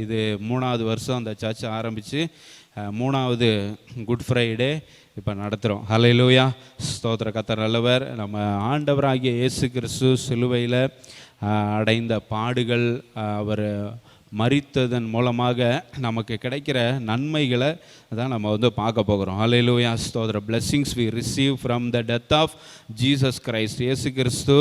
இது 3வது வருஷம் அந்த சர்ச் ஆரம்பித்து 3வது குட் ஃப்ரைடே இப்போ நடத்துகிறோம். ஹல்லேலூயா, ஸ்தோத்திர. கர்த்தர் நல்லவர். நம்ம ஆண்டவராகிய இயேசு கிறிஸ்து சிலுவையில் அடைந்த பாடுகள், அவர் மரித்ததன் மூலமாக நமக்கு கிடைக்கிற நன்மைகளை தான் நம்ம பார்க்க போகிறோம். ஹல்லேலூயா, ஸ்தோத்திர. Blessings we receive from the death of Jesus Christ. இயேசு கிறிஸ்து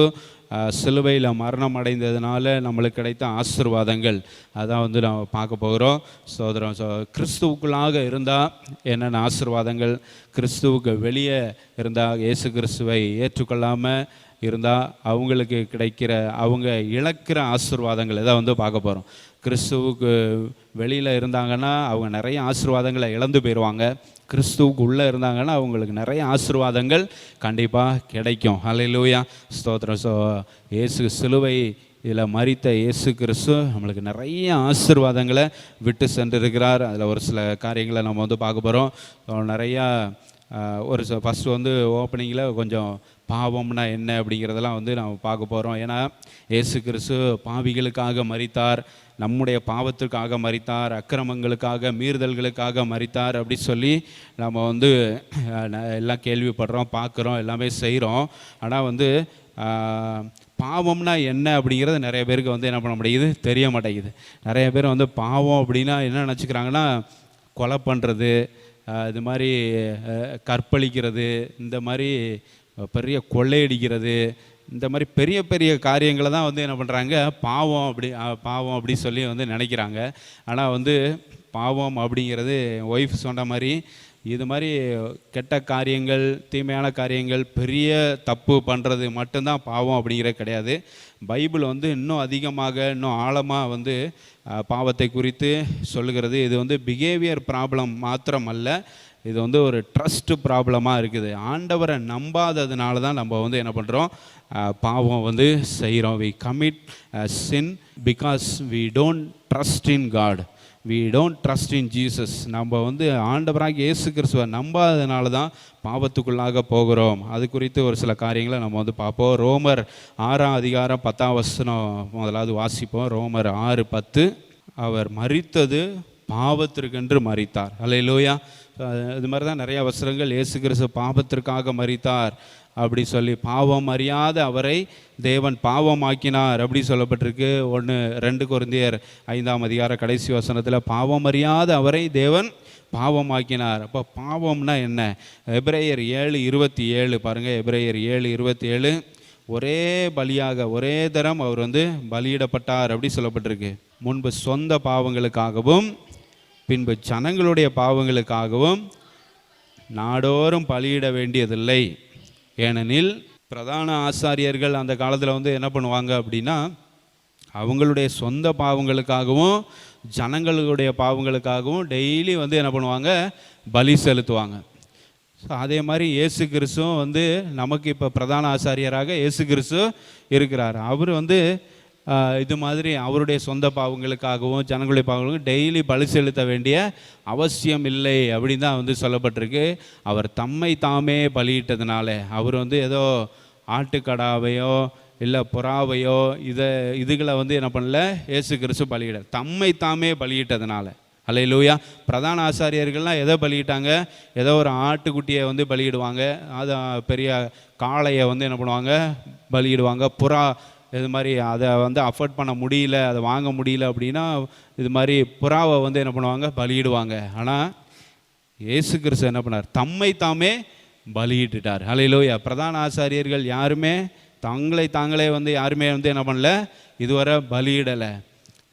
சிலுவையில் மரணம் அடைந்ததுனால நம்மளுக்கு கிடைத்த ஆசீர்வாதங்கள் அதான் நம்ம பார்க்க போகிறோம். சோதரம், கிறிஸ்துவுக்குள்ளாக இருந்தால் என்னென்ன ஆசீர்வாதங்கள், கிறிஸ்துவுக்கு வெளியே இருந்தால், இயேசு கிறிஸ்துவை ஏற்றுக்கொள்ளாமல் இருந்தால் அவங்களுக்கு கிடைக்கிற, அவங்க இழக்கிற ஆசீர்வாதங்கள் இதை பார்க்க போகிறோம். கிறிஸ்துவுக்கு வெளியில் இருந்தாங்கன்னா அவங்க நிறைய ஆசீர்வாதங்களை இழந்து போயிடுவாங்க. கிறிஸ்துவுக்கு உள்ளே இருந்தாங்கன்னா அவங்களுக்கு நிறைய ஆசீர்வாதங்கள் கண்டிப்பாக கிடைக்கும். ஹல்லேலூயா, ஸ்தோத்திரம். இயேசு சிலுவை இதில் மரித்த இயேசு கிறிஸ்து நம்மளுக்கு நிறைய ஆசீர்வாதங்களை விட்டு சென்றிருக்கிறார். அதில் ஒரு சில காரியங்களை நம்ம பார்க்க போகிறோம். நிறையா ஒரு ஃபஸ்ட்டு ஓப்பனிங்கில் கொஞ்சம் பாவம்னா என்ன அப்படிங்கிறதெல்லாம் நம்ம பார்க்க போகிறோம். ஏன்னா இயேசு கிறிஸ்து பாவிகளுக்காக மரித்தார், நம்முடைய பாவத்திற்காக மரித்தார், அக்கிரமங்களுக்காக, மீறுதல்களுக்காக மரித்தார் அப்படி சொல்லி நம்ம எல்லாம் கேள்விப்படுறோம், பார்க்குறோம், எல்லாமே செய்கிறோம். ஆனால் பாவம்னா என்ன அப்படிங்கிறது நிறைய பேருக்கு என்ன பண்ண முடியுது, தெரிய மாட்டேங்குது. நிறைய பேர் பாவம் அப்படின்னா என்ன நினச்சிக்கிறாங்கன்னா, கொலை பண்ணுறது, இது மாதிரி கற்பழிக்கிறது, இந்த மாதிரி பெரிய கொள்ளையடிக்கிறது, இந்த மாதிரி பெரிய பெரிய காரியங்களை தான் என்ன பண்ணுறாங்க, பாவம் அப்படி சொல்லி நினைக்கிறாங்க. ஆனால் பாவம் அப்படிங்கிறது ஒய்ஃப் சொன்ன மாதிரி இது மாதிரி கெட்ட காரியங்கள், தீமையான காரியங்கள், பெரிய தப்பு பண்ணுறது மட்டும்தான் பாவம் அப்படிங்கிறது கிடையாது. பைபிள் இன்னும் அதிகமாக, இன்னும் ஆழமாக பாவத்தை குறித்து சொல்லுகிறது. இது பிஹேவியர் ப்ராப்ளம் மாத்திரம் அல்ல, இது ஒரு ட்ரஸ்ட் ப்ராப்ளமாக இருக்குது. ஆண்டவரை நம்பாததுனால தான் நம்ம என்ன பண்ணுறோம், பாவம் செய்கிறோம். We commit sin because we don't trust in God, we don't trust in Jesus. நம்ம ஆண்டவராக இயேசு கிறிஸ்துவை நம்பாததுனால தான் பாவத்துக்குள்ளாக போகிறோம். அது குறித்து ஒரு சில காரியங்களை நம்ம பார்ப்போம். ரோமர் 6ஆம் அதிகாரம் 10ஆம் வசனம் முதலாவது வாசிப்போம். ரோமர் 6:10. அவர் மரித்தது பாவத்திற்கென்று மரித்தார். அல்லேலூயா. இது மாதிரி தான் நிறைய வசனங்கள், இயேசு கிறிஸ்து பாவத்திற்காக மரித்தார் அப்படி சொல்லி, பாவம் அறியாத அவரை தேவன் பாவமாக்கினார் அப்படி சொல்லப்பட்டிருக்கு. 2 கொரிந்தியர் 5ஆம் அதிகார கடைசி வசனத்தில் பாவம் அறியாத அவரை தேவன் பாவமாக்கினார். அப்போ பாவம்னா என்ன? எபிரேயர் 7:27 பாருங்கள். எபிரேயர் 7:27. ஒரே பலியாக ஒரே தரம் அவர் பலியிடப்பட்டார் அப்படி சொல்லப்பட்டிருக்கு. முன்பு சொந்த பாவங்களுக்காகவும் பின்பு ஜனங்களுடைய பாவங்களுக்காகவும் நாடோறும் பலியிட வேண்டியதில்லை. ஏனெனில் பிரதான ஆசாரியர்கள் அந்த காலத்தில் என்ன பண்ணுவாங்க அப்படின்னா, அவங்களுடைய சொந்த பாவங்களுக்காகவும் ஜனங்களுடைய பாவங்களுக்காகவும் டெய்லி என்ன பண்ணுவாங்க, பலி செலுத்துவாங்க. ஸோ அதே மாதிரி இயேசு கிறிஸ்துவும் நமக்கு இப்போ பிரதான ஆசாரியராக இயேசு கிறிஸ்து இருக்கிறார். அவர் இது மாதிரி அவருடைய சொந்த பாவங்களுக்காகவும் ஜனங்களுடைய பாவங்களுக்கும் டெய்லி பலி செலுத்த வேண்டிய அவசியம் இல்லை அப்படின்னு தான் சொல்லப்பட்டிருக்கு. அவர் தம்மை தாமே பலியிட்டதுனால, அவர் ஏதோ ஆட்டுக்கடாவையோ இல்லை புறாவையோ இதுகளை என்ன பண்ணல, இயேசு கிறிஸ்து பலியிட தம்மை தாமே பலியிட்டதுனால. அல்லேலூயா. பிரதான ஆசாரியர்கள்லாம் எதை பலியிட்டாங்க, ஏதோ ஒரு ஆட்டுக்குட்டியை பலியிடுவாங்க, அது பெரிய காளையை என்ன பண்ணுவாங்க, பலியிடுவாங்க. புறா இது மாதிரி அதை அஃபோர்ட் பண்ண முடியல, அதை வாங்க முடியல அப்படின்னா இது மாதிரி புறாவை என்ன பண்ணுவாங்க, பலியிடுவாங்க. ஆனால் இயேசு கிறிஸ்து என்ன பண்ணார், தம்மை தாமே பலியிட்டுட்டார். அல்லேலூயா. பிரதான ஆசாரியர்கள் யாருமே தாங்களே யாருமே என்ன பண்ணல, இதுவரை பலியிடலை.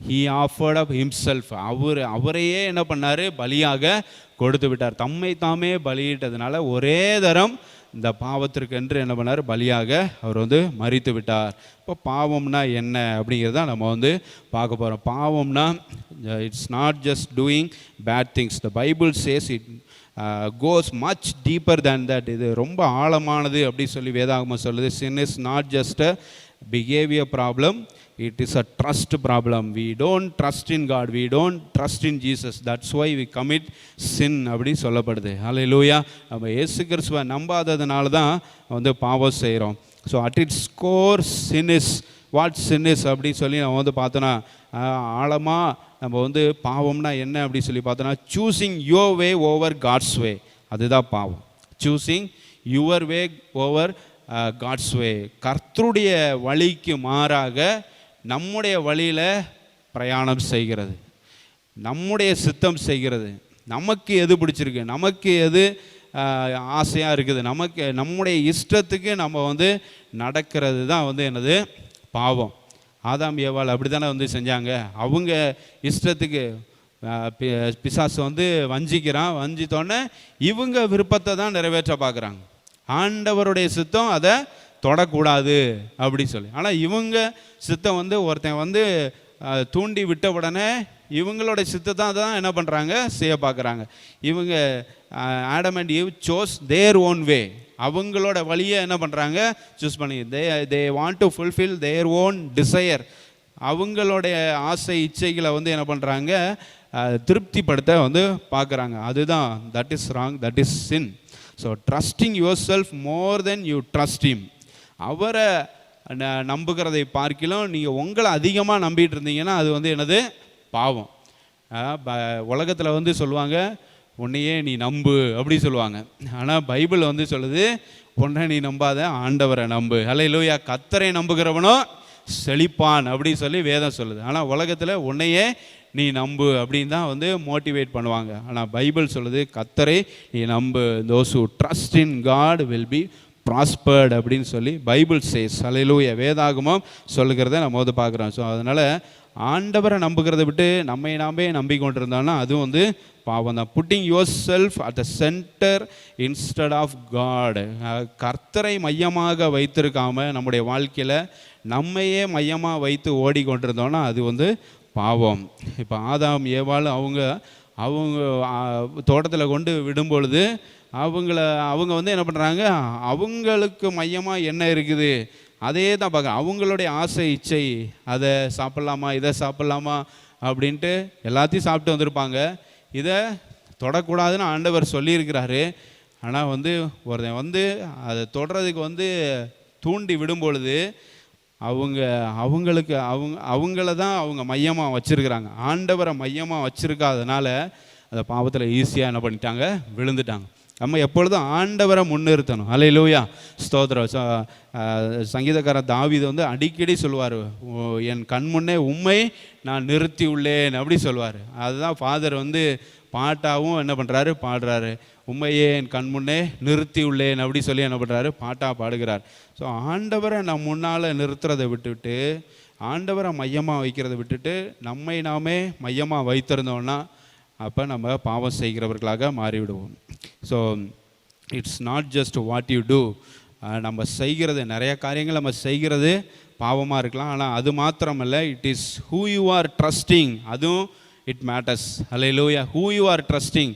He offered up himself. அவரையே என்ன பண்ணார், பலியாக கொடுத்து விட்டார். தம்மை தாமே பலியிட்டதுனால ஒரே தரம் இந்த பாவத்திற்கென்று என்ன பண்ணார், பலியாக அவர் மரித்து விட்டார். இப்போ பாவம்னா என்ன அப்படிங்கிறத நம்ம பார்க்க போகிறோம். பாவம்னா it's not just doing bad things. The Bible says it goes much deeper than that. இது ரொம்ப ஆழமானது அப்படி சொல்லி வேதாகமம் சொல்லுது. Sin is not just a behaviour problem, it is a trust problem. We don't trust in God, we don't trust in Jesus, that's why we commit sin அப்படி சொல்லப்படுது. ஹல்லேலூயா. நம்ம இயேசு கிறிஸ்துவை நம்பாததுனால தான் பாவம் செய்கிறோம். So at it's core sin is what sin is அப்படி சொல்லி நம்ம பார்த்தோன்னா ஆழமாக நம்ம வந்து பாவம்னா என்ன அப்படி சொல்லி பார்த்தோன்னா, choosing your way over God's way, அதுதான் பாவம். Choosing your way over God's way, கர்த்தருடைய வழிக்கு மாறாக நம்முடைய வழியில் பிரயாணம் செய்கிறது, நம்முடைய சித்தம் செய்கிறது, நமக்கு எது பிடிச்சிருக்கு, நமக்கு எது ஆசையாக இருக்குது, நமக்கு நம்முடைய இஷ்டத்துக்கு நம்ம வந்து நடக்கிறது தான் வந்து என்னது பாவம். ஆதாம் ஏவாள் அப்படி தானே வந்து செஞ்சாங்க. அவங்க இஷ்டத்துக்கு பிசாசு வந்து வஞ்சிக்கிறான், வஞ்சித்தோடனே இவங்க விருப்பத்தை தான் நிறைவேற்ற பார்க்குறாங்க. ஆண்டவருடைய சித்தம் அதை தொடக்கூடாது அப்படி சொல்லி. ஆனால் இவங்க சித்தம் வந்து ஒருத்தன் வந்து தூண்டி விட்ட உடனே இவங்களோட சித்தத்தை தான் என்ன பண்ணுறாங்க, செய்ய பார்க்குறாங்க. இவங்க Adam and Eve chose their own way, அவங்களோட வழியை என்ன பண்ணுறாங்க, சூஸ் பண்ணி they want to fulfil their own desire, அவங்களுடைய ஆசை இச்சைகளை வந்து என்ன பண்ணுறாங்க, திருப்திப்படுத்த வந்து பார்க்குறாங்க. அதுதான் that is wrong, that is sin. So trusting yourself more than you trust him, அவரை நம்புகிறதை பார்க்கலாம் நீங்கள் உங்களை அதிகமாக நம்பிட்டு இருந்தீங்கன்னா அது வந்து என்னது பாவம். உலகத்தில் வந்து சொல்லுவாங்க உன்னையே நீ நம்பு அப்படி சொல்லுவாங்க. ஆனால் பைபிள் வந்து சொல்லுது உன்னை நீ நம்பாத, ஆண்டவரை நம்பு. ஹல்லேலூயா. கர்த்தரை நம்புகிறவனோ செழிப்பான் அப்படி சொல்லி வேதம் சொல்லுது. ஆனால் உலகத்தில் உன்னையே நீ நம்பு அப்படின்னு தான் வந்து மோட்டிவேட் பண்ணுவாங்க. ஆனால் பைபிள் சொல்லுது கர்த்தரை நீ நம்பு, those who trust in God will be prospered அப்படின்னு சொல்லி பைபிள் சேஸ். ஹல்லேலூயா. வேதாகமம் சொல்லுகிறத நம்ம வந்து பார்க்குறோம். ஸோ அதனால் ஆண்டவரை நம்புகிறத விட்டு நம்மை நாமே நம்பிக்கொண்டிருந்தோம்னா அதுவும் வந்து பாவம் தான். Putting yourself at the centre instead of God, கர்த்தரை மையமாக வைத்திருக்காமல் நம்முடைய வாழ்க்கையில் நம்மையே மையமாக வைத்து ஓடிக்கொண்டிருந்தோம்னா அது வந்து பாவம். இப்போ ஆதாம் ஏவாள் அவங்க தோட்டத்தில் கொண்டு விடும்பொழுது அவங்க வந்து என்ன பண்ணுறாங்க, அவங்களுக்கு மையமாக என்ன இருக்குது அதே தான் பார்க்க, அவங்களுடைய ஆசை இச்சை, அதை சாப்பிட்லாமா இதை சாப்பிட்லாமா அப்படின்ட்டு எல்லாத்தையும் சாப்பிட்டு வந்திருப்பாங்க. இதை தொடக்கூடாதுன்னு ஆண்டவர் சொல்லியிருக்கிறாரு. ஆனால் வந்து ஒருத்தன் வந்து அதை தொடறதுக்கு வந்து தூண்டி விடும் பொழுது அவங்கள தான் அவங்க மையமாக வச்சுருக்கிறாங்க. ஆண்டவரை மையமாக வச்சுருக்காதனால அந்த பாவத்தில் ஈஸியாக என்ன பண்ணிட்டாங்க, விழுந்துட்டாங்க. நம்ம எப்பொழுதும் ஆண்டவரை முன்னிறுத்தணும். ஹல்லேலூயா, ஸ்தோத்திரம். சங்கீதக்காரர் தாவீது வந்து அடிக்கடி சொல்லுவார், என் கண் முன்னே உம்மை நான் நிறுத்தி உள்ளேன் அப்படி சொல்லுவார். அதுதான் ஃபாதர் வந்து பாட்டாகவும் என்ன பண்ணுறாரு, பாடுறாரு. உண்மையே என் கண் முன்னே நிறுத்தி உள்ளேன் அப்படி சொல்லி என்ன பண்ணுறாரு, பாட்டாக பாடுகிறார். ஸோ ஆண்டவரை நம் முன்னால் நிறுத்துறதை விட்டுவிட்டு, ஆண்டவரை மையமாக வைக்கிறத விட்டுட்டு நம்மை நாமே மையமாக வைத்திருந்தோம்னா அப்போ நம்ம பாவம் செய்கிறவர்களாக மாறிவிடுவோம். So it's not just what you do, நம்ம செய்கிறது நிறைய காரியங்கள் நம்ம செய்கிறது பாவமாக இருக்கலாம். ஆனால் அது மாத்திரமல்ல, it is who you are trusting, அதுவும் it matters. Hallelujah. Who you are trusting,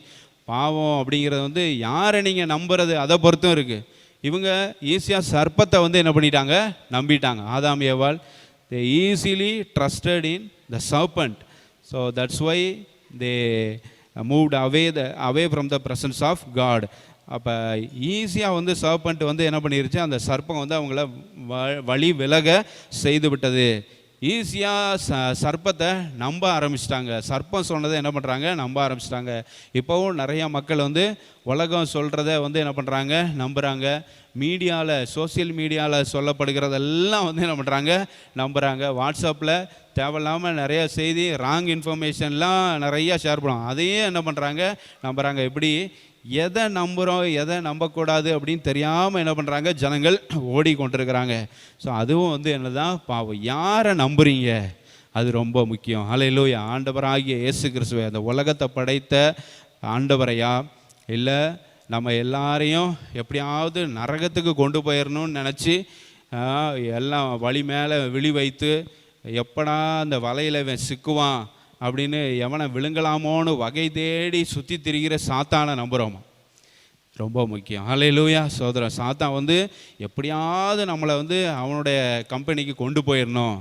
பாவம் அப்படிங்கிறது வந்து யாரை நீங்கள் நம்புறது அதை பொறுத்தும் இருக்குது. இவங்க ஈஸியாக சர்ப்பத்தை வந்து என்ன பண்ணிட்டாங்க, நம்பிட்டாங்க. ஆதாம் ஏவாள் they easily trusted in the serpent, so that's why they moved away from the presence of God. அப்போ ஈஸியாக வந்து சர்பண்ட் வந்து என்ன பண்ணிருச்சு, அந்த சர்ப்பம் வந்து அவங்கள வழி விலக செய்து விட்டது. ஈஸியாக சர்ப்பத்தை நம்ப ஆரம்பிச்சிட்டாங்க. சர்ப்பம் சொன்னதை என்ன பண்ணுறாங்க, நம்ப ஆரம்பிச்சிட்டாங்க. இப்போவும் நிறையா மக்கள் வந்து உலகம் சொல்கிறத வந்து என்ன பண்ணுறாங்க, நம்புகிறாங்க. மீடியாவில், சோசியல் மீடியாவில் சொல்லப்படுகிறதெல்லாம் வந்து என்ன பண்ணுறாங்க, நம்புகிறாங்க. வாட்ஸ்அப்பில் தேவையில்லாமல் நிறைய செய்தி, ராங் இன்ஃபர்மேஷன்லாம் நிறையா ஷேர் பண்ணுவாங்க. அதையே என்ன பண்ணுறாங்க, நம்புகிறாங்க. இப்படி எதை நம்புகிறோம் எதை நம்பக்கூடாது அப்படின்னு தெரியாமல் என்ன பண்ணுறாங்க, ஜனங்கள் ஓடிக்கொண்டிருக்கிறாங்க. ஸோ அதுவும் வந்து என்ன தான் பாவம். யாரை நம்புறீங்க அது ரொம்ப முக்கியம். ஹல்லேலூயா. ஆண்டவராகிய இயேசு கிறிஸ்துவை, அந்த உலகத்தை படைத்த ஆண்டவரையா, இல்லை நம்ம எல்லாரையும் எப்படியாவது நரகத்துக்கு கொண்டு போயிடணும்னு நினச்சி எல்லாம் வழி மேலே விழி வைத்து எப்படா அந்த வலையில் சிக்குவான் அப்படின்னு எவனை விழுங்கலாமோன்னு வகை தேடி சுற்றி திரிகிற சாத்தானை நம்புகிறோமா, ரொம்ப முக்கியம். ஹல்லேலூயா. சோதரன், சாத்தான் வந்து எப்படியாவது நம்மளை வந்து அவனுடைய கம்பெனிக்கு கொண்டு போயிடணும்,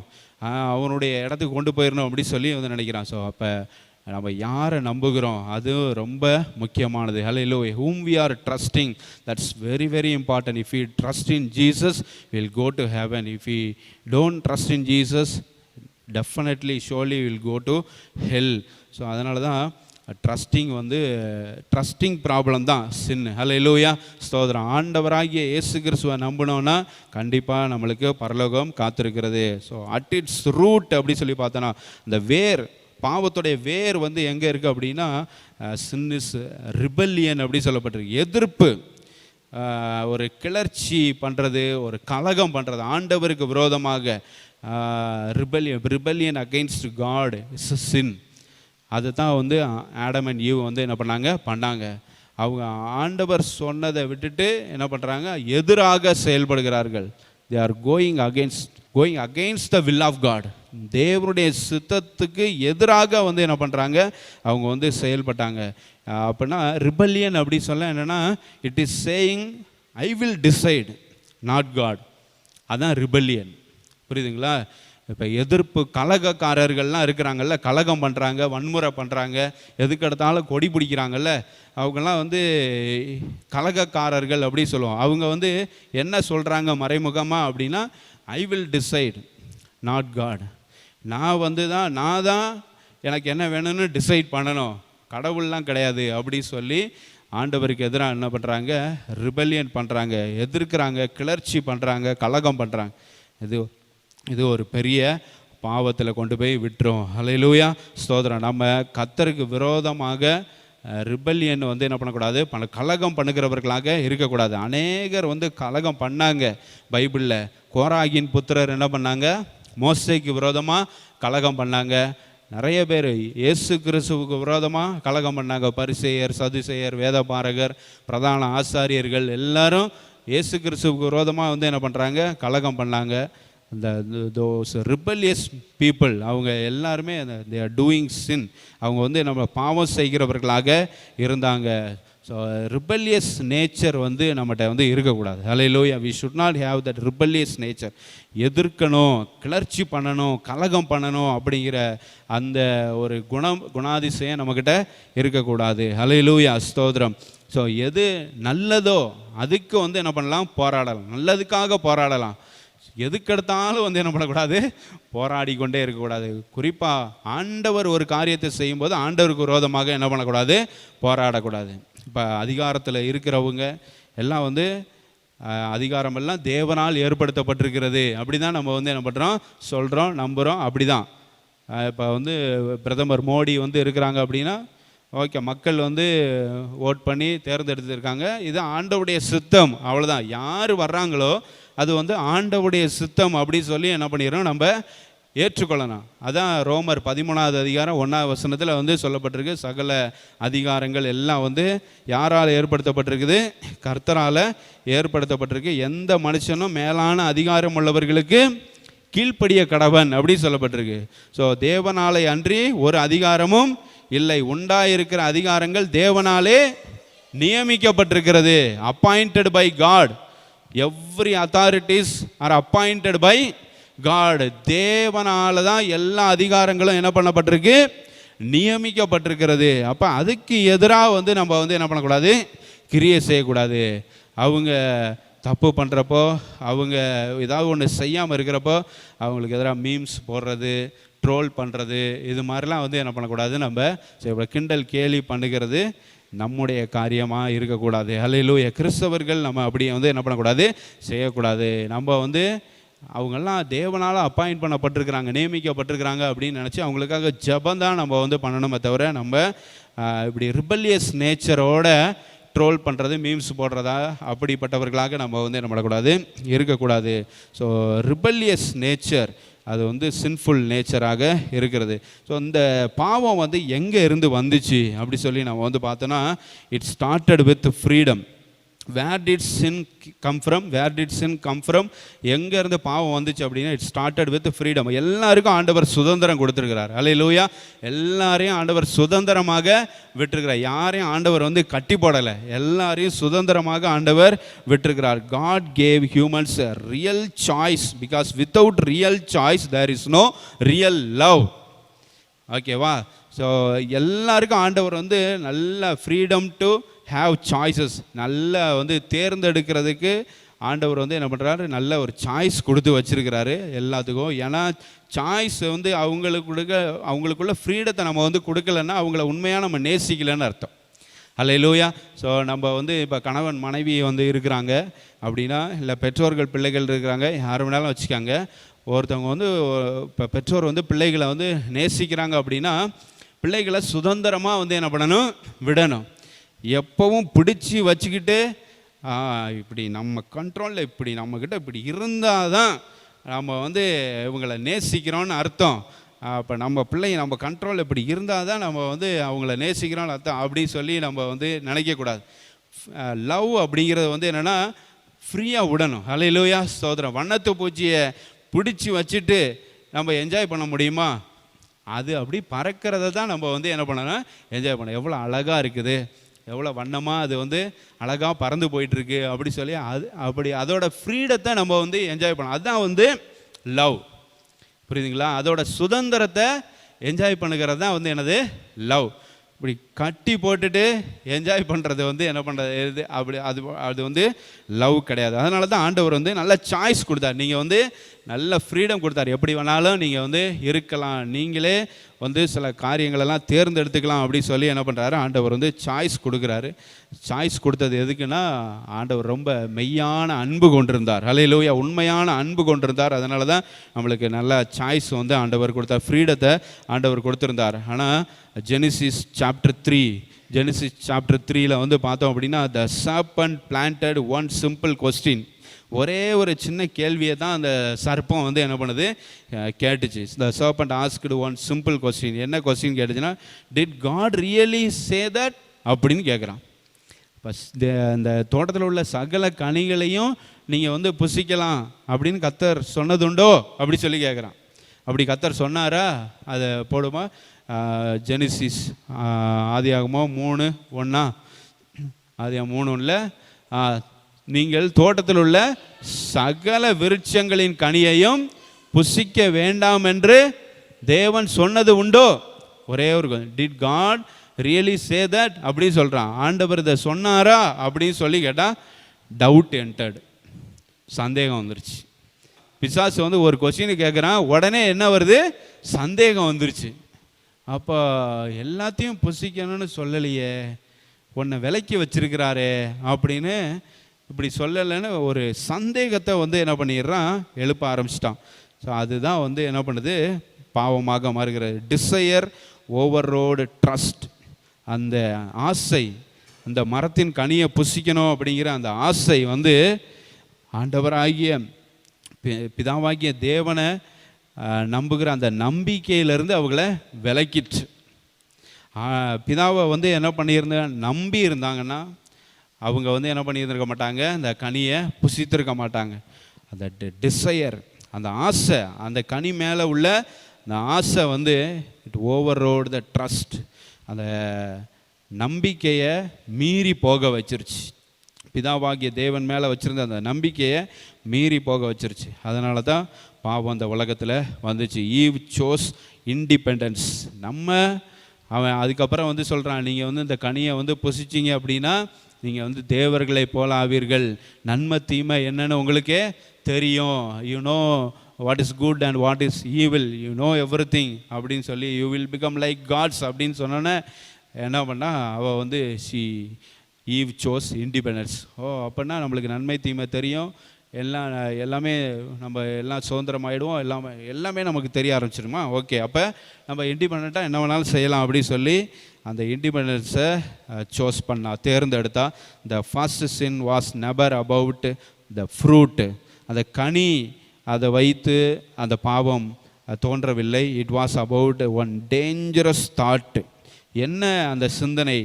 அவனுடைய இடத்துக்கு கொண்டு போயிடணும் அப்படி சொல்லி வந்து நினைக்கிறான். ஸோ அப்போ நம்ம யாரை நம்புகிறோம் அது ரொம்ப முக்கியமானது. ஹல்லேலூயா. whom we are trusting, that's very very important. If we trust in Jesus, we'll go to heaven. If we don't trust in Jesus, definitely surely will go to hell. So அதனால தான் trusting problem தான் சின். ஹல்லேலூயா, ஸ்தோத்திரம். ஆண்டவராகிய இயேசு கிறிஸ்துவை நம்பினோன்னா கண்டிப்பாக நம்மளுக்கு பரலோகம் காத்திருக்கிறது. ஸோ அட் இட்ஸ் ரூட் அப்படி சொல்லி பார்த்தோன்னா, இந்த வேர், பாவத்துடைய வேர் வந்து எங்கே இருக்குது அப்படின்னா, சின் இஸ் ரிபல்லியன் அப்படி சொல்லப்பட்டிருக்கு. எதிர்ப்பு, ஒரு கிளர்ச்சி பண்ணுறது, ஒரு கலகம் பண்ணுறது, ஆண்டவருக்கு விரோதமாக. Rebellion against God is sin. அது தான் வந்து ஆடம் அண்ட் ஈவ் வந்து என்ன பண்ணாங்க. அவங்க ஆண்டவர் சொன்னதை விட்டுட்டு என்ன பண்ணுறாங்க, எதிராக செயல்படுகிறார்கள். They are going against the will of God. தேவனுடைய சித்தத்துக்கு எதிராக வந்து என்ன பண்ணுறாங்க, அவங்க வந்து செயல்பட்டாங்க. அப்படின்னா ரிபல்லியன் அப்படி சொல்ல என்னென்னா, it is saying I will decide not God. அதான் ரிபல்லியன். புரியுதுங்களா? இப்போ எதிர்ப்பு கலகக்காரர்கள்லாம் இருக்கிறாங்கல்ல, கலகம் பண்ணுறாங்க, வன்முறை பண்ணுறாங்க, எதுக்கெடுத்தாலும் கொடி பிடிக்கிறாங்கல்ல, அவங்கெல்லாம் வந்து கலகக்காரர்கள் அப்படி சொல்லுவோம். அவங்க வந்து என்ன சொல்கிறாங்க மறைமுகமாக அப்படின்னா, I will decide not God. நான் தான் எனக்கு என்ன வேணும்னு டிசைட் பண்ணணும், கடவுள்லாம் கிடையாது அப்படி சொல்லி ஆண்டவருக்கு எதிராக என்ன பண்ணுறாங்க, ரிபல்லியன் பண்ணுறாங்க, எதிர்க்கிறாங்க, கிளர்ச்சி பண்ணுறாங்க, கலகம் பண்ணுறாங்க. இது ஒரு பெரிய பாவத்தில் கொண்டு போய் விட்டுரும். ஹல்லேலூயா, ஸ்தோத்திரம். நம்ம கர்த்தருக்கு விரோதமாக ரிபல்லியன் வந்து என்ன பண்ணக்கூடாது, கலகம் பண்ணுகிறவர்களாக இருக்கக்கூடாது. அநேகர் வந்து கலகம் பண்ணாங்க. பைபிளில் கோராகின் புத்திரர் என்ன பண்ணாங்க, மோசேக்கு விரோதமாக கலகம் பண்ணாங்க. நிறைய பேர் இயேசு கிறிஸ்துவுக்கு விரோதமாக கலகம் பண்ணாங்க. பரிசேயர், சதுசேயர், வேதபாரகர், பிரதான ஆசாரியர்கள் எல்லாரும் இயேசு கிறிஸ்துவுக்கு விரோதமாக வந்து என்ன பண்ணுறாங்க, கலகம் பண்ணாங்க. those rebellious people, அவங்க எல்லாருமே they are doing sin. அவங்க வந்து நம்ம பாவம் செய்கிறவர்களாக இருந்தாங்க. ஸோ ரிபல்லியஸ் நேச்சர் வந்து நம்மகிட்ட வந்து இருக்கக்கூடாது. ஹல்லேலூயா, we should not have that rebellious nature. எதிர்க்கணும், கிளர்ச்சி பண்ணணும், கலகம் பண்ணணும் அப்படிங்கிற அந்த ஒரு குணாதிசயம் நம்மக்கிட்ட இருக்கக்கூடாது. ஹல்லேலூயா, ஸ்தோத்திரம். ஸோ எது நல்லதோ அதுக்கு வந்து என்ன பண்ணலாம், போராடலாம், நல்லதுக்காக போராடலாம். எதுக்கெடுத்தாலும் வந்து என்ன பண்ணக்கூடாது, போராடி கொண்டே இருக்கக்கூடாது. குறிப்பாக ஆண்டவர் ஒரு காரியத்தை செய்யும்போது ஆண்டவருக்கு விரோதமாக என்ன பண்ணக்கூடாது, போராடக்கூடாது. இப்போ அதிகாரத்தில் இருக்கிறவங்க எல்லாம் வந்து அதிகாரமெல்லாம் தேவனால் ஏற்படுத்தப்பட்டிருக்கிறது அப்படி தான் நம்ம வந்து என்ன பண்ணுறோம், சொல்கிறோம், நம்புகிறோம். அப்படி தான் இப்போ வந்து பிரதமர் மோடி வந்து இருக்கிறாங்க அப்படின்னா, ஓகே, மக்கள் வந்து ஓட் பண்ணி தேர்ந்தெடுத்திருக்காங்க, இது ஆண்டவுடைய சித்தம், அவ்வளோதான். யார் வர்றாங்களோ அது வந்து ஆண்டவுடைய சித்தம் அப்படி சொல்லி என்ன பண்ணிடுறோம், நம்ம ஏற்றுக்கொள்ளணும். அதான் ரோமர் 13வது அதிகாரம் 1வது வசனத்தில் வந்து சொல்லப்பட்டிருக்கு. சகல அதிகாரங்கள் எல்லாம் வந்து யாரால் ஏற்படுத்தப்பட்டிருக்குது, கர்த்தரால் ஏற்படுத்தப்பட்டிருக்கு. எந்த மனுஷனும் மேலான அதிகாரம் உள்ளவர்களுக்கு கீழ்ப்படிய கடவன் அப்படி சொல்லப்பட்டிருக்கு. ஸோ தேவனாலே அன்றி ஒரு அதிகாரமும் இல்லை. உண்டாயிருக்கிற அதிகாரங்கள் தேவனாலே நியமிக்கப்பட்டிருக்கிறது. Appointed by God. Every authorities are appointed by God. தேவனால தான் எல்லா அதிகாரங்களும் என்ன பண்ணப்பட்டிருக்கு, நியமிக்கப்பட்டிருக்கிறது. அப்போ அதுக்கு எதிராக வந்து நம்ம வந்து என்ன பண்ணக்கூடாது, கிரியை செய்யக்கூடாது. அவங்க தப்பு பண்ணுறப்போ, அவங்க ஏதாவது ஒன்று செய்யாமல் இருக்கிறப்போ அவங்களுக்கு எதிராக மீம்ஸ் போடுறது, ட்ரோல் பண்ணுறது, இது மாதிரிலாம் வந்து என்ன பண்ணக்கூடாது, நம்ம கிண்டல் கேலி பண்ணுகிறது நம்முடைய காரியமாக இருக்கக்கூடாது. ஹல்லேலூயா. கிறிஸ்தவர்கள் நம்ம அப்படியே வந்து என்ன பண்ணக்கூடாது, செய்யக்கூடாது. நம்ம வந்து அவங்கெல்லாம் தேவனால் அப்பாயிண்ட் பண்ணப்பட்டிருக்கிறாங்க, நியமிக்கப்பட்டிருக்கிறாங்க அப்படின்னு நினச்சி அவங்களுக்காக ஜபந்தான் நம்ம வந்து பண்ணணுமே தவிர, நம்ம இப்படி ரிபல்லியஸ் நேச்சரோட ட்ரோல் பண்ணுறது, மீம்ஸ் போடுறதா அப்படிப்பட்டவர்களாக நம்ம வந்து என்ன பண்ணக்கூடாது, இருக்கக்கூடாது. ஸோ ரிபல்லியஸ் நேச்சர் அது வந்து சின்ஃபுல் நேச்சராக இருக்கிறது. ஸோ இந்த பாவம் வந்து எங்கே இருந்து வந்துச்சு அப்படி சொல்லி நம்ம வந்து பார்த்தோன்னா, it started with freedom. Where did sin come from, எங்கேருந்து பாவம் வந்துச்சு அப்படின்னா, இட் ஸ்டார்டட் வித் ஃப்ரீடம். எல்லாருக்கும் ஆண்டவர் சுதந்திரம் கொடுத்துருக்கிறார். ஹல்லேலூயா. எல்லாரையும் ஆண்டவர் சுதந்திரமாக விட்டுருக்கிறார். யாரையும் ஆண்டவர் வந்து கட்டி போடலை, எல்லாரையும் சுதந்திரமாக ஆண்டவர் விட்டுருக்கிறார். God gave humans real choice, because without real choice there is no real love. ஓகேவா? ஸோ எல்லாருக்கும் ஆண்டவர் வந்து நல்ல ஃப்ரீடம் டு ஹேவ் சாய்ஸஸ், நல்லா வந்து தேர்ந்தெடுக்கிறதுக்கு ஆண்டவர் வந்து என்ன பண்ணுறாரு, நல்ல ஒரு சாய்ஸ் கொடுத்து வச்சுருக்கிறாரு எல்லாத்துக்கும். ஏன்னா சாய்ஸ் வந்து அவங்களுக்குள்ள ஃப்ரீடத்தை நம்ம வந்து கொடுக்கலன்னா அவங்கள உண்மையாக நம்ம நேசிக்கலைன்னு அர்த்தம். அல்லேலூயா. ஸோ நம்ம வந்து இப்போ கணவன் மனைவி வந்து இருக்கிறாங்க அப்படின்னா, இல்லை பெற்றோர்கள் பிள்ளைகள் இருக்கிறாங்க, யார் வேணாலும் வச்சுக்காங்க. ஒருத்தவங்க வந்து இப்போ பெற்றோர் வந்து பிள்ளைகளை வந்து நேசிக்கிறாங்க அப்படின்னா, பிள்ளைகளை சுதந்திரமாக வந்து என்ன பண்ணணும், விடணும். எப்பவும் பிடிச்சி வச்சுக்கிட்டு இப்படி நம்ம கண்ட்ரோலில் இப்படி நம்மக்கிட்ட இப்படி இருந்தால் தான் நம்ம வந்து இவங்களை நேசிக்கிறோன்னு அர்த்தம். அப்போ நம்ம பிள்ளைங்க நம்ம கண்ட்ரோலில் இப்படி இருந்தால் தான் நம்ம வந்து அவங்கள நேசிக்கிறோன்னு அர்த்தம் அப்படின்னு சொல்லி நம்ம வந்து நினைக்கக்கூடாது. லவ் அப்படிங்கிறது வந்து என்னென்னா ஃப்ரீயாக விடணும். அல்லேலூயா, ஸ்தோத்திரம். வண்ணத்து பூச்சியை பிடிச்சி வச்சுட்டு நம்ம என்ஜாய் பண்ண முடியுமா? அது அப்படி பறக்கிறத தான் நம்ம வந்து என்ன பண்ணணும், என்ஜாய் பண்ணணும். எவ்வளோ அழகாக இருக்குது, எவ்வளோ வண்ணமாக அது வந்து அழகாக பறந்து போயிட்டுருக்கு அப்படி சொல்லி அப்படி அதோட ஃப்ரீடத்தை நம்ம வந்து என்ஜாய் பண்ணணும். அதுதான் வந்து லவ். புரியுதுங்களா? அதோட சுதந்திரத்தை என்ஜாய் பண்ணுகிறது தான் வந்து என்னது லவ். இப்படி கட்டி போட்டுட்டு என்ஜாய் பண்ணுறது வந்து என்ன பண்ணுறது, அப்படி அது வந்து லவ் கிடையாது. அதனால தான் ஆண்டவர் வந்து நல்ல சாய்ஸ் கொடுத்தார். நீங்கள் வந்து நல்ல ஃப்ரீடம் கொடுத்தார். எப்படி வேணாலும் நீங்கள் வந்து இருக்கலாம், நீங்களே வந்து சில காரியங்களெல்லாம் தேர்ந்தெடுத்துக்கலாம் அப்படின்னு சொல்லி என்ன பண்ணுறாரு, ஆண்டவர் வந்து சாய்ஸ் கொடுக்குறாரு. சாய்ஸ் கொடுத்தது எதுக்குன்னா, ஆண்டவர் ரொம்ப மெய்யான அன்பு கொண்டிருந்தார். அல்லேலூயா, உண்மையான அன்பு கொண்டிருந்தார். அதனால தான் நம்மளுக்கு நல்ல சாய்ஸ் வந்து ஆண்டவர் கொடுத்தார், ஃப்ரீடத்தை ஆண்டவர் கொடுத்துருந்தார். ஆனால் ஜெனிசிஸ் சாப்டர் 3 வந்து பார்த்தோம் அப்படின்னா, the serpent planted one simple question. ஒரே ஒரு சின்ன கேள்வியை தான் அந்த சர்ப்பம் வந்து என்ன பண்ணுது, கேட்டுச்சு. The serpent asked one simple question. என்ன கொஸ்டின் கேட்டுச்சுன்னா, did God really say that அப்படின்னு கேட்குறான். இப்போ இந்த தோட்டத்தில் உள்ள சகல கனிகளையும் நீங்கள் வந்து புசிக்கலாம் அப்படின்னு கர்த்தர் சொன்னதுண்டோ அப்படி சொல்லி கேட்குறான். அப்படி கர்த்தர் சொன்னாரா? அதை போடுமா, ஜெனிசிஸ் ஆதியாகமம் 3:1. ஆதியாகமம் 3:1 நீங்கள் தோட்டத்தில் உள்ள சகல விருட்சங்களின் கனியையும் புசிக்க வேண்டாம் என்று தேவன் சொன்னது உண்டோ? ஒரே ஒரு did God really say that அப்படின்னு சொல்கிறான். ஆண்டவர் இதை சொன்னாரா அப்படின்னு சொல்லி கேட்டால் டவுட் என்டர்டு, சந்தேகம் வந்துருச்சு. பிசாசு வந்து ஒரு கொஸ்டின் கேட்குறான், உடனே என்ன வருது, சந்தேகம் வந்துருச்சு. அப்போ எல்லாத்தையும் புசிக்கணும்னு சொல்லலையே, உன்னை விலைக்கு வச்சிருக்கிறாரே அப்படின்னு இப்படி சொல்லலைன்னு ஒரு சந்தேகத்தை வந்து என்ன பண்ணிடுறான், எழுப்ப ஆரம்பிச்சிட்டான். ஸோ அதுதான் வந்து என்ன பண்ணுது, பாவமாக மாறுகிறது. Desire overrode trust. அந்த ஆசை, அந்த மரத்தின் கனியை புசிக்கணும் அப்படிங்கிற அந்த ஆசை வந்து ஆண்டவராகிய பிதாவாகிய தேவனை நம்புகிற அந்த நம்பிக்கையிலிருந்து அவங்கள விலக்கிட்டு, பிதாவை வந்து என்ன பண்ணியிருந்தாங்க, நம்பி இருந்தாங்கன்னா அவங்க வந்து என்ன பண்ணியிருந்திருக்க மாட்டாங்க, அந்த கனியை புசித்திருக்க மாட்டாங்க. அந்த டிசையர், அந்த ஆசை, அந்த கனி மேலே உள்ள அந்த ஆசை வந்து இட் ஓவர்ரோடு த ட்ரஸ்ட். அந்த நம்பிக்கையை மீறி போக வச்சிருச்சு. பிதாவாகிய தேவன் மேலே வச்சுருந்த அந்த நம்பிக்கையை மீறி போக வச்சிருச்சு. அதனால தான் பாவம் அந்த உலகத்தில் வந்துச்சு. Eve chose independence. அவன் அதுக்கப்புறம் வந்து சொல்கிறான், நீங்கள் வந்து இந்த கனியை வந்து புசிச்சிங்க அப்படின்னா நீங்கள் வந்து தேவர்களை போல ஆவீர்கள், நன்மை தீமை என்னன்னு உங்களுக்கே தெரியும், you know what is good and what is evil, you know everything அப்படின்னு சொல்லி you will become like gods அப்படின்னு சொன்னோன்னே என்ன பண்ணா, அவள் வந்து ஈவ் சோஸ் இண்டிபெண்டன்ஸ். அப்படின்னா நம்மளுக்கு நன்மை தீமை தெரியும், எல்லாமே நம்ம எல்லாம் சுதந்திரமாயிடுவோம், எல்லாமே நமக்கு தெரிய ஆரம்பிச்சிடுமா. ஓகே, அப்போ நம்ம இண்டிபெண்ட்டாக என்ன வேணாலும் செய்யலாம் அப்படின்னு சொல்லி அந்த இண்டிபெண்டன்ஸை சோஸ் பண்ணா, தேர்ந்தெடுத்தா. The first sin was never about the fruit. அந்த கனி அதை வைத்து அந்த பாவம் தோன்றவில்லை. It was about one dangerous thought. என்ன அந்த சிந்தனை,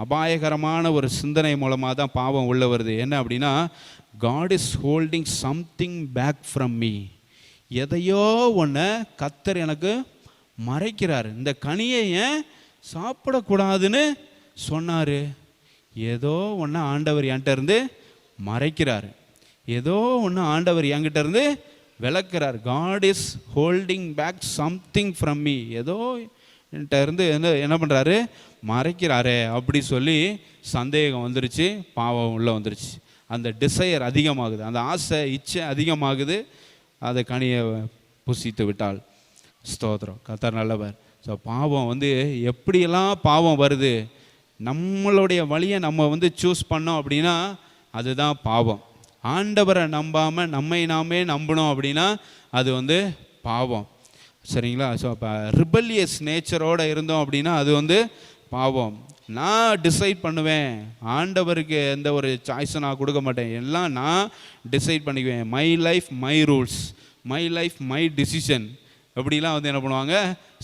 அபாயகரமான ஒரு சிந்தனை மூலமாக தான் பாவம் உள்ள வருது. என்ன அப்படின்னா, God is holding something back from me. எதையோ ஒன்று கர்த்தர் எனக்கு மறைக்கிறார். இந்த கனியை ஏன் சாப்பிடக்கூடாதுன்னு சொன்னார், ஏதோ ஒன்று ஆண்டவர் என்கிட்ட இருந்து மறைக்கிறார், ஏதோ ஒன்று ஆண்டவர் என்கிட்ட இருந்து விளக்குறார். God is holding back something from me. ஏதோ என்கிட்ட இருந்து என்ன பண்ணுறாரு, மறைக்கிறாரே அப்படி சொல்லி சந்தேகம் வந்துருச்சு, பாவம் உள்ளே வந்துருச்சு. அந்த டிசையர் அதிகமாகுது, அந்த ஆசை இச்சை அதிகமாகுது. அதை கனியை புசித்து விட்டாள். ஸ்தோத்திரம், கர்த்தர் நல்லவர். ஸோ பாவம் வந்து எப்படியெல்லாம் பாவம் வருது, நம்மளுடைய வழியை நம்ம சூஸ் பண்ணோம் அப்படின்னா அதுதான் பாவம். ஆண்டவரை நம்பாமல் நம்மை நாமே நம்பணும் அப்படின்னா அது பாவம். சரிங்களா? ஸோ அப்போ ரிபல்லியஸ் நேச்சரோடு இருந்தோம் அப்படின்னா அது பாவம். நான் டிசைட் பண்ணுவேன், ஆண்டவருக்கு எந்த ஒரு சாய்ஸும் நான் கொடுக்க மாட்டேன், எல்லாம் நான் டிசைட் பண்ணிக்குவேன். My life my rules, my life my decision, எப்படிலாம் என்ன பண்ணுவாங்க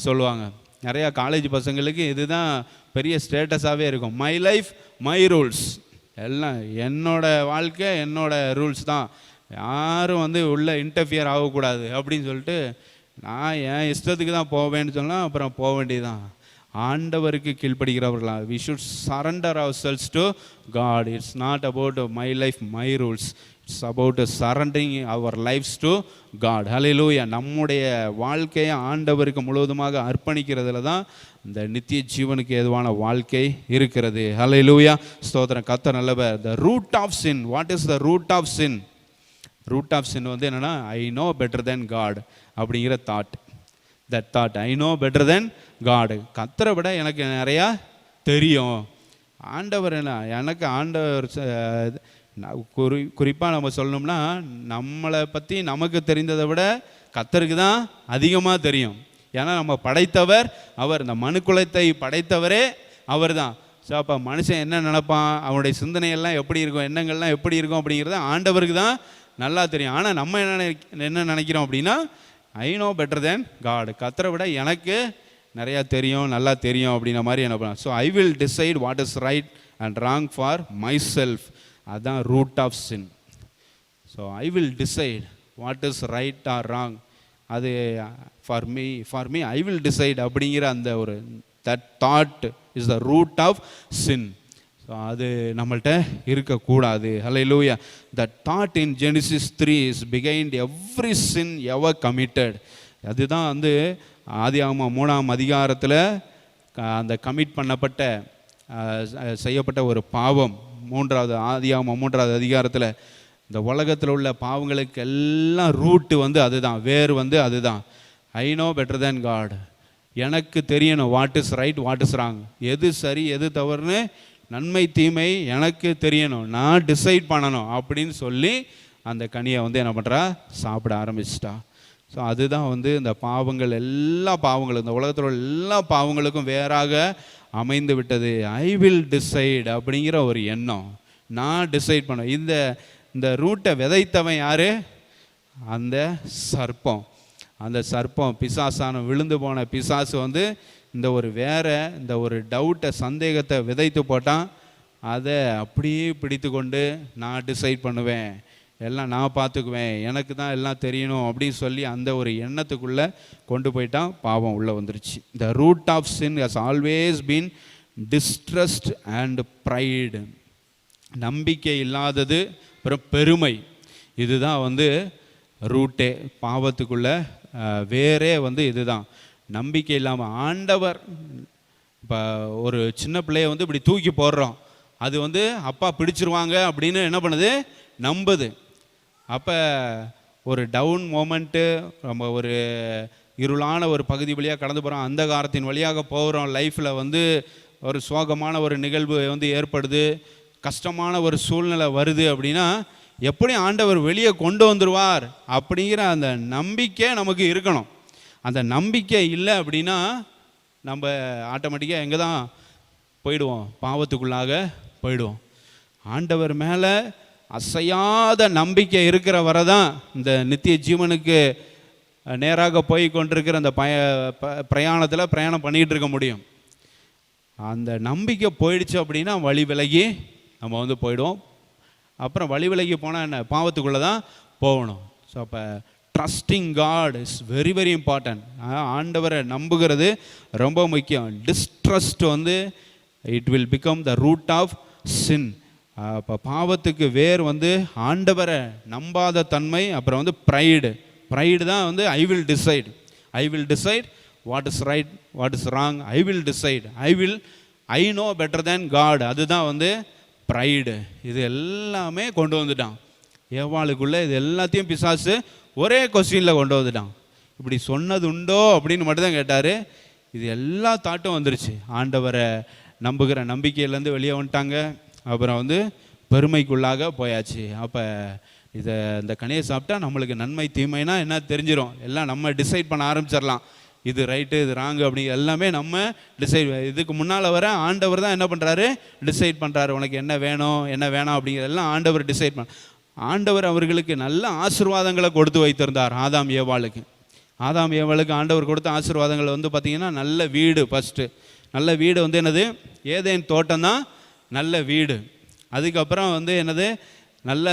சொல்லுவாங்க. நிறையா காலேஜ் பசங்களுக்கு இதுதான் பெரிய ஸ்டேட்டஸாகவே இருக்கும். மை லைஃப் மை ரூல்ஸ், எல்லாம் என்னோட வாழ்க்கை என்னோட ரூல்ஸ் தான், யாரும் உள்ளே இன்டர்ஃபியர் ஆகக்கூடாது அப்படின்னு சொல்லிட்டு நான் என் இஷ்டத்துக்கு தான் போவேன்னு சொன்னால் அப்புறம் போக வேண்டியதுதான். ஆண்டவருக்கு கீழ்ப்படுகிறவர்களா, we should surrender ourselves to God. It's not about my life my rules, it's about surrendering our lives to God. Hallelujah. நம்முடைய வாழ்க்கையை ஆண்டவருக்கு முழுவதுமாக அர்ப்பணிக்கிறதுல தான் இந்த நித்திய ஜீவனுக்கு ஏதுவான வாழ்க்கை இருக்கிறது. Hallelujah. ஸ்தோத்திரம், கர்த்தர் நல்லவர். The root of sin, what is the root of sin? root of sin என்னன்னா I know better than God அப்படிங்கிற thought. That thought, I know better than God, கர்த்தரை விட எனக்கு நிறையா தெரியும். ஆண்டவர் எனக்கு ஆண்டவர் குறிப்பாக நம்ம சொல்லணும்னா நம்மளை பற்றி நமக்கு தெரிந்ததை விட கர்த்தருக்கு தான் அதிகமாக தெரியும். ஏன்னா நம்ம படைத்தவர் அவர், இந்த மனுக்குலத்தை படைத்தவரே அவர் தான். ஸோ அப்போ மனுஷன் என்ன நினைப்பான், அவனுடைய சிந்தனையெல்லாம் எப்படி இருக்கும், எண்ணங்கள்லாம் எப்படி இருக்கும் அப்படிங்கிறத ஆண்டவருக்கு தான் நல்லா தெரியும். ஆனால் நம்ம என்ன நினைக்கிறோம் அப்படின்னா I know better than God, கர்த்தரை விட எனக்கு நிறையா தெரியும், நல்லா தெரியும் அப்படின்ற மாதிரி என்ன பண்ணலாம். So I will decide what is right and wrong for my self root of sin. So I will decide what is right or wrong, அது for me I will decide அப்படிங்கிற அந்த ஒரு that thought is the root of sin. So அது நம்மள்கிட்ட இருக்கக்கூடாது. ஹல்லேலூயா. That thought in Genesis 3 is behind every sin ever committed. அதுதான் ஆதியாகமம் 3ஆம் அதிகாரத்தில் அந்த கமிட் பண்ணப்பட்ட செய்யப்பட்ட ஒரு பாவம். ஆதியாகமம் 3ஆவது அதிகாரத்தில் இந்த உலகத்தில் உள்ள பாவங்களுக்கு எல்லாம் ரூட்டு அதுதான், வேர் அதுதான். I know better than God, எனக்கு தெரியணும் what is right what is wrong, எது சரி எது தவறுன்னு, நன்மை தீமை எனக்கு தெரியணும், நான் டிசைட் பண்ணணும் அப்படின்னு சொல்லி அந்த கனியை என்ன பண்ணுறா, சாப்பிட ஆரம்பிச்சிட்டா. ஸோ அதுதான் இந்த பாவங்கள், எல்லா பாவங்களும், இந்த உலகத்தில் உள்ள எல்லா பாவங்களுக்கும் வேறாக அமைந்து விட்டது. ஐ வில் டிசைட் அப்படிங்கிற ஒரு எண்ணம், நான் டிசைட் பண்ண. இந்த ரூட்டை விதைத்தவன் யார்? அந்த சர்ப்பம். அந்த சர்ப்பம் பிசாசான விழுந்து போன பிசாசு இந்த ஒரு டவுட்டை, சந்தேகத்தை விதைத்து போட்டான். அதை அப்படியே பிடித்து கொண்டு நான் டிசைட் பண்ணுவேன், எல்லாம் நான் பார்த்துக்குவேன், எனக்கு தான் எல்லாம் தெரியணும் அப்படின்னு சொல்லி அந்த ஒரு எண்ணத்துக்குள்ளே கொண்டு போயிட்டான். பாவம் உள்ளே வந்துருச்சு. The root of sin has always been distrust and pride. நம்பிக்கை இல்லாதது, அப்புறம் பெருமை, இதுதான் ரூட்டே பாவத்துக்குள்ள வேறே இதுதான். நம்பிக்கை இல்லாமல் ஆண்டவர், இப்போ ஒரு சின்ன பிள்ளைய இப்படி தூக்கி போடுறோம், அது அப்பா பிடிச்சிருவாங்க அப்படின்னு என்ன பண்ணுது, நம்புது. அப்போ ஒரு டவுன் மோமெண்ட்டு, நம்ம ஒரு இருளான ஒரு பகுதி வழியாக கடந்து போகிறோம், அந்த காலத்தின் வழியாக போகிறோம், லைஃப்பில் ஒரு சோகமான ஒரு நிகழ்வு ஏற்படுது, கஷ்டமான ஒரு சூழ்நிலை வருது அப்படின்னா எப்படி ஆண்டவர் வெளியே கொண்டு வந்துடுவார் அப்படிங்கிற அந்த நம்பிக்கை நமக்கு இருக்கணும். அந்த நம்பிக்கை இல்லை அப்படின்னா நம்ம ஆட்டோமேட்டிக்காக எங்கே தான் போயிடுவோம், பாவத்துக்குள்ளாக போயிடுவோம். ஆண்டவர் மேலே அசையாத நம்பிக்கை இருக்கிற வரை தான் இந்த நித்திய ஜீவனுக்கு நேராக போய் கொண்டிருக்கிற அந்த பிரயாணத்தில் பிரயாணம் பண்ணிகிட்டு இருக்க முடியும். அந்த நம்பிக்கை போயிடுச்சு அப்படின்னா வழி விலகி நம்ம போயிடுவோம். அப்புறம் வழி விலகி போனால் என்ன, பாவத்துக்குள்ளே தான் போகணும். ஸோ அப்போ trusting God is very very important. ஆண்டவரை நம்புகிறது ரொம்ப முக்கியம். Distrust it will become the root of sin. இப்போ பாவத்துக்கு வேர் ஆண்டவரை நம்பாத தன்மை. அப்புறம் ப்ரைடு தான் I will decide what is right what is wrong, I will decide, I know better than God. அதுதான் ப்ரைடு, இது எல்லாமே கொண்டு வந்துட்டான் ஏவாளுக்குள்ளே. இது எல்லாத்தையும் பிசாசு ஒரே கொஸ்டினில் கொண்டு வந்துட்டான். இப்படி சொன்னது உண்டோ அப்படின்னு மட்டும்தான் கேட்டார். இது எல்லா தாட்டும் வந்துருச்சு. ஆண்டவரை நம்புகிற நம்பிக்கையிலேருந்து வெளியே வந்துட்டாங்க. அப்புறம் வந்து பெருமைக்குள்ளாக போயாச்சு. அப்போ இந்த கனியை சாப்பிட்டா நம்மளுக்கு நன்மை தீமைனா என்ன தெரிஞ்சிடும். எல்லாம் நம்ம டிசைட் பண்ண ஆரம்பிச்சிடலாம். இது ரைட்டு, இது ராங்கு, அப்படி எல்லாமே நம்ம டிசைட். இதுக்கு முன்னால் வர ஆண்டவர் தான் என்ன பண்ணுறாரு, டிசைட் பண்ணுறாரு. உனக்கு என்ன வேணும் என்ன வேணாம் அப்படிங்கிறதெல்லாம் ஆண்டவர் டிசைட் பண்ண. ஆண்டவர் அவர்களுக்கு நல்ல ஆசீர்வாதங்களை கொடுத்து வைத்திருந்தார். ஆதாம் ஏவாளுக்கு ஆண்டவர் கொடுத்த ஆசீர்வாதங்கள் வந்து பார்த்திங்கன்னா, நல்ல வீடு. ஃபஸ்ட்டு நல்ல வீடு வந்து என்னது, ஏதேன் தோட்டம் தான் நல்ல வீடு. அதுக்கப்புறம் வந்து என்னது, நல்ல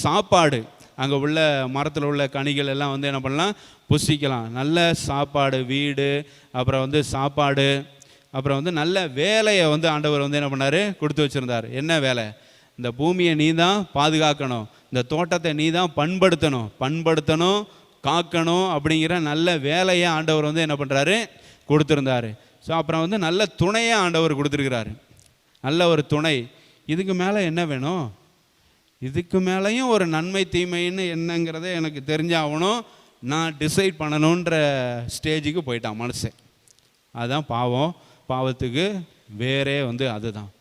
சாப்பாடு. அங்கே உள்ள மரத்தில் உள்ள கனிகள் எல்லாம் வந்து என்ன பண்ணலாம், புசிக்கலாம். நல்ல சாப்பாடு, வீடு, அப்புறம் வந்து சாப்பாடு, அப்புறம் வந்து நல்ல வேலையை வந்து ஆண்டவர் வந்து என்ன பண்ணார், கொடுத்து வச்சுருந்தார். என்ன வேலை? இந்த பூமியை நீ தான் பாதுகாக்கணும், இந்த தோட்டத்தை நீ தான் பண்படுத்தணும், காக்கணும் அப்படிங்கிற நல்ல வேலையை ஆண்டவர் வந்து என்ன பண்ணுறாரு, கொடுத்துருந்தாரு. ஸோ அப்புறம் வந்து நல்ல துணையை ஆண்டவர் கொடுத்துருக்கிறாரு. நல்ல ஒரு துணை. இதுக்கு மேலே என்ன வேணும்? இதுக்கு மேலேயும் ஒரு நன்மை தீமைன்னு என்னங்கிறத எனக்கு தெரிஞ்சாகணும். நான் டிசைட் பண்ணணுன்ற ஸ்டேஜுக்கு போயிட்டான் மனுஷன். அதுதான் பாவத்துக்கு வேறே வந்து அதுதான்.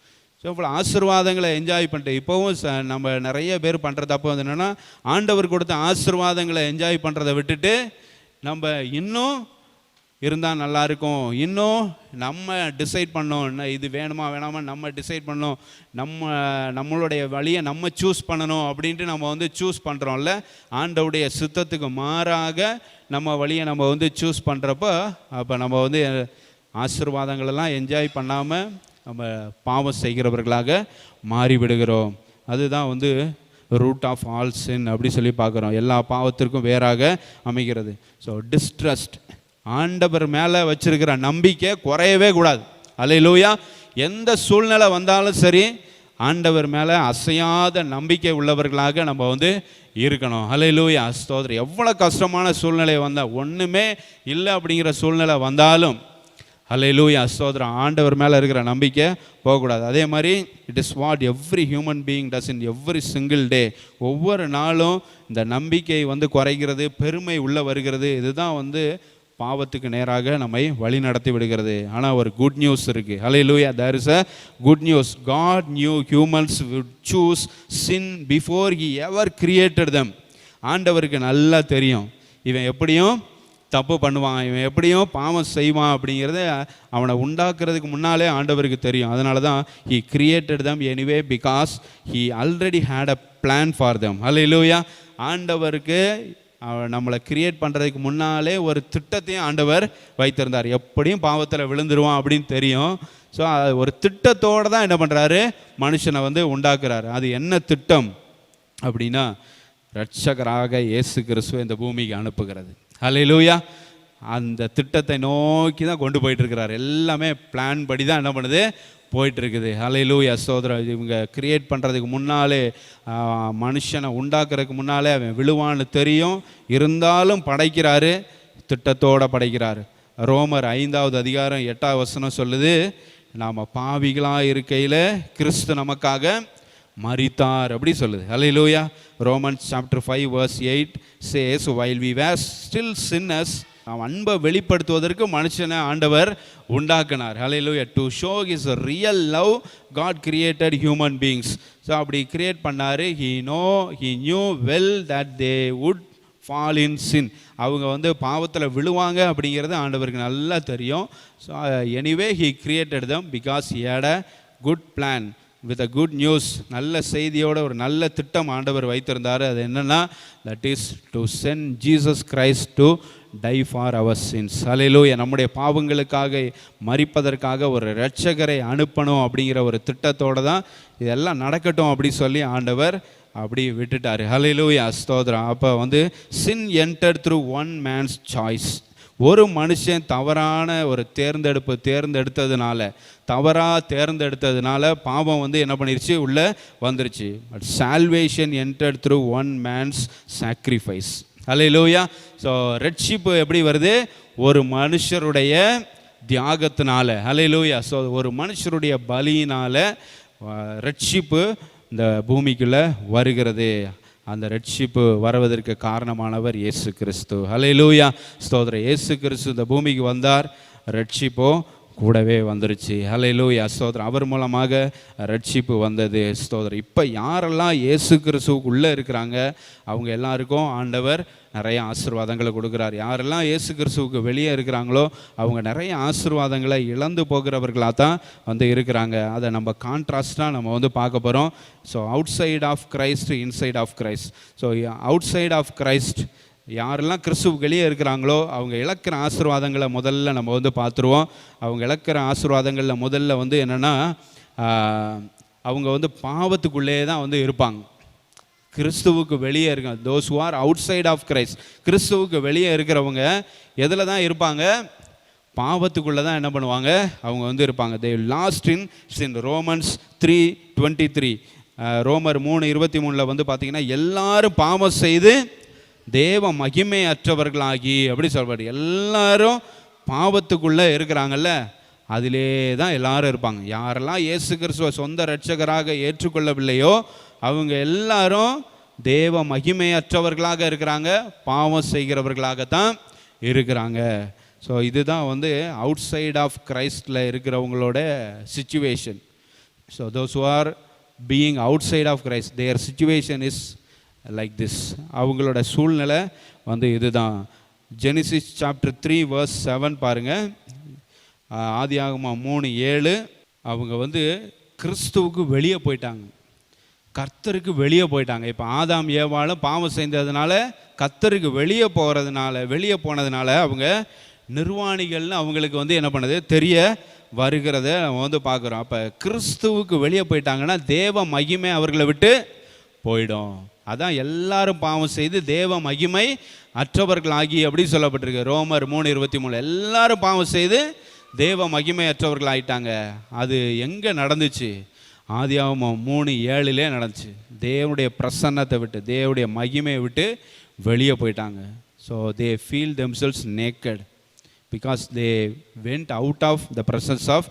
ஸோ இவ்வளோ ஆசீர்வாதங்களை என்ஜாய் பண்ணிட்டு இப்போவும் நம்ம நிறைய பேர் பண்ணுற தப்பு வந்து என்னென்னா, ஆண்டவர் கொடுத்த ஆசீர்வாதங்களை என்ஜாய் பண்ணுறதை விட்டுட்டு நம்ம இன்னும் இருந்தால் நல்லாயிருக்கும், இன்னும் நம்ம டிசைட் பண்ணோம், இது வேணுமா வேணாமா நம்ம டிசைட் பண்ணோம், நம்மளுடைய வழியை நம்ம சூஸ் பண்ணணும் அப்படின்ட்டு நம்ம வந்து சூஸ் பண்ணுறோம்ல. ஆண்டவுடைய சித்தத்துக்கு மாறாக நம்ம வழியை நம்ம வந்து சூஸ் பண்ணுறப்போ, அப்போ நம்ம வந்து ஆசீர்வாதங்களெல்லாம் என்ஜாய் பண்ணாமல் நம்ம பாவம் செய்கிறவர்களாக மாறிவிடுகிறோம். அதுதான் வந்து ரூட் ஆஃப் ஆல் சின் அப்படி சொல்லி பார்க்குறோம். எல்லா பாவத்திற்கும் வேறாக அமைகிறது. ஸோ டிஸ்ட்ரஸ்ட், ஆண்டவர் மேலே வச்சிருக்கிற நம்பிக்கை குறையவே கூடாது. அல்லேலூயா. எந்த சூழ்நிலை வந்தாலும் சரி, ஆண்டவர் மேலே அசையாத நம்பிக்கை உள்ளவர்களாக நம்ம வந்து இருக்கணும். அல்லேலூயா, ஸ்தோத்திரம். எவ்வளோ கஷ்டமான சூழ்நிலை வந்தால், ஒன்றுமே இல்லை அப்படிங்கிற சூழ்நிலை வந்தாலும், அல்லேலூயா, ஸ்தோத்திரம், ஆண்டவர் மேலே இருக்கிற நம்பிக்கை போகக்கூடாது. அதே மாதிரி it is what every human being does in every single day. ஒவ்வொரு நாளும் இந்த நம்பிக்கை வந்து குறைகிறது, பெருமை உள்ளே வருகிறது. இதுதான் வந்து பாவத்துக்கு நேராக நம்மை வழி நடத்தி விடுகிறது. ஆனால் ஒரு குட் நியூஸ் இருக்குது. Hallelujah, there is a good news. God knew humans would choose sin before he ever created them. ஆண்டவருக்கு நல்லா தெரியும் இவன் எப்படியும் தப்பு பண்ணுவான், இவன் எப்படியும் பாவம் செய்வான் அப்படிங்கிறத அவனை உண்டாக்குறதுக்கு முன்னாலே ஆண்டவருக்கு தெரியும். அதனால தான் he created them anyway because he already had a plan for them. ஹல்லேலூயா. ஆண்டவருக்கு நம்மளை கிரியேட் பண்ணுறதுக்கு முன்னாலே ஒரு திட்டத்தையும் ஆண்டவர் வைத்திருந்தார். எப்படியும் பாவத்தில் விழுந்துருவான் அப்படின்னு தெரியும். ஸோ ஒரு திட்டத்தோடு தான் என்ன பண்ணுறாரு, மனுஷனை வந்து உண்டாக்குறாரு. அது என்ன திட்டம் அப்படின்னா, இரட்சகராக இயேசு கிறிஸ்துவை இந்த பூமிக்கு அனுப்புகிறது. ஹல்லேலூயா. அந்த திட்டத்தை நோக்கி தான் கொண்டு போயிட்டுருக்கிறார். எல்லாமே பிளான் படி தான் என்ன பண்ணுது, போயிட்டுருக்குது. ஹல்லேலூயா, சோதரன். இவங்க கிரியேட் பண்ணுறதுக்கு முன்னாலே, மனுஷனை உண்டாக்குறதுக்கு முன்னாலே அவன் விழுவான்னு தெரியும். இருந்தாலும் படைக்கிறாரு, திட்டத்தோடு படைக்கிறாரு. ரோமர் 5வது அதிகாரம் 8வது வசனம் சொல்லுது, நாம் பாவிகளாக இருக்கையில் கிறிஸ்து நமக்காக மரித்தார் அப்படி சொல்லுது. Hallelujah. Romans chapter 5 verse 8 says, while we were still sinners, அன்பை வெளிப்படுத்துவதற்கு மனுஷனை ஆண்டவர் உண்டாக்கினார். Hallelujah. To show his real love God created human beings. So அப்படி கிரியேட் பண்ணார். He knew well that they would fall in sin. அவங்க வந்து பாவத்தில் விழுவாங்க அப்படிங்கிறது ஆண்டவருக்கு நல்லா தெரியும். So anyway he created them because he had a good plan with a good news. நல்ல செய்தியோட ஒரு நல்ல திட்டம் ஆண்டவர் வைத்திருந்தார். அது என்னென்னா, that is to send Jesus Christ to die for our since. ஹல்லேலூயா. நம்முடைய பாவங்களுக்காக மரிப்பதற்காக ஒரு இரட்சகரை அனுப்பணும் அப்படிங்கிற ஒரு திட்டத்தோடு தான் இதெல்லாம் நடக்கட்டும் அப்படி சொல்லி ஆண்டவர் அப்படி விட்டுட்டார். ஹல்லேலூயா, ஸ்தோத்திரம். அப்போ வந்து sin entered through one man's choice. ஒரு மனுஷன் தவறான ஒரு தவறாக தேர்ந்தெடுத்ததுனால பாவம் வந்து என்ன பண்ணிருச்சு, உள்ளே வந்துருச்சு. But salvation entered through one man's sacrifice. Hallelujah. So ரெட்ஷிப்பு எப்படி வருது, ஒரு மனுஷருடைய தியாகத்தினால. ஹல்லேலூயா. ஸோ ஒரு மனுஷருடைய பலியினால் ரட்சிப்பு இந்த பூமிக்குள்ளே வருகிறது. அந்த ரட்சிப்பு வருவதற்கு காரணமானவர் இயேசு கிறிஸ்து. ஹல்லேலூயா, ஸ்தோத்திரம். இயேசு கிறிஸ்து இந்த பூமிக்கு வந்தார், ரட்சிப்போ கூடவே வந்துருச்சு. ஹல்லேலூயா, ஸ்தோத்திரம். அவர் மூலமாக ரட்சிப்பு வந்தது. ஸ்தோத்திரம். இப்போ யாரெல்லாம் இயேசு கிறிஸ்துவுக்கு உள்ளே இருக்கிறாங்க அவங்க எல்லாருக்கும் ஆண்டவர் நிறைய ஆசீர்வாதங்களை கொடுக்குறார். யாரெல்லாம் இயேசு கிறிஸ்துவுக்கு வெளியே இருக்கிறாங்களோ அவங்க நிறைய ஆசீர்வாதங்களை இழந்து போகிறவர்களாக தான் இருக்கிறாங்க. அதை நம்ம கான்ட்ராஸ்டாக நம்ம பார்க்க போகிறோம். So out side of Christ, inside of Christ. So out side of Christ யாரெல்லாம் கிறிஸ்துவுக்கு வெளியே இருக்கிறாங்களோ அவங்க இழக்கிற ஆசீர்வாதங்களை முதல்ல நம்ம பார்த்துருவோம். அவங்க இழக்கிற ஆசீர்வாதங்களில் முதல்ல என்னென்னா அவங்க பாவத்துக்குள்ளே தான் இருப்பாங்க. கிறிஸ்துவுக்கு வெளியே இருக்காங்க. Those who are out side of Christ, கிறிஸ்துவுக்கு வெளியே இருக்கிறவங்க எதில் தான் இருப்பாங்க? பாவத்துக்குள்ளே தான் என்ன பண்ணுவாங்க? அவங்க இருப்பாங்க. They lost in sin. Romans 3:23, ரோமர் 3:23 பார்த்தீங்கன்னா எல்லாரும் பாவம் செய்து தேவ மகிமை அற்றவர்களாகி அப்படி சொல்வார். எல்லாரும் பாவத்துக்குள்ளே இருக்கிறாங்கல்ல, அதிலே தான் எல்லாரும் இருப்பாங்க. யாரெல்லாம் இயேசு கிறிஸ்துவ சொந்த இரட்சகராக ஏற்றுக்கொள்ளவில்லையோ அவங்க எல்லாரும் தேவ மகிமையற்றவர்களாக இருக்கிறாங்க, பாவம் செய்கிறவர்களாகத்தான் இருக்கிறாங்க. ஸோ இதுதான் அவுட் சைட் ஆஃப் கிரைஸ்டில் இருக்கிறவங்களோட situation. So those who are being out side of Christ, their situation is like this. அவங்களோட சூழ்நிலை இதுதான். ஜெனிசிஸ் சாப்டர் 3:7 பாருங்கள். ஆதியாகமம் 3:7. அவங்க கிறிஸ்துவுக்கு வெளியே போயிட்டாங்க, கர்த்தருக்கு வெளியே போயிட்டாங்க. இப்போ ஆதாம் ஏவாளும் பாவம் செய்ததுனால கர்த்தருக்கு வெளியே போனதுனால அவங்க நிர்வாணிகள்னு அவங்களுக்கு என்ன பண்ணுது தெரிய வருகிறத நம்ம பார்க்குறோம். அப்போ கிறிஸ்துவுக்கு வெளியே போயிட்டாங்கன்னா தேவ மகிமை அவர்களை விட்டு போயிடும். அதான் எல்லாரும் பாவம் செய்து தேவ மகிமை அற்றவர்களாகி அப்படி சொல்லப்பட்டிருக்கு. ரோமர் 3:23. எல்லாரும் பாவம் செய்து தேவ மகிமை அற்றவர்கள் ஆயிட்டாங்க. அது எங்கே நடந்துச்சு? ஆதியாகமம் 3:7 நடந்துச்சு. தேவனுடைய பிரசன்னத்தை விட்டு, தேவனுடைய மகிமையை விட்டு வெளியே போயிட்டாங்க. So they feel themselves naked because they went out of the presence of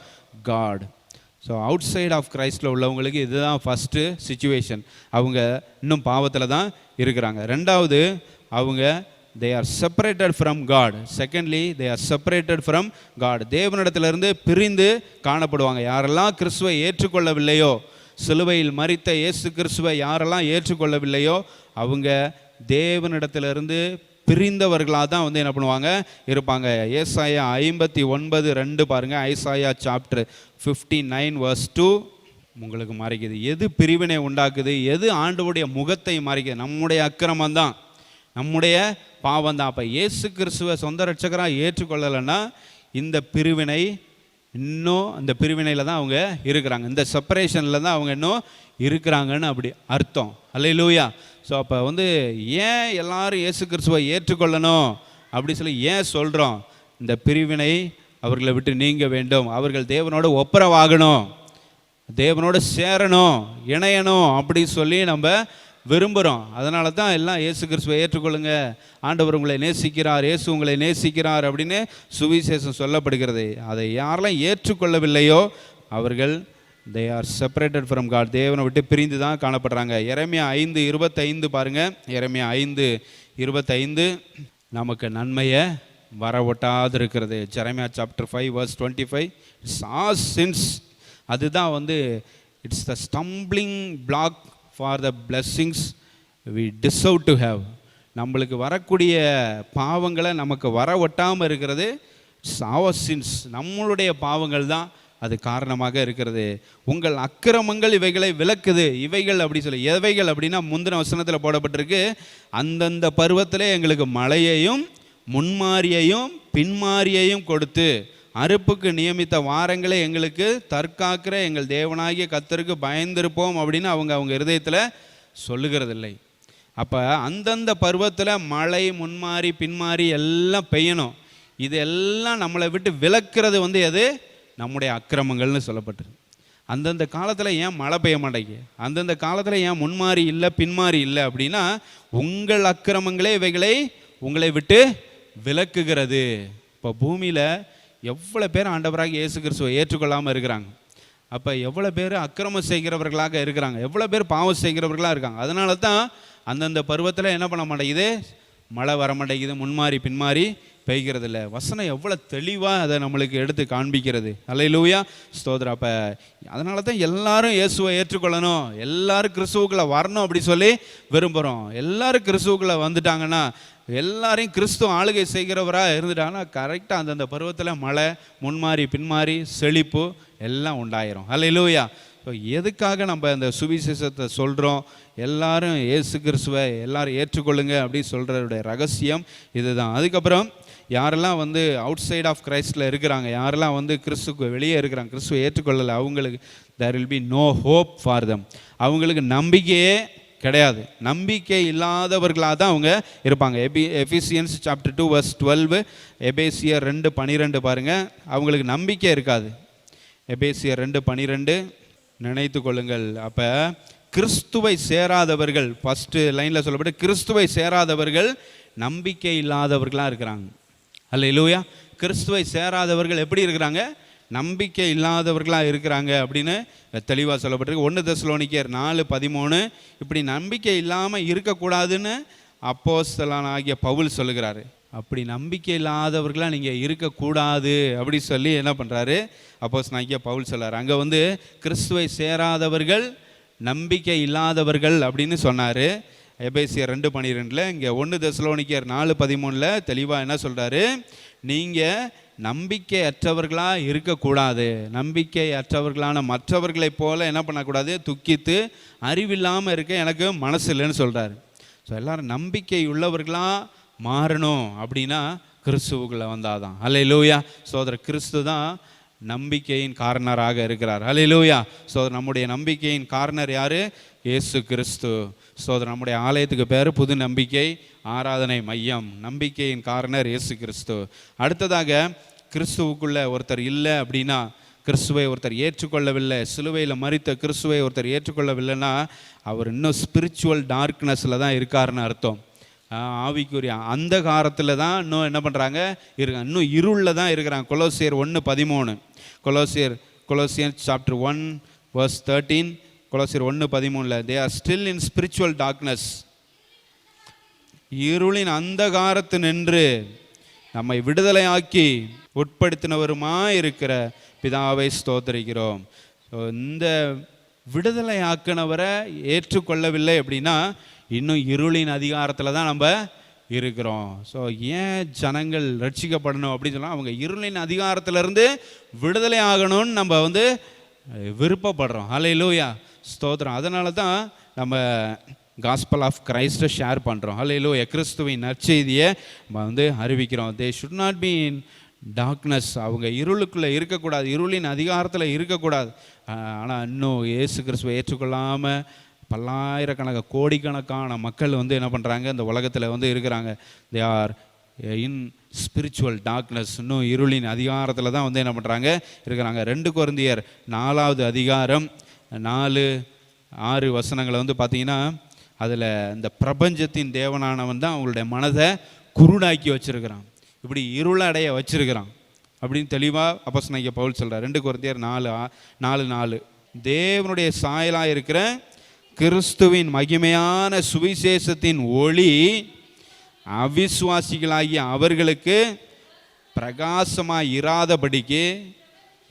God. So out side of கிரைஸ்டில் உள்ளவங்களுக்கு இதுதான் ஃபஸ்ட்டு சிச்சுவேஷன். அவங்க இன்னும் பாவத்தில் தான் இருக்கிறாங்க. ரெண்டாவது, அவங்க they are separated from God. Secondly, they are separated from God. தேவனிடத்திலிருந்து பிரிந்து காணப்படுவாங்க. யாரெல்லாம் கிறிஸ்துவை ஏற்றுக்கொள்ளவில்லையோ, சிலுவையில் மரித்த இயேசு கிறிஸ்துவை யாரெல்லாம் ஏற்றுக்கொள்ளவில்லையோ அவங்க தேவனிடத்திலிருந்து பிரிந்தவர்களாக தான் என்ன பண்ணுவாங்க? இருப்பாங்க. ஏசாயா 59:2 பாருங்கள். ஐசாயா சாப்டர் 59:2 உங்களுக்கு மறைக்குது. எது பிரிவினை உண்டாக்குது? எது ஆண்டவருடைய முகத்தை மறைக்குது? நம்முடைய அக்கிரமம் தான், நம்முடைய பாவம் தான். அப்போ இயேசு கிறிஸ்துவை சொந்த இரட்சகராக ஏற்றுக்கொள்ளலைன்னா இந்த பிரிவினை இன்னும் அந்த பிரிவினையில் தான் அவங்க இருக்கிறாங்க, இந்த செப்பரேஷனில் தான் அவங்க இன்னும் இருக்கிறாங்கன்னு அப்படி அர்த்தம். அல்லேலூயா. ஸோ அப்போ ஏன் எல்லாரும் இயேசு கிறிஸ்துவை ஏற்றுக்கொள்ளணும் அப்படி சொல்லி ஏன் சொல்கிறோம்? இந்த பிரிவினை அவர்களை விட்டு நீங்க வேண்டும், அவர்கள் தேவனோட ஒப்புரவாகணும், தேவனோட சேரணும், இணையணும் அப்படி சொல்லி நம்ம விரும்புகிறோம். அதனால தான் எல்லாம் இயேசு கிறிஸ்துவை ஏற்றுக்கொள்ளுங்க, ஆண்டவர் உங்களை நேசிக்கிறார், இயேசு உங்களை நேசிக்கிறார் அப்படின்னு சுவிசேஷம் சொல்லப்படுகிறது. அதை யாரெல்லாம் ஏற்றுக்கொள்ளவில்லையோ அவர்கள் they are separated from God. தேவனை விட்டு பிரிந்து தான் காணப்படுறாங்க. எரேமியா 5:25 பாருங்கள். எரேமியா 5:25 நமக்கு நன்மையை வர ஒட்டாது இருக்கிறது. Jeremiah chapter 5:25 it's all sins. அதுதான் it's the stumbling block for the blessings we deserve to have. நம்மளுக்கு வரக்கூடிய பாவங்களை நமக்கு வர ஒட்டாமல் இருக்கிறது இட்ஸ் அவர் சின்ஸ். நம்மளுடைய பாவங்கள் தான் அது காரணமாக இருக்கிறது. உங்கள் அக்கிரமங்கள் இவைகளை விலக்குது. இவைகள் அப்படி சொல்லி எவைகள் அப்படின்னா முந்தின வசனத்தில் போடப்பட்டிருக்கு, அந்தந்த பருவத்திலே எங்களுக்கு மழையையும் முன்மாரியையும் பின்மாரியையும் கொடுத்து அறுப்புக்கு நியமித்த வாரங்களை எங்களுக்கு தற்காக்கிற எங்கள் தேவனாகிய கர்த்தருக்கு பயந்திருப்போம் அப்படின்னு அவங்க இருதயத்தில் சொல்லுகிறதில்லை. அப்போ அந்தந்த பருவத்தில் மழை முன்மாரி பின்மாரி எல்லாம் பெய்யணும். இது எல்லாம் நம்மளை விட்டு விலக்கிறது எது? நம்முடைய அக்கிரமங்கள்னு சொல்லப்பட்டிருக்கு. அந்தந்த காலத்தில் ஏன் மழை பெய்ய மாட்டேங்குது, அந்தந்த காலத்தில் ஏன் முன்மாரி இல்லை பின்மாரி இல்லை அப்படின்னா உங்கள் அக்கிரமங்களே இவைகளை உங்களை விட்டு விலக்குகிறது. இப்போ பூமியில் எவ்வளோ பேர் ஆண்டவராக இயேசு கிறிஸ்துவை ஏற்றுக்கொள்ளாமல் இருக்கிறாங்க. அப்போ எவ்வளோ பேர் அக்கிரமம் செய்கிறவர்களாக இருக்கிறாங்க, எவ்வளோ பேர் பாவம் செய்கிறவர்களாக இருக்காங்க. அதனால தான் அந்தந்த பருவத்தில் என்ன பண்ண மாட்டேங்குது, மழை வர மாட்டேங்குது, முன்மாறி பின்மாறி பெய்கிறது இல்லை. வசனம் எவ்வளோ தெளிவாக அதை நம்மளுக்கு எடுத்து காண்பிக்கிறது. அல்லேலூயா, ஸ்தோத்திரம். அப்போ அதனால தான் எல்லாரும் இயேசுவை ஏற்றுக்கொள்ளணும், எல்லாரும் கிறிஸ்துவுக்குள்ளே வரணும் அப்படி சொல்லி விரும்புகிறோம். எல்லாரும் கிறிஸ்துவுக்குள்ளே வந்துட்டாங்கன்னா, எல்லாரையும் கிறிஸ்துவ ஆளுகை செய்கிறவராக இருந்துட்டாங்கன்னா கரெக்டாக அந்தந்த பருவத்தில் மழை முன்மாறி பின்மாறி செழிப்பு எல்லாம் உண்டாயிரும். அல்லேலூயா. இப்போ எதுக்காக நம்ம அந்த சுவிசேஷத்தை சொல்கிறோம், எல்லாரும் இயேசு கிறிஸ்துவை எல்லாரும் ஏற்றுக்கொள்ளுங்க அப்படின்னு சொல்கிறதுடைய ரகசியம் இதுதான். அதுக்கப்புறம் யாரெல்லாம் வந்து அவுட் சைட் ஆஃப் கிரைஸ்டில் இருக்கிறாங்க, யாரெல்லாம் வந்து கிறிஸ்துக்கு வெளியே இருக்கிறாங்க, கிறிஸ்துவை ஏற்றுக்கொள்ளலை, அவங்களுக்கு there will be no hope for them. அவங்களுக்கு நம்பிக்கையே கிடையாது. நம்பிக்கை இல்லாதவர்களாக தான் அவங்க இருப்பாங்க. எபிசியன்ஸ் சாப்டர் 2 verse 12, எபேசியர் 2:12 பாருங்கள். அவங்களுக்கு நம்பிக்கை இருக்காது. எபேசியர் 2:12 நினைத்து கொள்ளுங்கள். அப்போ கிறிஸ்துவை சேராதவர்கள், ஃபஸ்ட்டு லைனில் சொல்லப்பட்டு கிறிஸ்துவை சேராதவர்கள் நம்பிக்கை இல்லாதவர்களாக இருக்கிறாங்க. அல்லேலூயா. கிறிஸ்துவை சேராதவர்கள் எப்படி இருக்கிறாங்க, நம்பிக்கை இல்லாதவர்களாக இருக்கிறாங்க அப்படின்னு தெளிவாக சொல்லப்பட்டிருக்கு. 1 தெசலோனிக்கேயர் 4:13 இப்படி நம்பிக்கை இல்லாமல் இருக்கக்கூடாதுன்னு அப்போஸ்தலனாகிய பவுல் சொல்லுகிறாரு. அப்படி நம்பிக்கை இல்லாதவர்களாக நீங்கள் இருக்கக்கூடாது அப்படி சொல்லி என்ன பண்ணுறாரு, அப்போஸ்தலனாகிய பவுல் சொல்கிறார். அங்கே வந்து கிறிஸ்துவை சேராதவர்கள் நம்பிக்கை இல்லாதவர்கள் அப்படின்னு சொன்னார் எபேசியர் 2:12. இங்கே 1 தெசலோனிக்கேயர் 4:13 தெளிவாக என்ன சொல்கிறாரு, நீங்கள் நம்பிக்கை அற்றவர்களாக இருக்கக்கூடாது, நம்பிக்கை அற்றவர்களான மற்றவர்களைப் போல என்ன பண்ணக்கூடாது, துக்கித்து அறிவில்லாமல் இருக்க எனக்கு மனசு இல்லைன்னு சொல்கிறாரு. ஸோ எல்லோரும் நம்பிக்கை உள்ளவர்களாக மாறணும் அப்படின்னா கிறிஸ்துவுக்குள்ளே வந்தால் தான். அல்லேலூயா. சோதர கிறிஸ்து தான் நம்பிக்கையின் காரணராக இருக்கிறார். அல்லேலூயா. சோதர நம்முடைய நம்பிக்கையின் காரணர் யார், இயேசு கிறிஸ்து. சோதர நம்முடைய ஆலயத்துக்கு பேர் புது நம்பிக்கை ஆராதனை மையம். நம்பிக்கையின் காரணர் இயேசு கிறிஸ்து. அடுத்ததாக கிறிஸ்துவுக்குள்ளே ஒருத்தர் இல்லை அப்படின்னா, கிறிஸ்துவை ஒருத்தர் ஏற்றுக்கொள்ளவில்லை, சிலுவையில் மரித்த கிறிஸ்துவை ஒருத்தர் ஏற்றுக்கொள்ளவில்லைன்னா அவர் இன்னும் ஸ்பிரிச்சுவல் டார்க்னஸில் தான் இருக்காருன்னு அர்த்தம். ஆவிக்குரிய அந்த காலத்தில் தான் இன்னும் என்ன பண்ணுறாங்க, இன்னும் இருளில் தான் இருக்கிறாங்க. கொலோசியர் 1:13, கொலோசியர் சாப்டர் 1 verse 13, கொலோசியர் 1:13 they are still in spiritual darkness. இருளின் அந்தகாரத்து நின்று நம்மை விடுதலையாக்கி உட்படுத்தினவருமாயிருக்கிற பிதாவை ஸ்தோத்திரிக்கிறோம். இந்த விடுதலையாக்கினவரை ஏற்றுக்கொள்ளவில்லை அப்படின்னா இன்னும் இருளின் அதிகாரத்தில் தான் நம்ம இருக்கிறோம். ஸோ ஏன் ஜனங்கள் ரட்சிக்கப்படணும் அப்படின்னு சொன்னால் அவங்க இருளின் அதிகாரத்திலேருந்து விடுதலை ஆகணும்னு நம்ம வந்து விருப்பப்படுறோம். அல்லேலூயா, ஸ்தோத்திரம். அதனால தான் நம்ம காஸ்பல் ஆஃப் கிரைஸ்ட்டை ஷேர் பண்ணுறோம். அல்லேலூயா, கிறிஸ்துவின் நற்செய்தியை நம்ம வந்து அறிவிக்கிறோம். They should not be in darkness. அவங்க இருளுக்குள்ளே இருக்கக்கூடாது, இருளின் அதிகாரத்தில் இருக்கக்கூடாது. ஆனால் இன்னும் இயேசு கிறிஸ்துவை ஏற்றுக்கொள்ளாமல் பல்லாயிரக்கணக்கான கோடிக்கணக்கான மக்கள் வந்து என்ன பண்ணுறாங்க, இந்த உலகத்தில் வந்து இருக்கிறாங்க. They R in spiritual darkness. இன்னும் இருளின் அதிகாரத்தில் தான் வந்து என்ன பண்ணுறாங்க, இருக்கிறாங்க. 2 கொரிந்தியர் 4வது அதிகாரம் 4-6 வசனங்களை வந்து பார்த்தீங்கன்னா அதில் இந்த பிரபஞ்சத்தின் தேவனானவன் தான் அவங்களுடைய மனதை குருடாக்கி வச்சுருக்கிறான், இப்படி இருளடைய வச்சிருக்கிறான் அப்படின்னு தெளிவாக அப்போஸ்தலனாகிய பவுல் சொல்கிறார். 2 கொரிந்தியர் 4:4 தேவனுடைய சாயலாக இருக்கிற கிறிஸ்துவின் மகிமையான சுவிசேஷத்தின் ஒளி அவிசுவாசிகளாகிய அவர்களுக்கு பிரகாசமாய் இராதபடிக்கு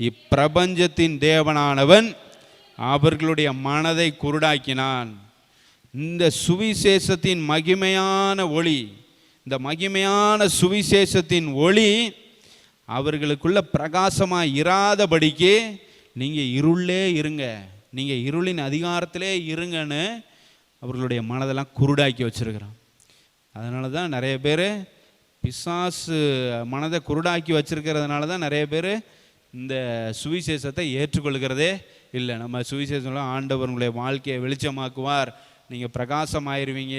இப்பிரபஞ்சத்தின் தேவனானவன் அவர்களுடைய மனதை குருடாக்கினான். இந்த சுவிசேஷத்தின் மகிமையான ஒளி, இந்த மகிமையான சுவிசேஷத்தின் ஒளி அவர்களுக்குள்ள பிரகாசமாய் இராதபடிக்கு நீங்கள் இருளே இருங்க, நீங்கள் இருளின் அதிகாரத்திலே இருங்கன்னு அவர்களுடைய மனதெல்லாம் குருடாக்கி வச்சுருக்கிறான். அதனால தான் நிறைய பேர் பிசாசு மனதை குருடாக்கி வச்சுருக்கிறதுனால தான் நிறைய பேர் இந்த சுவிசேஷத்தை ஏற்றுக்கொள்கிறதே இல்லை. நம்ம சுவிசேஷம்லாம் ஆண்டவர் உங்களுடைய வாழ்க்கையை வெளிச்சமாக்குவார், நீங்கள் பிரகாசமாயிருவீங்க,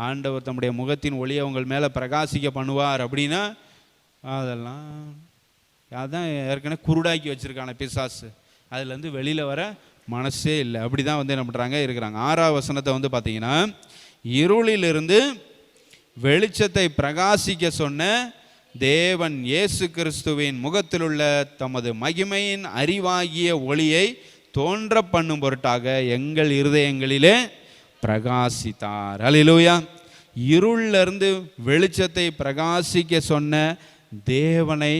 ஆண்டவர் தம்முடைய முகத்தின் ஒளியை உங்கள் மேலே பிரகாசிக்க பண்ணுவார் அப்படின்னா அதெல்லாம் அதான் ஏற்கனவே குருடாக்கி வச்சுருக்கான பிசாசு. அதுலேருந்து வெளியில் வர மனசே இல்லை. அப்படி தான் வந்து என்ன பண்ணுறாங்க இருக்கிறாங்க. 6வது வசனத்தை வந்து பார்த்தீங்கன்னா, இருளிலிருந்து வெளிச்சத்தை பிரகாசிக்க சொன்ன தேவன் இயேசு கிறிஸ்துவின் முகத்திலுள்ள தமது மகிமையின் அறிவாகிய ஒளியை தோன்ற பண்ணும் பொருட்டாக எங்கள் இருதயங்களிலே பிரகாசித்தார். அல்லேலூயா. இருளிலிருந்து வெளிச்சத்தை பிரகாசிக்க சொன்ன தேவனை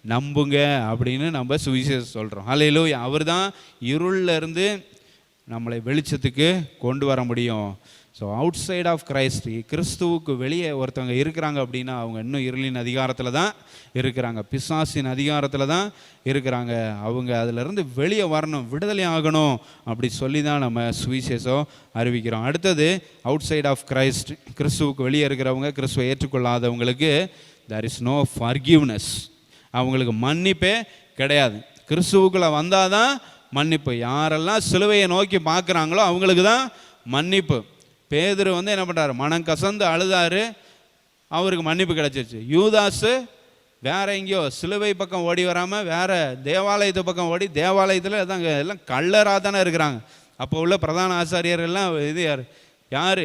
நம்புங்க அப்படின்னு நம்ம சுவிசேஷம் சொல்கிறோம். அல்லேலூயா. அவர் தான் இருளிலிருந்து நம்மளை வெளிச்சத்துக்கு கொண்டு வர முடியும். So out side of Christ, கிறிஸ்துவுக்கு வெளியே ஒருத்தவங்க இருக்கிறாங்க அப்படின்னா அவங்க இன்னும் இருளின் அதிகாரத்தில் தான் இருக்கிறாங்க, பிசாசின் அதிகாரத்தில் தான் இருக்கிறாங்க. அவங்க அதிலிருந்து வெளியே வரணும், விடுதலை ஆகணும் அப்படி சொல்லி தான் நம்ம சுவிசேஷம் அறிவிக்கிறோம். அடுத்தது அவுட் சைட் ஆஃப் கிரைஸ்ட், கிறிஸ்துவுக்கு வெளியே இருக்கிறவங்க, கிறிஸ்துவை ஏற்றுக்கொள்ளாதவங்களுக்கு தேர் இஸ் நோ ஃபர்கிவ்னஸ், அவங்களுக்கு மன்னிப்பே கிடையாது. கிறிஸ்துவுக்குள்ளே வந்தால் தான் மன்னிப்பு. யாரெல்லாம் சிலுவையை நோக்கி பார்க்குறாங்களோ அவங்களுக்கு தான் மன்னிப்பு. பேதுரு என்ன பண்ணுறாரு, மனம் கசந்து அழுதாரு, அவருக்கு மன்னிப்பு கிடைச்சிருச்சு. யூதாஸு வேற எங்கேயோ சிலுவை பக்கம் ஓடி வராமல் வேற தேவாலயத்து பக்கம் ஓடி, தேவாலயத்தில் அதாங்க எல்லாம் கள்ளராக தானே இருக்கிறாங்க. அப்போ உள்ள பிரதான ஆசாரியர்கள்லாம் இது யார்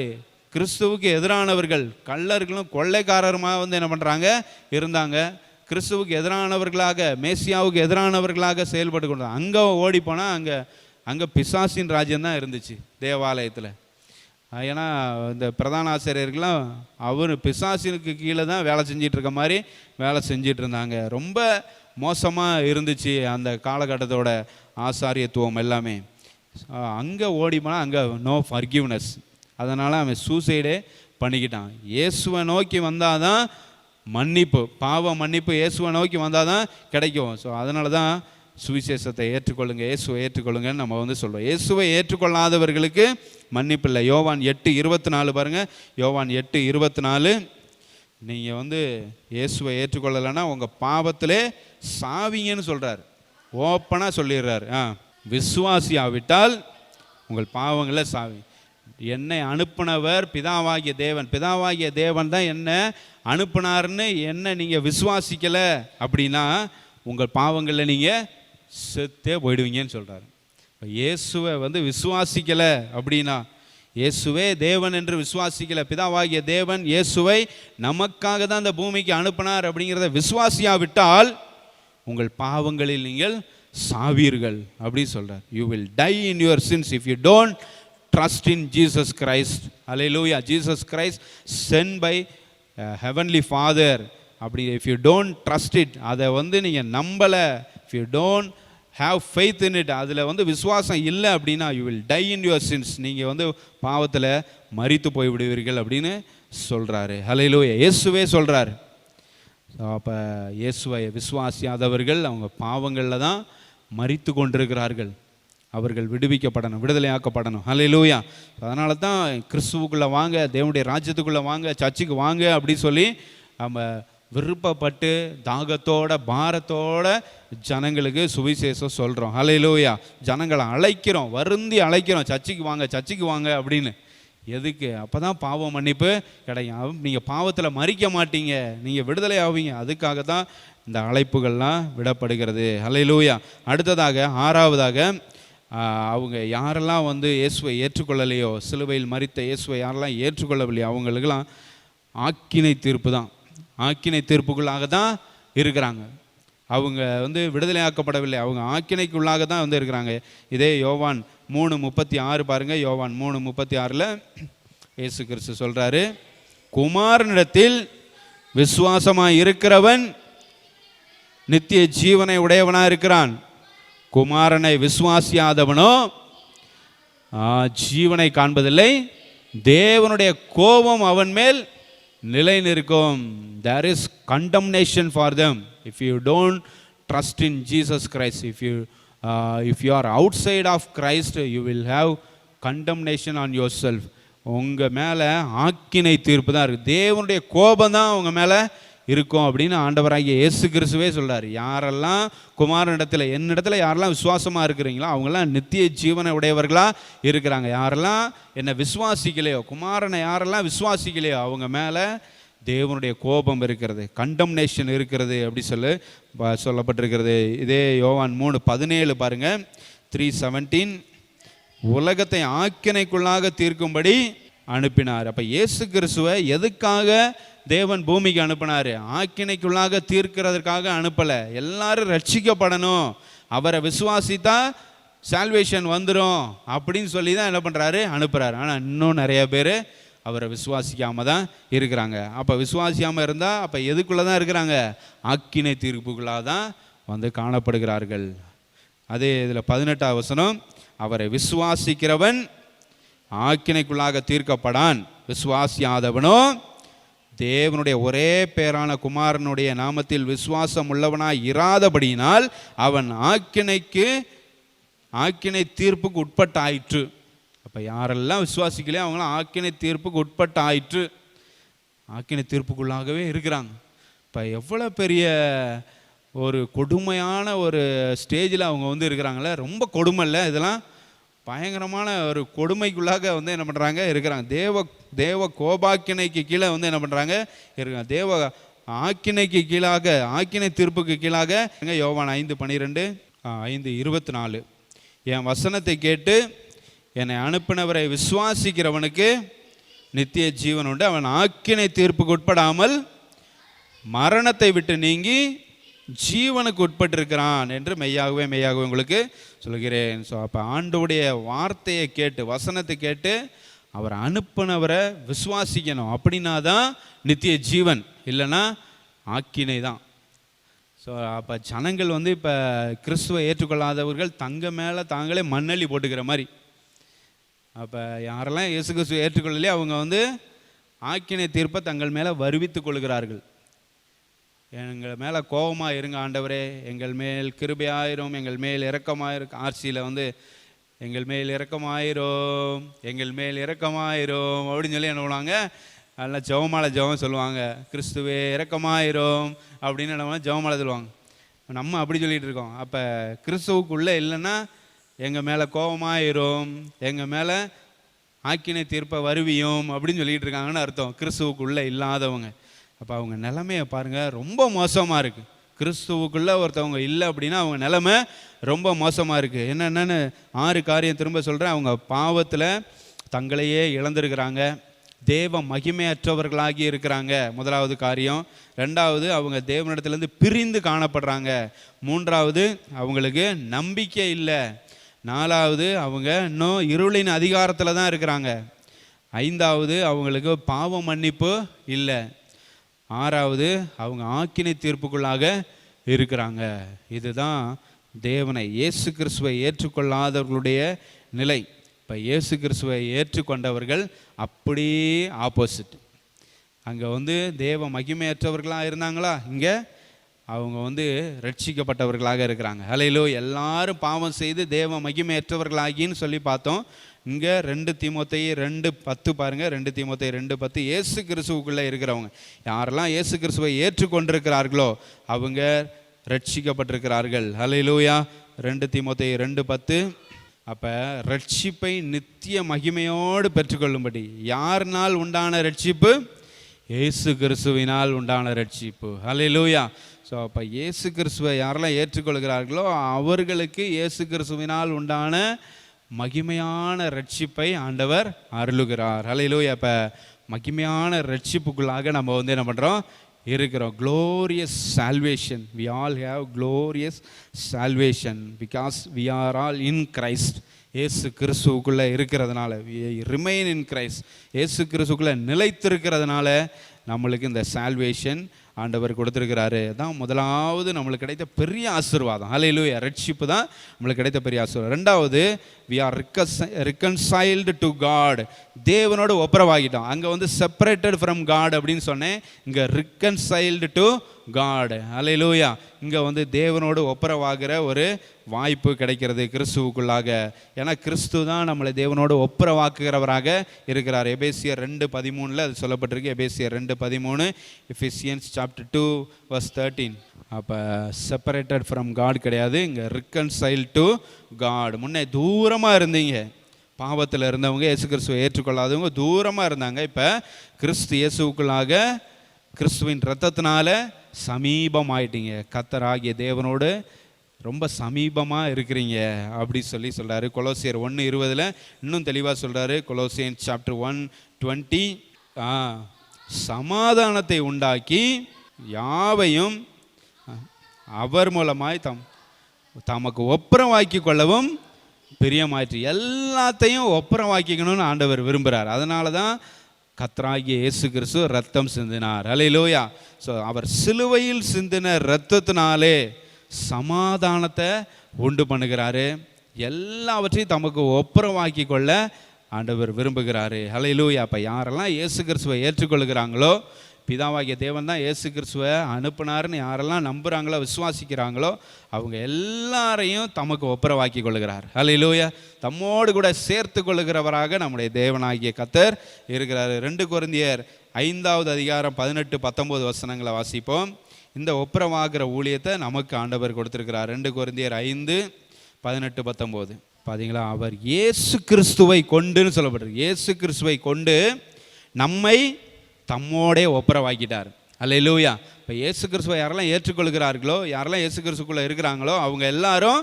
கிறிஸ்துவுக்கு எதிரானவர்கள், கள்ளர்களும் கொள்ளைக்காரருமாக என்ன பண்ணுறாங்க இருந்தாங்க. கிறிஸ்துவுக்கு எதிரானவர்களாக, மேசியாவுக்கு எதிரானவர்களாக செயல்பட்டு கொண்டாங்க. அங்கே ஓடி போனால் அங்கே பிசாசின் ராஜ்யம் தான் இருந்துச்சு தேவாலயத்தில். ஏன்னா இந்த பிரதான ஆசிரியர்கள்லாம் அவர் பிசாசினுக்கு கீழே தான் வேலை செஞ்சிட்டு இருக்க மாதிரி வேலை செஞ்சிட்டு இருந்தாங்க. ரொம்ப மோசமாக இருந்துச்சு அந்த காலகட்டத்தோட ஆசாரியத்துவம் எல்லாமே. அங்கே ஓடி போனால் அங்கே நோ ஃபர்கிவ்னஸ். அதனால் அவன் சூசைடே பண்ணிக்கிட்டான். இயேசுவை நோக்கி வந்தால் தான் மன்னிப்பு, பாவ மன்னிப்பு இயேசுவை நோக்கி வந்தால் தான் கிடைக்கும். ஸோ அதனால தான் சுவிசேஷத்தை ஏற்றுக்கொள்ளுங்க, இயேசுவை ஏற்றுக்கொள்ளுங்கன்னு நம்ம சொல்கிறோம். இயேசுவை ஏற்றுக்கொள்ளாதவர்களுக்கு மன்னிப்பு இல்லை. யோவான் 8:24 பாருங்கள். யோவான் 8:24, நீங்கள் இயேசுவை ஏற்றுக்கொள்ளலைன்னா உங்கள் பாவத்திலே சாவிங்கன்னு சொல்கிறார், ஓப்பனாக சொல்லிடுறாரு. விசுவாசியாவிட்டால் உங்கள் பாவங்களே சாவி. என்னை அனுப்புனவர் பிதாவாகிய தேவன், பிதாவாகிய தேவன் தான் என்ன அனுப்புனார்னு என்ன நீங்கள் விசுவாசிக்கலை அப்படின்னா உங்கள் பாவங்களில் நீங்கள் செத்தே போயிடுவீங்கன்னு சொல்கிறார். இயேசுவை விசுவாசிக்கலை அப்படின்னா, இயேசுவே தேவன் என்று விசுவாசிக்கலை, பிதாவாகிய தேவன் இயேசுவை நமக்காக தான் இந்த பூமிக்கு அனுப்பினார் அப்படிங்கிறத விசுவாசியாவிட்டால் உங்கள் பாவங்களில் நீங்கள் சாவீர்கள் அப்படி சொல்கிறார். You will die in your since if you don't trust in Jesus Christ. Hallelujah. Jesus Christ sent by heavenly Father. அப்படி if you don't trust it, அதை நீங்கள் நம்பலை, if you don't have faith in it, அதில் விசுவாசம் இல்லை அப்படின்னா you will die in your sins, நீங்கள் பாவத்தில் மரித்து போய்விடுவீர்கள் அப்படின்னு சொல்கிறாரு. ஹல்லேலூயா. இயேசுவே சொல்கிறாரு. அப்போ இயேசுவை விசுவாசியாதவர்கள் அவங்க பாவங்களில் தான் மரித்து கொண்டிருக்கிறார்கள். அவர்கள் விடுவிக்கப்படணும், விடுதலையாக்கப்படணும். ஹல்லேலூயா. அதனால தான் கிறிஸ்துவுக்குள்ளே வாங்க, தேவனுடைய ராஜ்யத்துக்குள்ளே வாங்க, சர்ச்சுக்கு வாங்க அப்படி சொல்லி நம்ம விருப்பப்பட்டு தாகத்தோட பாரத்தோட ஜனங்களுக்கு சுவிசேஷம் சொல்கிறோம். ஹல்லேலூயா. ஜனங்களை அழைக்கிறோம், வருந்தி அழைக்கிறோம், சர்ச்சுக்கு வாங்க, சர்ச்சுக்கு வாங்க அப்படின்னு. எதுக்கு? அப்போ தான் பாவ மன்னிப்பு கிடைக்கும். நீங்கள் பாவத்தில் மறிக்க மாட்டீங்க, நீங்கள் விடுதலை ஆவீங்க. அதுக்காக தான் இந்த அழைப்புகள்லாம் விடப்படுகிறது. ஹல்லேலூயா. அடுத்ததாக 6வதாக அவங்க யாரெல்லாம் இயேசுவை ஏற்றுக்கொள்ளலையோ, சிலுவையில் மரித்த இயேசுவை யாரெல்லாம் ஏற்றுக்கொள்ளவில்லையோ அவங்களுக்கெல்லாம் ஆக்கினை தீர்ப்பு தான். ஆக்கினை தீர்ப்புக்குள்ளாக தான் இருக்கிறாங்க. அவங்க விடுதலையாக்கப்படவில்லை, அவங்க ஆக்கினைக்குள்ளாக தான் இருக்கிறாங்க. இதே யோவான் 3:36 பாருங்கள். யோவான் 3:36 இயேசு கிறிஸ்து சொல்கிறாரு, குமாரனிடத்தில் விசுவாசமாக இருக்கிறவன் நித்திய ஜீவனை உடையவனாக இருக்கிறான், குமாரனை விசுவாசியாதவனோ ஜீவனை காண்பதில்லை, தேவனுடைய கோபம் அவன் மேல் நிலை நிற்கும். There is condemnation for them if you don't trust in Jesus Christ. If you are outside of Christ, you will have condemnation on yourself. உங்கள் மேலே ஆக்கினை தீர்ப்பு தான் இருக்குது, தேவனுடைய கோபம் தான் உங்கள் மேலே இருக்கும் அப்படின்னு ஆண்டவராகிய இயேசு கிறிஸ்துவே சொல்கிறார். யாரெல்லாம் குமாரனிடத்தில், என்னிடத்தில் யாரெல்லாம் விசுவாசமாக இருக்கிறீங்களோ அவங்கெல்லாம் நித்திய ஜீவனை உடையவர்களாக இருக்கிறாங்க. யாரெல்லாம் என்னை விசுவாசிக்கலையோ, குமாரனை யாரெல்லாம் விசுவாசிக்கலையோ அவங்க மேலே தேவனுடைய கோபம் இருக்கிறது, கண்டம்னேஷன் இருக்கிறது அப்படி சொல்லப்பட்டிருக்கிறது. இதே யோவான் 3:17 பாருங்கள். 3:17 உலகத்தை ஆக்கினைக்குள்ளாக தீர்க்கும்படி அனுப்பினார். அப்போ இயேசு கிறிஸ்துவை எதுக்காக தேவன் பூமிக்கு அனுப்பினார். ஆக்கினைக்குள்ளாக தீர்க்கிறதுக்காக அனுப்பலை. எல்லாரும் ரட்சிக்கப்படணும், அவரை விசுவாசித்தா சால்வேஷன் வந்துடும் அப்படின்னு சொல்லி தான் என்ன பண்ணுறாரு, அனுப்புகிறாரு. ஆனால் இன்னும் நிறைய பேர் அவரை விசுவாசிக்காமல் தான் இருக்கிறாங்க. அப்போ விசுவாசிக்காமல் இருந்தால் அப்போ எதுக்குள்ளே தான் இருக்கிறாங்க, ஆக்கினை தீர்ப்புக்குள்ளாக தான் வந்து காணப்படுகிறார்கள். அதே இதில் 18ஆம் வசனம், அவரை விசுவாசிக்கிறவன் ஆக்கினைக்குள்ளாக தீர்க்கப்படான், விசுவாசியாதவனோ தேவனுடைய ஒரே பேரான குமாரனுடைய நாமத்தில் விசுவாசம் உள்ளவனாய் இராதபடியினால் அவன் ஆக்கினை தீர்ப்புக்கு உட்பட்ட ஆயிற்று. அப்போ யாரெல்லாம் விசுவாசிக்கலையோ அவங்களாம் ஆக்கினை தீர்ப்புக்கு உட்பட்ட ஆயிற்று, ஆக்கினை தீர்ப்புக்குள்ளாகவே இருக்கிறாங்க. இப்போ எவ்வளோ பெரிய ஒரு கொடுமையான ஒரு ஸ்டேஜில் அவங்க வந்து இருக்கிறாங்களே, ரொம்ப கொடுமை இல்லை இதெல்லாம், பயங்கரமான ஒரு கொடுமைக்குள்ளாக வந்து என்ன பண்ணுறாங்க, இருக்கிறாங்க. தேவ கோபாக்கினைக்கு கீழே வந்து என்ன பண்ணுறாங்க, இருக்காங்க. தேவ ஆக்கினைக்கு கீழாக, ஆக்கினை தீர்ப்புக்கு கீழாக. யோவான் 5:12, 5:24, என் வசனத்தை கேட்டு என்னை அனுப்பினவரை விசுவாசிக்கிறவனுக்கு நித்திய ஜீவன் உண்டு, அவன் ஆக்கினை தீர்ப்புக்கு உட்படாமல் மரணத்தை விட்டு நீங்கி ஜீவனுக்கு உட்பட்டிருக்கிறான் என்று மெய்யாகவே உங்களுக்கு சொல்கிறேன். ஸோ அப்போ ஆண்டவுடைய வார்த்தையை கேட்டு, வசனத்தை கேட்டு அவர் அனுப்பினவரை விசுவாசிக்கணும். அப்படின்னா தான் நித்திய ஜீவன், இல்லைன்னா ஆக்கினை தான். ஸோ அப்போ ஜனங்கள் வந்து இப்போ கிறிஸ்துவை ஏற்றுக்கொள்ளாதவர்கள் தங்க மேலே தாங்களே மண்ணள்ளி போட்டுக்கிற மாதிரி. அப்போ யாரெல்லாம் இயேசு கிறிஸ்துவை ஏற்றுக்கொள்ளலையே அவங்க வந்து ஆக்கினை தீர்ப்பை தங்கள் மேலே வருவித்து கொள்கிறார்கள். எங்கள் மேலே கோபமாக இருங்க ஆண்டவரே, எங்கள் மேல் கிருபையாயிரும், எங்கள் மேல் இரக்கமாயிரும். ஆர்சியில் வந்து எங்கள் மேல் இரக்கமாயிரும், எங்கள் மேல் இரக்கமாயிரும் அப்படின்னு சொல்லி என்ன பண்ணுவாங்க, அதில் ஜெபம் சொல்லுவாங்க. கிறிஸ்துவே இரக்கமாயிரும் அப்படின்னு என்ன ஜெபமாலை சொல்லுவாங்க. நம்ம அப்படி சொல்லிகிட்டு இருக்கோம். அப்போ கிறிஸ்துவுக்குள்ளே இல்லைன்னா எங்கள் மேலே கோபமாயிரும், எங்கள் மேலே ஆக்கினை தீர்ப்பை வருவியும் அப்படின்னு சொல்லிகிட்டு இருக்காங்கன்னு அர்த்தம், கிறிஸ்துவுக்குள்ளே இல்லாதவங்க. அப்போ அவங்க நிலைமையை பாருங்கள், ரொம்ப மோசமாக இருக்குது. கிறிஸ்துவுக்குள்ளே ஒருத்தவங்க இல்லை அப்படின்னா அவங்க நிலைமை ரொம்ப மோசமாக இருக்குது. என்னென்னு 6 காரியம் திரும்ப சொல்கிறேன். அவங்க பாவத்தில் தங்களையே இழந்திருக்கிறாங்க, தேவ மகிமையற்றவர்களாகி இருக்கிறாங்க, முதலாவது காரியம். 2வது, அவங்க தேவனிடத்துலேருந்து பிரிந்து காணப்படுறாங்க. 3வது, அவங்களுக்கு நம்பிக்கை இல்லை. 4வது, அவங்க இன்னும் இருளின் அதிகாரத்தில் தான் இருக்கிறாங்க. 5வது, அவங்களுக்கு பாவ மன்னிப்பு இல்லை. 6வது, அவங்க ஆக்கினை தீர்ப்புக்குள்ளாக இருக்கிறாங்க. இதுதான் தேவனை, இயேசு கிறிஸ்துவை ஏற்றுக்கொள்ளாதவர்களுடைய நிலை. இப்போ இயேசு கிறிஸ்துவை ஏற்றுக்கொண்டவர்கள் அப்படியே ஆப்போசிட். அங்கே வந்து தேவ மகிமையற்றவர்களாக இருந்தாங்களா, இங்கே அவங்க வந்து ரட்சிக்கப்பட்டவர்களாக இருக்கிறாங்க. ஹல்லேலூயா. எல்லாரும் பாவம் செய்து தேவ மகிமையற்றவர்களாகின்னு சொல்லி பார்த்தோம். இங்கே 2 தீமோத்தேயு 2:10 பாருங்கள். 2 தீமோத்தேயு 2:10, இயேசு கிறிஸ்துவுக்குள்ளே இருக்கிறவங்க, யாரெல்லாம் இயேசு கிறிஸ்துவை ஏற்றுக்கொண்டிருக்கிறார்களோ அவங்க ரட்சிக்கப்பட்டிருக்கிறார்கள். ஹல்லேலூயா. 2 தீமோத்தேயு 2:10. அப்போ ரட்சிப்பை நித்திய மகிமையோடு பெற்றுக்கொள்ளும்படி யார்னால் உண்டான ரட்சிப்பு, இயேசு கிறிஸ்துவினால் உண்டான ரட்சிப்பு. ஹல்லேலூயா. ஸோ அப்போ இயேசு கிறிஸ்துவை யாரெல்லாம் ஏற்றுக்கொள்கிறார்களோ அவர்களுக்கு இயேசு கிறிஸ்துவினால் உண்டான மகிமையான ரட்சிப்பை ஆண்டவர் அருளுகிறார். ஹல்லேலூயா. அப்போ மகிமையான ரட்சிப்புக்குள்ளாக நம்ம வந்து என்ன பண்ணுறோம், இருக்கிறோம். glorious salvation, we all have glorious salvation because we are all in Christ. இயேசு கிறிஸ்துவுக்குள்ளே இருக்கிறதுனால, ரிமைன் இன் கிரைஸ்ட், இயேசு கிறிஸ்துவுக்குள்ளே நிலைத்திருக்கிறதுனால நம்மளுக்கு இந்த சால்வேஷன் ஆண்டவர் கொடுத்துருக்கிறாரு. தான் முதலாவது நம்மளுக்கு கிடைத்த பெரிய ஆசீர்வாதம். ஹல்லேலூயா. ரட்சிப்பு தான் நம்மளுக்கு கிடைத்த பெரிய ஆசீர்வாதம். 2வது, we are reconciled to God, தேவனோடு ஒப்புரவாகிட்டோம். அங்கே வந்து செப்பரேட்டட் ஃப்ரம் காட் அப்படின்னு சொன்னேன், இங்கே reconciled to God. ஹல்லேலூயா. இங்கே வந்து தேவனோடு ஒப்புரவாகிற ஒரு வாய்ப்பு கிடைக்கிறது கிறிஸ்துவுக்குள்ளாக. ஏன்னா கிறிஸ்து தான் நம்மளை தேவனோடு ஒப்புரவாக்குகிறவராக இருக்கிறார். எபேசியர் 2:13 அது சொல்லப்பட்டிருக்கு. எபேசியர் 2:13, எஃபெசியன்ஸ் சாப்டர் 2:13. அப்போ செப்பரேட்டட் ஃப்ரம் காட் கிடையாது, இங்கே reconciled to God. முன்னே தூரமாக இருந்தீங்க, பாவத்தில் இருந்தவங்க, இயேசு கிறிஸ்துவை ஏற்றுக்கொள்ளாதவங்க தூரமாக இருந்தாங்க. இப்போ கிறிஸ்து இயேசுவுக்குள்ளாக கிறிஸ்துவின் இரத்தத்தினால சமீபமாயிட்டீங்க, கர்த்தராகிய தேவனோடு ரொம்ப சமீபமாக இருக்கிறீங்க அப்படி சொல்கிறாரு. கொலோசியர் 1:20 இன்னும் தெளிவாக சொல்கிறாரு. கொலோசியன் சாப்டர் 1:20, சமாதானத்தை உண்டாக்கி யாவையும் அவர் மூலமாய் தமக்கு ஒப்புரவாக்கி கொள்ளவும் பிரியமாயிற்று. எல்லாத்தையும் ஒப்புரவாக்கிக்கணும்னு ஆண்டவர் விரும்புகிறார். அதனால தான் கர்த்தராகிய இயேசு கிறிஸ்து ரத்தம் சிந்தினார். அல்லேலூயா. ஸோ அவர் சிலுவையில் சிந்தின ரத்தத்தினாலே சமாதானத்தை உண்டு பண்ணுகிறாரு. எல்லாவற்றையும் தமக்கு ஒப்புரவாக்கி கொள்ள ஆண்டவர் விரும்புகிறாரு. அல்லேலூயா. அப்போ யாரெல்லாம் இயேசு கிறிஸ்துவை ஏற்றுக்கொள்கிறாங்களோ, பிதாவாகிய தேவன் தான் இயேசு கிறிஸ்துவை அனுப்புனாருன்னு யாரெல்லாம் நம்புகிறாங்களோ, விசுவாசிக்கிறாங்களோ, அவங்க எல்லாரையும் தமக்கு ஒப்புரவாக்கி கொள்கிறார். அல்லேலூயா. தம்மோடு கூட சேர்த்து கொள்ளுகிறவராக நம்முடைய தேவனாகிய கர்த்தர் இருக்கிறார். 2 கொரிந்தியர் 5வது அதிகாரம் 18-19 வசனங்களை வாசிப்போம். இந்த ஒப்புரவாகிற ஊழியத்தை நமக்கு ஆண்டவர் கொடுத்திருக்கிறார். 2 கொரிந்தியர் 5:18-19 பார்த்தீங்களா? அவர் இயேசு கிறிஸ்துவை கொண்டுன்னு சொல்லப்படுறது. இயேசு கிறிஸ்துவை கொண்டு நம்மை தம்மோடே ஒப்புரவாக்கிட்டார். அல்லேலூயா. இப்போ இயேசு கிறிஸ்துவை யாரெல்லாம் ஏற்றுக்கொள்கிறார்களோ, யாரெல்லாம் இயேசு கிறிஸ்துக்குள்ளே இருக்கிறாங்களோ, அவங்க எல்லாரும்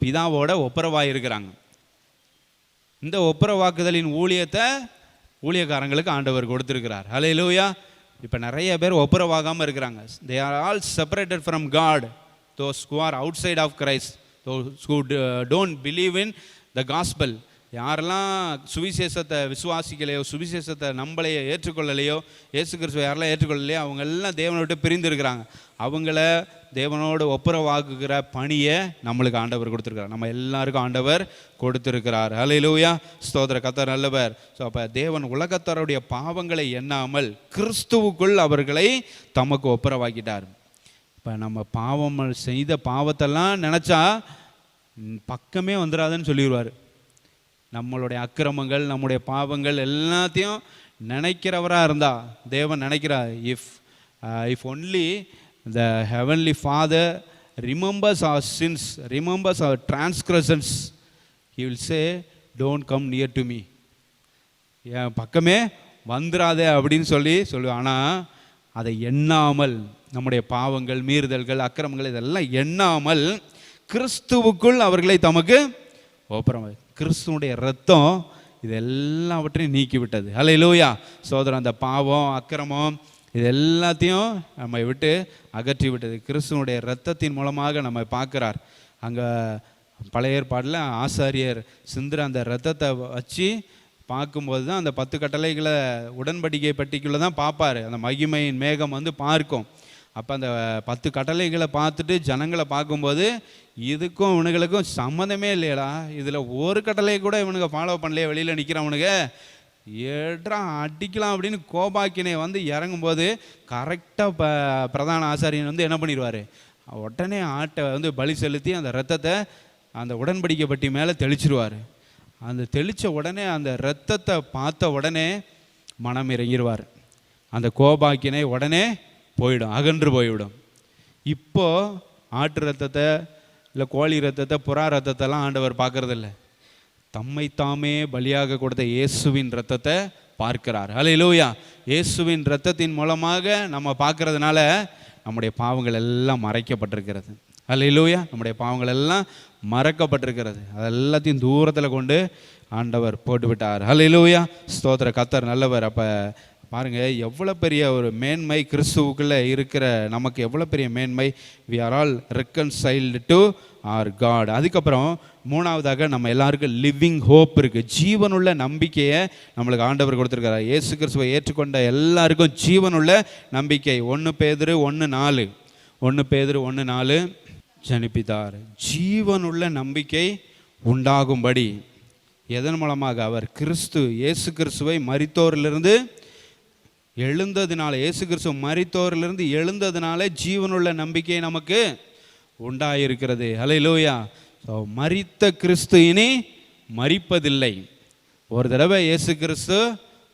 பிதாவோட ஒப்புரவாக இருக்கிறாங்க. இந்த ஒப்புரவாக்குதலின் ஊழியத்தை ஊழியக்காரங்களுக்கு ஆண்டவர் கொடுத்துருக்கிறார். அல்லேலூயா. இப்போ நிறைய பேர் ஒப்புரவாகாமல் இருக்கிறாங்க. They are all separated from God. Those who are outside of Christ, those who don't believe in the gospel. யாரெல்லாம் சுவிசேஷத்தை விசுவாசிக்கலையோ, சுவிசேஷத்தை நம்மளையோ ஏற்றுக்கொள்ளலையோ, இயேசு கிறிஸ்துவை யாரெல்லாம் ஏற்றுக்கொள்ளலையோ, அவங்க எல்லாம் தேவனை விட்டு பிரிந்து இருக்கிறாங்க. அவங்கள தேவனோடு ஒப்புரவாக்குகிற பணியை நம்மளுக்கு ஆண்டவர் கொடுத்துருக்கிறார். நம்ம எல்லாருக்கும் ஆண்டவர் கொடுத்துருக்கிறார். அல்லேலூயா. ஸ்தோத்திர. கர்த்தர் நல்லவர். ஸோ அப்போ தேவன் உலகத்தாருடைய பாவங்களை எண்ணாமல் கிறிஸ்துவுக்குள் அவர்களை தமக்கு ஒப்புரவாக்கிட்டார். இப்போ நம்ம பாவம் செய்த பாவத்தெல்லாம் நினச்சா பக்கமே வந்துடாதுன்னு சொல்லிடுவார். நம்மளுடைய அக்கிரமங்கள், நம்முடைய பாவங்கள் எல்லாத்தையும் நினைக்கிறவராக இருந்தால் தேவன் நினைக்கிறார். If only the heavenly father remembers our sins, remembers our transgressions, he will say don't come near to me, என் பக்கமே வந்துடாதே அப்படின்னு சொல்லுவேன். ஆனால் அதை எண்ணாமல், நம்முடைய பாவங்கள், மீறுதல்கள், அக்கிரமங்கள் இதெல்லாம் எண்ணாமல் கிறிஸ்துவுக்குள் அவர்களை தமக்கு ஒப்புரவாக, கிறிஸ்துவனுடைய ரத்தம் இது எல்லாவற்றையும் நீக்கிவிட்டது. அல்லேலூயா. சோதரன், அந்த பாவம், அக்கிரமம் இது எல்லாத்தையும் நம்மை விட்டு அகற்றி விட்டது. கிறிஸ்துவனுடைய ரத்தத்தின் மூலமாக நம்ம பார்க்குறார். அங்கே பழைய ஏற்பாடில் ஆசாரியர் சிந்திர அந்த ரத்தத்தை வச்சு பார்க்கும்போது தான் அந்த 10 கட்டளைகளை உடன்படிக்கை பெட்டிக்குள்ளே தான் பார்ப்பார். அந்த மகிமையின் மேகம் வந்து பார்க்கும். அப்போ அந்த 10 கட்டளைகளை பார்த்துட்டு ஜனங்களை பார்க்கும்போது இதுக்கும் இவனுங்களுக்கும் சம்மந்தமே இல்லையடா, இதில் ஒரு கட்டளையை கூட இவனுங்க ஃபாலோ பண்ணலையே, வெளியில் நிற்கிறவனுங்க ஏற்றா அடிக்கலாம் அப்படின்னு கோபாக்கினை வந்து இறங்கும்போது கரெக்டாக பிரதான ஆசாரியன் வந்து என்ன பண்ணிடுவார், உடனே ஆட்டை வந்து பலி செலுத்தி அந்த ரத்தத்தை அந்த உடன்படிக்கை பட்டி மேலே தெளிச்சிருவார். அந்த தெளித்த உடனே அந்த இரத்தத்தை பார்த்த உடனே மனம் இறங்கிடுவார். அந்த கோபாக்கினை உடனே போயிடும், அகன்று போய்விடும். இப்போது ஆட்டு ரத்தத்தை இல்லை கோழி ரத்தத்தை, புறா ரத்தத்தெல்லாம் ஆண்டவர் பார்க்கறதில்ல. தம்மை தாமே பலியாக கொடுத்த இயேசுவின் ரத்தத்தை பார்க்கிறார். அல்லேலூயா. இயேசுவின் ரத்தத்தின் மூலமாக நம்ம பார்க்கறதுனால நம்முடைய பாவங்கள் எல்லாம் மறைக்கப்பட்டிருக்கிறது. அல்லேலூயா. நம்முடைய பாவங்கள் எல்லாம் மறைக்கப்பட்டிருக்கிறது. அதெல்லாத்தையும் தூரத்தில் கொண்டு ஆண்டவர் போட்டுவிட்டார். அல்லேலூயா. ஸ்தோத்திர. கர்த்தர் நல்லவர். அப்போ பாருங்கள், எவ்வளோ பெரிய ஒரு மேன்மை கிறிஸ்துவுக்குள்ளே இருக்கிற நமக்கு, எவ்வளோ பெரிய மேன்மை. We are all reconciled to our God. அதுக்கப்புறம் 3வதாக நம்ம எல்லாருக்கும் லிவிங் ஹோப் இருக்குது. ஜீவனுள்ள நம்பிக்கையை நம்மளுக்கு ஆண்டவர் கொடுத்துருக்காரு. இயேசு கிறிஸ்துவை ஏற்றுக்கொண்ட எல்லாருக்கும் ஜீவனுள்ள நம்பிக்கை. 1 பேதுரு 1:4 ஜனிப்பித்தார். ஜீவனுள்ள நம்பிக்கை உண்டாகும்படி எதன் மூலமாக? அவர் இயேசு கிறிஸ்துவை மரித்தோரிலிருந்து எழுந்ததுனால, இயேசு கிறிஸ்துவ மரித்தோரிலிருந்து எழுந்ததுனால ஜீவனுள்ள நம்பிக்கை நமக்கு உண்டாயிருக்கிறது. அல்லேலூயா. மரித்த கிறிஸ்து இனி மரிப்பதில்லை. ஒரு தடவை இயேசு கிறிஸ்து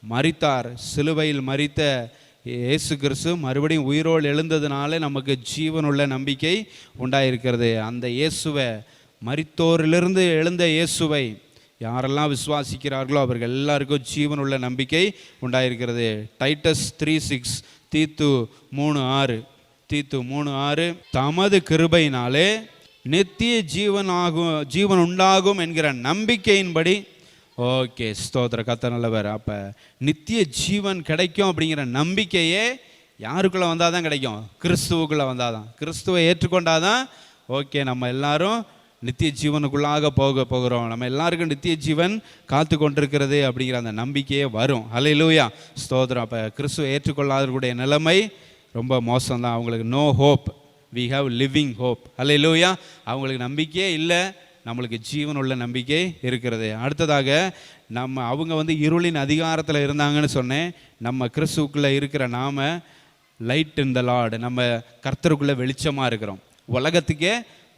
மரித்தார். சிலுவையில் மரித்த இயேசு கிறிஸ்து மறுபடியும் உயிரோடு எழுந்ததுனால நமக்கு ஜீவனுள்ள நம்பிக்கை உண்டாயிருக்கிறது. அந்த இயேசுவை, மரித்தோரிலிருந்து எழுந்த இயேசுவை யாரெல்லாம் விசுவாசிக்கிறார்களோ அவர்கள் எல்லாருக்கும் ஜீவனுள்ள நம்பிக்கை உண்டாயிருக்கிறது. டைட்டஸ் 3:6, தீத்து 3:6 தமது கிருபையினாலே நித்திய ஜீவன் உண்டாகும் என்கிற நம்பிக்கையின்படி ஓகே, ஸ்தோத்திர, கர்த்தர் நல்லவர். அப்போ நித்திய ஜீவன் கிடைக்கும் அப்படிங்கிற நம்பிக்கையே யாருக்குள்ளே வந்தால் தான் கிடைக்கும்? கிறிஸ்துவுக்குள்ளே வந்தால் தான். கிறிஸ்துவை ஏற்றுக்கொண்டாதான் ஓகே நம்ம எல்லாரும் நித்திய ஜீவனுக்குள்ளாக போகிறோம், நம்ம எல்லாருக்கும் நித்திய ஜீவன் காத்து கொண்டிருக்கிறது அப்படிங்கிற அந்த நம்பிக்கையே வரும். ஹல்லேலூயா, ஸ்தோத்திரம். அப்போ கிறிஸ்துவை ஏற்றுக்கொள்ளாதவர்களுடைய நிலைமை ரொம்ப மோசம்தான். அவங்களுக்கு no hope, we have living hope. Hallelujah. அவங்களுக்கு நம்பிக்கையே இல்லை, நம்மளுக்கு ஜீவன் உள்ள நம்பிக்கை இருக்கிறது. அடுத்ததாக அவங்க வந்து இருளின் அதிகாரத்தில் இருந்தாங்கன்னு சொன்னேன். நம்ம கிறிஸ்துவுக்குள்ளே இருக்கிற நாம லைட் இன் த லார்டு, நம்ம கர்த்தருக்குள்ளே வெளிச்சமாக இருக்கிறோம், உலகத்துக்கே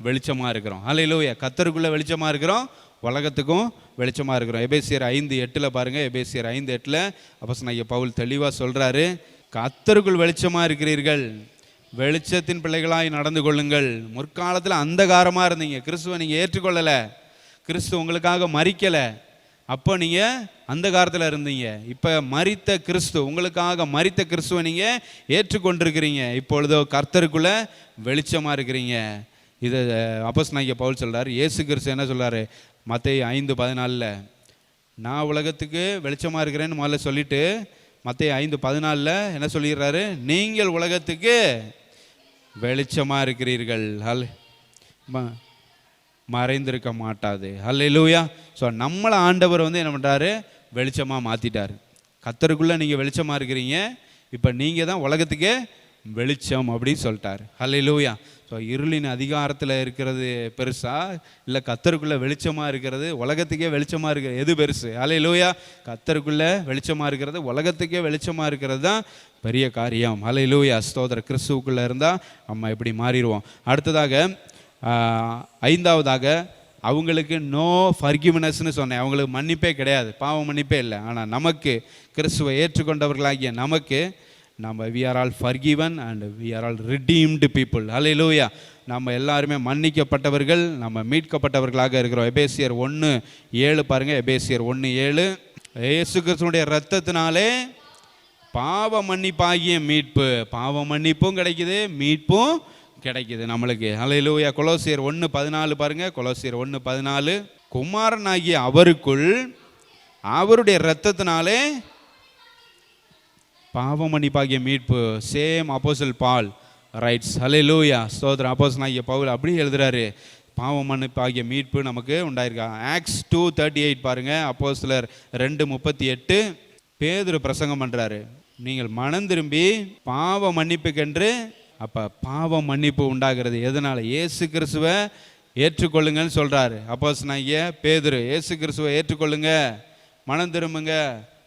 வெளிச்சமாக இருக்கிறோம். ஹல்லேலூயா. கர்த்தருக்குள்ளே வெளிச்சமாக இருக்கிறோம், உலகத்துக்கும் வெளிச்சமாக இருக்கிறோம். எபேசியர் 5:8 பாருங்கள். எபேசியர் 5:8 அப்போஸ்தலனாகிய பவுல் தெளிவாக சொல்கிறாரு, கர்த்தருக்குள் வெளிச்சமாக இருக்கிறீர்கள், வெளிச்சத்தின் பிள்ளைகளாய் நடந்து கொள்ளுங்கள். முற்காலத்தில் அந்தகாரமாக இருந்தீங்க, கிறிஸ்துவை நீங்கள் ஏற்றுக்கொள்ளலை, கிறிஸ்து உங்களுக்காக மரிக்கலை, அப்போ நீங்கள் அந்த காலத்தில் இருந்தீங்க. இப்போ மரித்த கிறிஸ்து, உங்களுக்காக மரித்த கிறிஸ்துவை நீங்கள் ஏற்றுக்கொண்டிருக்கிறீங்க, இப்பொழுதோ கர்த்தருக்குள்ளே வெளிச்சமாக இருக்கிறீங்க. இதை அப்போஸ்தலனாகிய பவுல் சொல்கிறார். இயேசு கிறிஸ்து என்ன சொல்கிறார்? மத்தேயு 5:14 நான் உலகத்துக்கு வெளிச்சமாக இருக்கிறேன்னு முதல்ல சொல்லிட்டு மத்தேயு 5:14 என்ன சொல்லிடுறாரு? நீங்கள் உலகத்துக்கு வெளிச்சமாக இருக்கிறீர்கள், மறைந்திருக்க மாட்டாது. ஹல்லேலூயா. ஸோ நம்மளை ஆண்டவர் வந்து என்ன பண்ணுறாரு? வெளிச்சமாக மாற்றிட்டார். கர்த்தருக்குள்ளே நீங்கள் வெளிச்சமாக இருக்கிறீங்க, இப்போ நீங்கள் தான் உலகத்துக்கே வெளிச்சம் அப்படின்னு சொல்லிட்டார். ஹல்லேலூயா. ஸோ இருளின் அதிகாரத்தில் இருக்கிறது பெருசா, இல்லை கர்த்தருக்குள்ளே வெளிச்சமாக இருக்கிறது, உலகத்துக்கே வெளிச்சமாக இருக்கிறது, எது பெருசு? ஹல்லேலூயா. கர்த்தருக்குள்ளே வெளிச்சமாக இருக்கிறது, உலகத்துக்கே வெளிச்சமாக இருக்கிறது தான் பெரிய காரியம். ஹல்லேலூயா, ஸ்தோத்திர. கிறிஸ்துவுக்குள்ளே இருந்தால் நம்ம எப்படி மாறிடுவோம். அடுத்ததாக 5வதாக அவங்களுக்கு நோ ஃபர்கிவ்னஸ்னு சொன்னேன். அவங்களுக்கு மன்னிப்பே கிடையாது, பாவ மன்னிப்பே இல்லை. ஆனால் நமக்கு கிறிஸ்துவை ஏற்றுக்கொண்டவர்களாகிய நமக்கு நம்ம we are all forgiven and we are all redeemed people. ஹல்லேலூயா. நம்ம எல்லாருமே மன்னிக்கப்பட்டவர்கள், நம்ம மீட்கப்பட்டவர்களாக இருக்கிறோம். எபேசியர் 1:7 பாருங்கள். எபேசியர் 1:7 இயேசு கிறிஸ்துவுடைய இரத்தத்தினாலே பாவ மன்னிப்பாகிய மீட்பு, பாவ மன்னிப்பும் கிடைக்குது, மீட்பும் கிடைக்குது நம்மளுக்கு. ஹல்லேலூயா. கொலோசியர் 1:14 பாருங்கள். கொலோசியர் 1:14 குமாரனாகிய அவருக்குள் அவருடைய இரத்தத்தினாலே பாவ மன்னிப்பாகிய மீட்பு. சேம் அப்போஸ்தலன் பால் ரைட்ஸ். ஹல்லேலூயா, ஸ்தோத்திரம். அப்போஸ்தலனாகிய பவுல் அப்படி எழுதுறாரு, பாவ மன்னிப்பாகிய மீட்பு நமக்கு உண்டாயிருக்கா. ஆக்ஸ் 2:38 பாருங்க. அப்போஸ்தலர் 2:38 பேதுரு பிரசங்கம் பண்றாரு, நீங்கள் மனம் திரும்பி பாவ மன்னிப்புக்கென்று. அப்போ பாவ மன்னிப்பு உண்டாகிறது எதனால? இயேசு கிறிஸ்துவை ஏற்றுக்கொள்ளுங்கன்னு சொல்றாரு அப்போஸ்தலனாகிய பேதுரு. இயேசு கிறிஸ்துவை ஏற்றுக்கொள்ளுங்க, மனம் திரும்புங்க,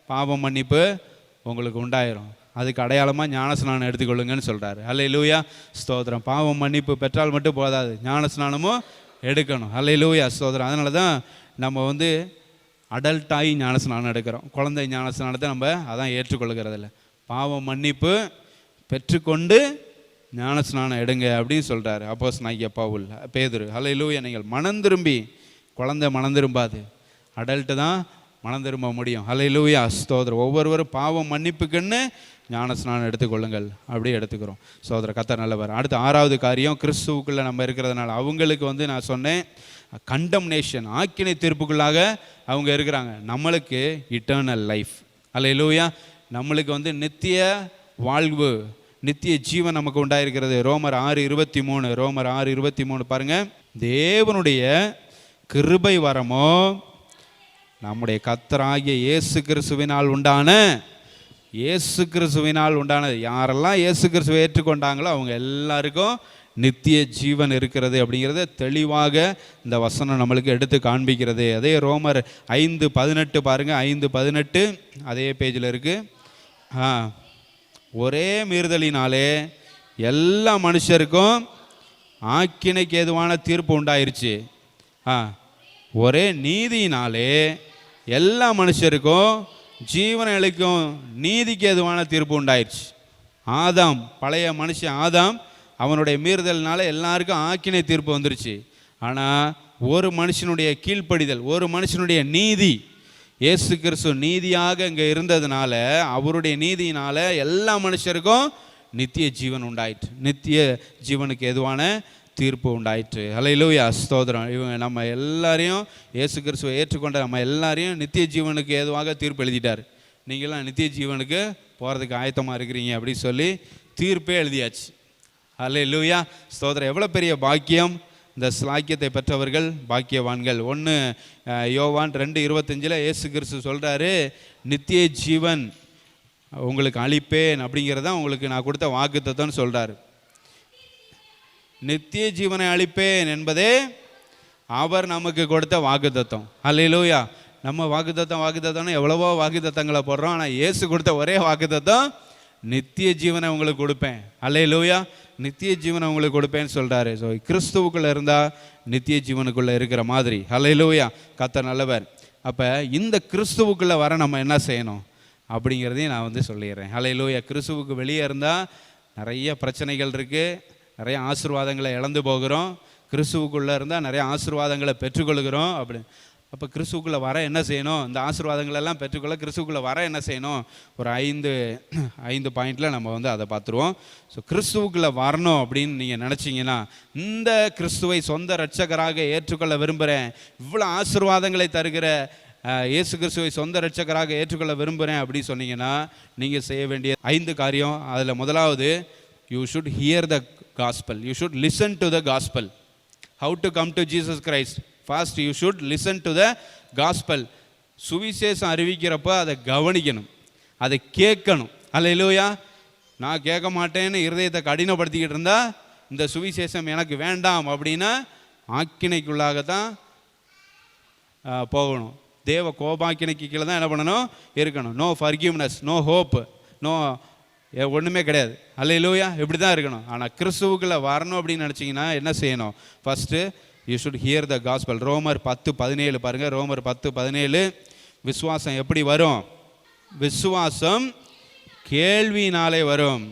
பாவ மன்னிப்பு உங்களுக்கு உண்டாயிரும். அதுக்கு அடையாளமாக ஞானஸ்நானம் எடுத்துக்கொள்ளுங்கன்னு சொல்கிறாரு. ஹல்லேலூயா, ஸ்தோத்திரம். பாவம் மன்னிப்பு பெற்றால் மட்டும் போதாது, ஞானஸ்நானமும் எடுக்கணும். ஹல்லேலூயா, ஸ்தோத்திரம். அதனால தான் நம்ம வந்து அடல்ட்டாகி ஞானஸ்நானம் எடுக்கிறோம். குழந்தை ஞானஸ்நானத்தை நம்ம அதான் ஏற்றுக்கொள்கிறதில்ல. பாவம் மன்னிப்பு பெற்றுக்கொண்டு ஞானஸ்நானம் எடுங்க அப்படின்னு சொல்கிறாரு அப்போஸ்தலனாகிய பவுல் பேதுரு. ஹல்லேலூயா. நீங்கள் மனம் திரும்பி, குழந்தை மனம் திரும்பாது, அடல்ட்டு தான் மனம் திரும்ப முடியும். ஹல்லேலூயா, ஸ்தோத்திரம். ஒவ்வொருவரும் பாவம் மன்னிப்புக்குன்னு ஞானஸ்நானம் எடுத்துக்கொள்ளுங்கள், அப்படியே எடுத்துக்கிறோம். சோதர கர்த்தர் நல்லவர். அடுத்து 6வது காரியம், கிறிஸ்துவுக்குள்ளே நம்ம இருக்கிறதுனால அவங்களுக்கு வந்து நான் சொன்னேன் கண்டம்னேஷன், ஆக்கினை தீர்ப்புக்குள்ளாக அவங்க இருக்கிறாங்க. நம்மளுக்கு இட்டர்னல் லைஃப். ஹல்லேலூயா. நம்மளுக்கு வந்து நித்திய வாழ்வு, நித்திய ஜீவன் நமக்கு உண்டாயிருக்கிறது. ரோமர் 6:23 ரோமர் 6:23 பாருங்க. தேவனுடைய கிருபை வரமோ நம்முடைய கர்த்தராகிய இயேசு கிறிஸ்துவினால் உண்டானது. யாரெல்லாம் இயேசு கிறிஸ்துவை ஏற்றுக்கொண்டாங்களோ அவங்க எல்லாருக்கும் நித்திய ஜீவன் இருக்கிறது அப்படிங்கிறத தெளிவாக இந்த வசனம் நம்மளுக்கு எடுத்து காண்பிக்கிறது. அதே ரோமர் 5:18 பாருங்க. 5:18 அதே பேஜில் இருக்கு. ஒரே மீறுதலினாலே எல்லா மனுஷருக்கும் ஆக்கினைக்கு ஏதுவான தீர்ப்பு உண்டாயிருச்சு. ஒரே நீதியினாலே எல்லா மனுஷருக்கும் ஜீவனை அளிக்கும் நீதிக்கு ஏதுவான தீர்ப்பு உண்டாயிருச்சு. ஆதாம், பழைய மனுஷன் ஆதாம், அவனுடைய மீறுதல்னால எல்லாருக்கும் ஆக்கினை தீர்ப்பு வந்துருச்சு. ஆனால் ஒரு மனுஷனுடைய கீழ்ப்படிதல், ஒரு மனுஷனுடைய நீதி, இயேசு கிறிஸ்து நீதியாக இங்கே இருந்ததுனால, அவருடைய நீதியினால எல்லா மனுஷருக்கும் நித்திய ஜீவன் உண்டாயிற்று. நித்திய ஜீவனுக்கு எதுவான தீர்ப்பு உண்டாயிற்று. ஹல்லேலூயா, ஸ்தோத்திரம். இவங்க நம்ம எல்லாரையும், இயேசு கிறிஸ்துவை ஏற்றுக்கொண்ட நம்ம எல்லாரையும் நித்திய ஜீவனுக்கு ஏதுவாக தீர்ப்பு எழுதிட்டார். நீங்களாம் நித்திய ஜீவனுக்கு போகிறதுக்கு ஆயத்தமாக இருக்கிறீங்க அப்படின்னு சொல்லி தீர்ப்பே எழுதியாச்சு. ஹல்லேலூயா, ஸ்தோத்திரம். எவ்வளோ பெரிய பாக்கியம்! இந்த ஸ்லாக்கியத்தை பெற்றவர்கள் பாக்கியவான்கள். 1 யோவான் 2:25 இயேசு கிறிஸ்து சொல்கிறாரு, நித்திய ஜீவன் உங்களுக்கு அளிப்பேன் அப்படிங்கிறதான் உங்களுக்கு நான் கொடுத்த வாக்குத்தத்தம்னு சொல்கிறார். நித்திய ஜீவனை அளிப்பேன் என்பதே அவர் நமக்கு கொடுத்த வாக்குத்தத்தம். ஹல்லேலூயா. நம்ம வாக்குத்தத்தம்னு எவ்வளவோ வாக்குத்தத்தங்களை போடுறோம். ஆனால் இயேசு கொடுத்த ஒரே வாக்குத்தத்தம், நித்திய ஜீவனை உங்களுக்கு கொடுப்பேன். ஹல்லேலூயா, நித்திய ஜீவனை உங்களுக்கு கொடுப்பேன்னு சொல்கிறாரு. ஸோ கிறிஸ்துவுக்குள்ளே இருந்தால் நித்திய ஜீவனுக்குள்ளே இருக்கிற மாதிரி. ஹல்லேலூயா, கர்த்தர் நல்லவர். அப்போ இந்த கிறிஸ்துவுக்குள்ளே வர நம்ம என்ன செய்யணும் அப்படிங்கிறதையும் நான் சொல்லிடுறேன். ஹல்லேலூயா. கிறிஸ்துவுக்கு வெளியே இருந்தால் நிறைய பிரச்சனைகள் இருக்குது, நிறைய ஆசீர்வாதங்களை இழந்து போகிறோம். கிறிஸ்துவுக்குள்ளே இருந்தால் நிறைய ஆசீர்வாதங்களை பெற்றுக்கொள்கிறோம். அப்போ கிறிஸ்துவுக்குள்ளே வர என்ன செய்யணும்? இந்த ஆசீர்வாதங்களெல்லாம் பெற்றுக்கொள்ள கிறிஸ்துவுக்குள்ளே வர என்ன செய்யணும்? ஒரு 5 பாயிண்டில் நம்ம அதை பார்த்துருவோம். ஸோ கிறிஸ்துவுக்குள்ளே வரணும் அப்படின்னு நீங்கள் நினச்சிங்கன்னா, இந்த கிறிஸ்துவை சொந்த இரட்சகராக ஏற்றுக்கொள்ள விரும்புகிறேன், இவ்வளோ ஆசீர்வாதங்களை தருகிற இயேசு கிறிஸ்துவை சொந்த இரட்சகராக ஏற்றுக்கொள்ள விரும்புகிறேன் அப்படின்னு சொன்னீங்கன்னா, நீங்கள் செய்ய வேண்டிய 5 காரியம். அதில் முதலாவது, you should hear the gospel. You should listen to the gospel. How to come to Jesus Christ? First, you should listen to the gospel. சுவிசேஷம் அறிவிக்கிறப்ப அதை கவனிக்கணும், அதை கேட்கணும். அல்லேலூயா. நான் கேட்க மாட்டேன்னு இருதயத்தை கடினப்படுத்திக்கிட்டு இருந்தால், இந்த சுவிசேஷம் எனக்கு வேண்டாம் அப்படின்னா ஆக்கினைக்குள்ளாகத்தான் போகணும். தேவ கோபாக்கினைக்கு கீழே தான் என்ன பண்ணணும்? இருக்கணும். No forgiveness, no hope, no ஒன்றுமே கிடையாது. அல்லேலூயா, இப்படி தான் இருக்கணும். ஆனால் கிறிஸ்துவுக்குள்ளே வரணும் அப்படின்னு நினச்சிங்கன்னா என்ன செய்யணும்? First, you should hear the gospel. ரோமர் 10:17 பாருங்கள். ரோமர் 10:17. விசுவாசம் எப்படி வரும்? விசுவாசம் கேள்வினாலே வரும்.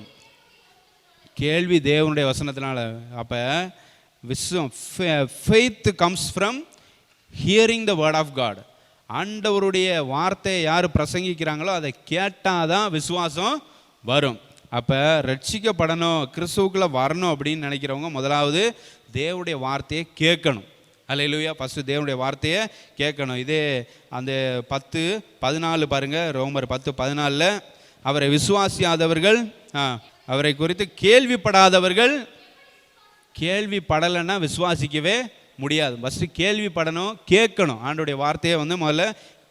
கேள்வி தேவனுடைய வசனத்தினால. அப்போ faith comes from hearing the word of God. ஆண்டவருடைய வார்த்தையை யார் பிரசங்கிக்கிறாங்களோ அதை கேட்டால் தான் விசுவாசம் வரும். அப்போ ரட்சிக்கப்படணும், கிறிஸ்துவுக்குள்ளே வரணும் அப்படின்னு நினைக்கிறவங்க முதலாவது தேவனுடைய வார்த்தையை கேட்கணும். அல்லேலூயா. ஃபஸ்ட்டு தேவனுடைய வார்த்தையை கேட்கணும். இதே அந்த 10:14 பாருங்கள். ரோமர் 10:14. அவரை விசுவாசியாதவர்கள், அவரை குறித்து கேள்விப்படாதவர்கள். கேள்விப்படலைன்னா விசுவாசிக்கவே முடியாது. ஃபஸ்ட்டு கேள்விப்படணும், கேட்கணும். ஆண்டோடைய வார்த்தையை முதல்ல